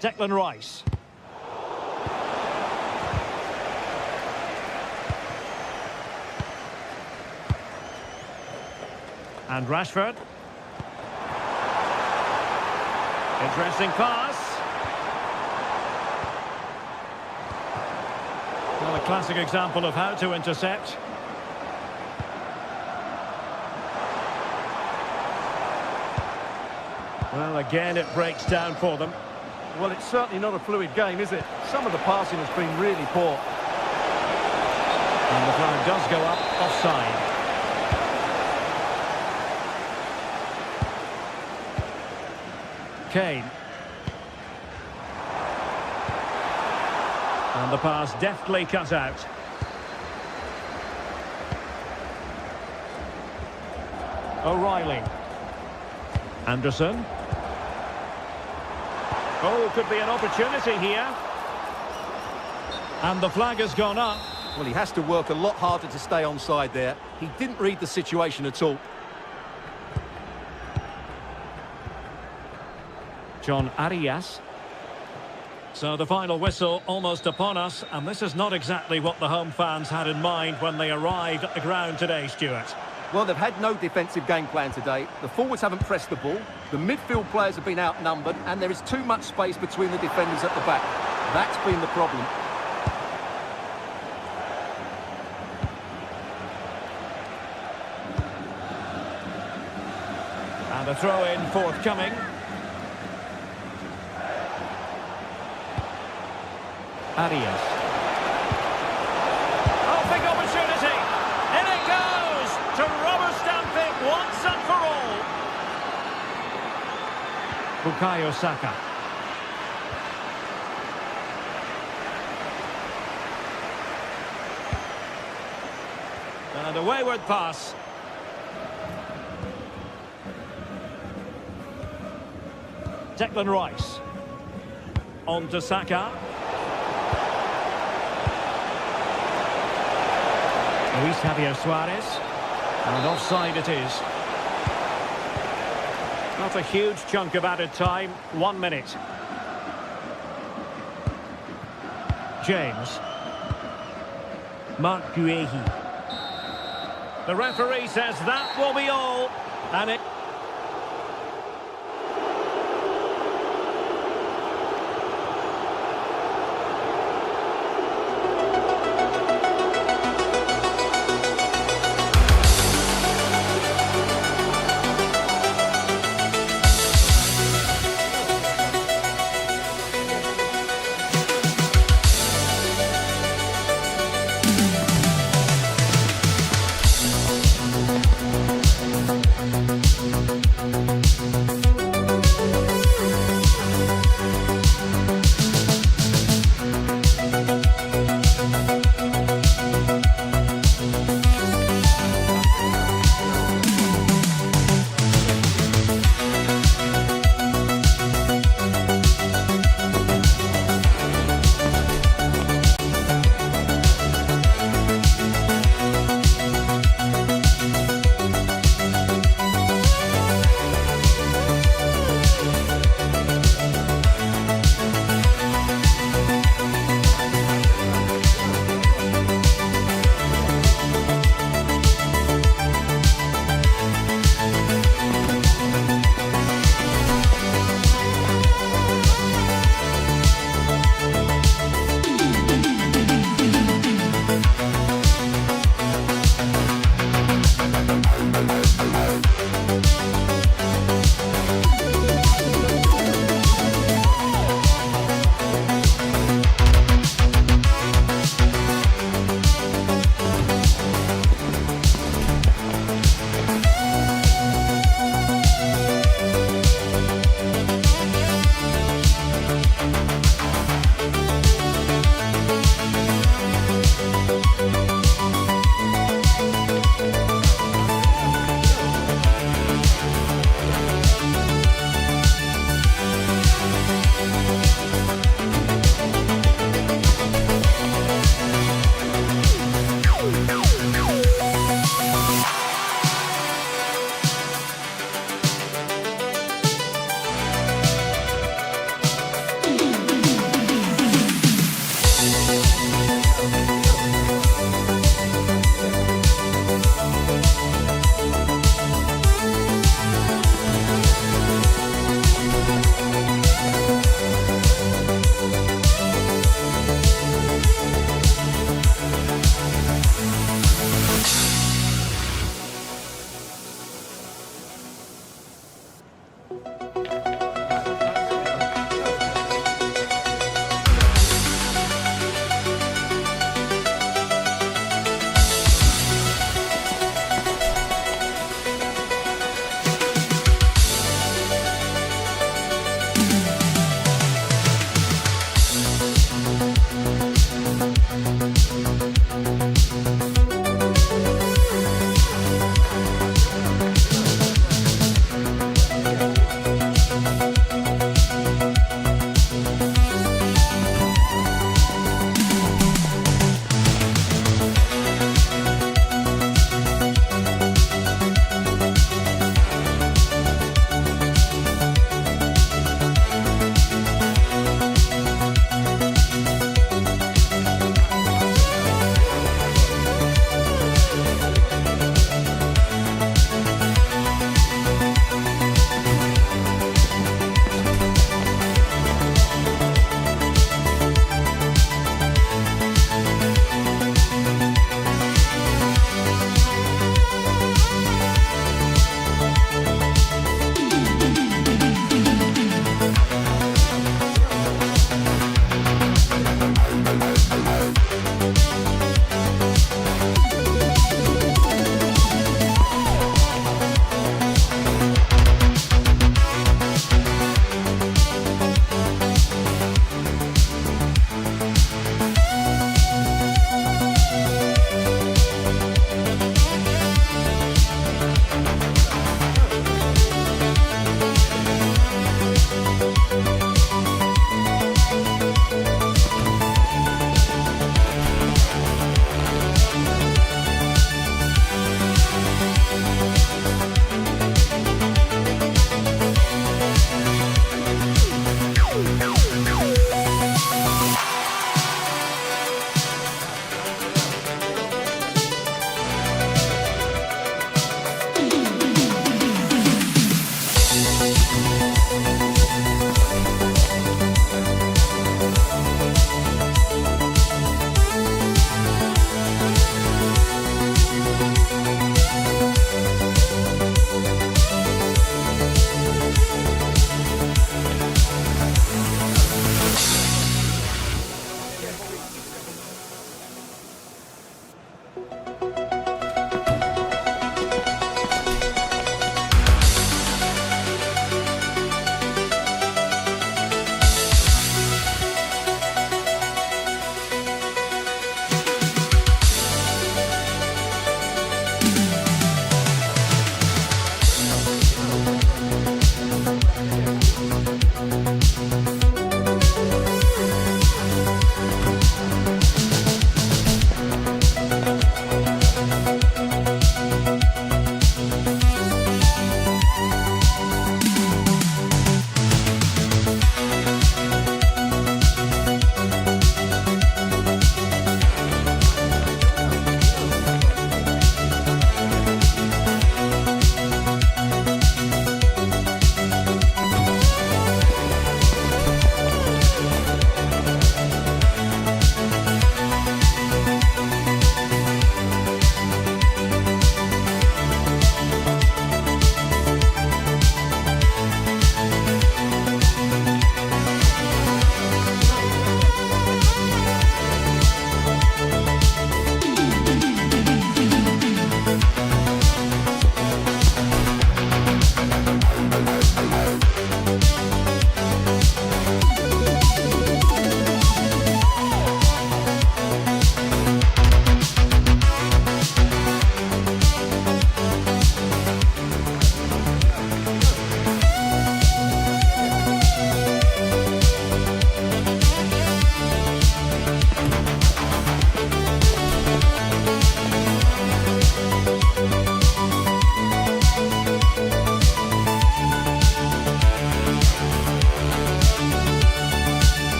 Declan Rice. And Rashford. Interesting pass. Well, a classic example of how to intercept. Well, again, it breaks down for them. Well, it's certainly not a fluid game, is it? Some of the passing has been really poor. And the flag does go up offside. Kane. And the pass deftly cut out. O'Reilly. Anderson. Oh, could be an opportunity here. And the flag has gone up. Well, he has to work a lot harder to stay onside there. He didn't read the situation at all. John Arias. So the final whistle almost upon us, and this is not exactly what the home fans had in mind when they arrived at the ground today, Stuart. Well, they've had no defensive game plan today. The forwards haven't pressed the ball. The midfield players have been outnumbered, and there is too much space between the defenders at the back. That's been the problem. And a throw-in forthcoming. Arias. Oh, big opportunity! In it goes to rubber stamp it once and for all. Bukayo Saka. And a wayward pass. Declan Rice. On to Saka. Luis Javier Suarez. And offside it is. Not a huge chunk of added time. 1 minute. James. Mark Guehi. The referee says that will be all. And it...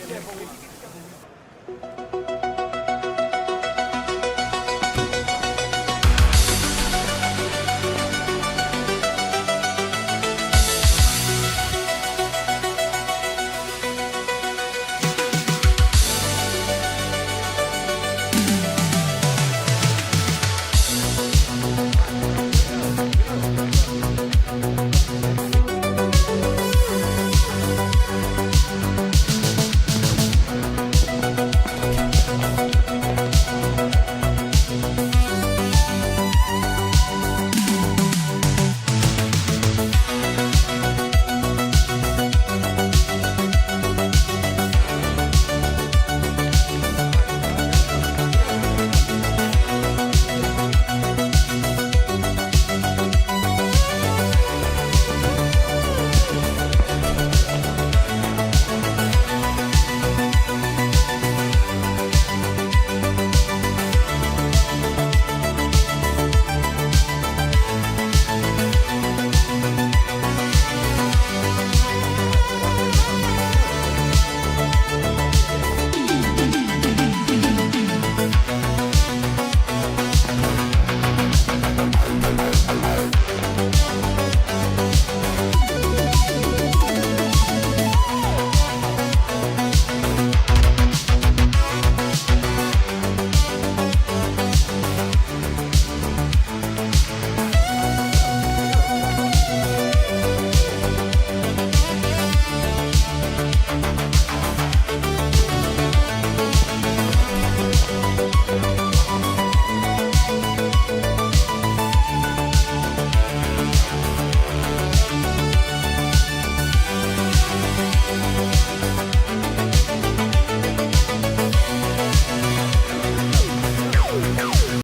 Careful.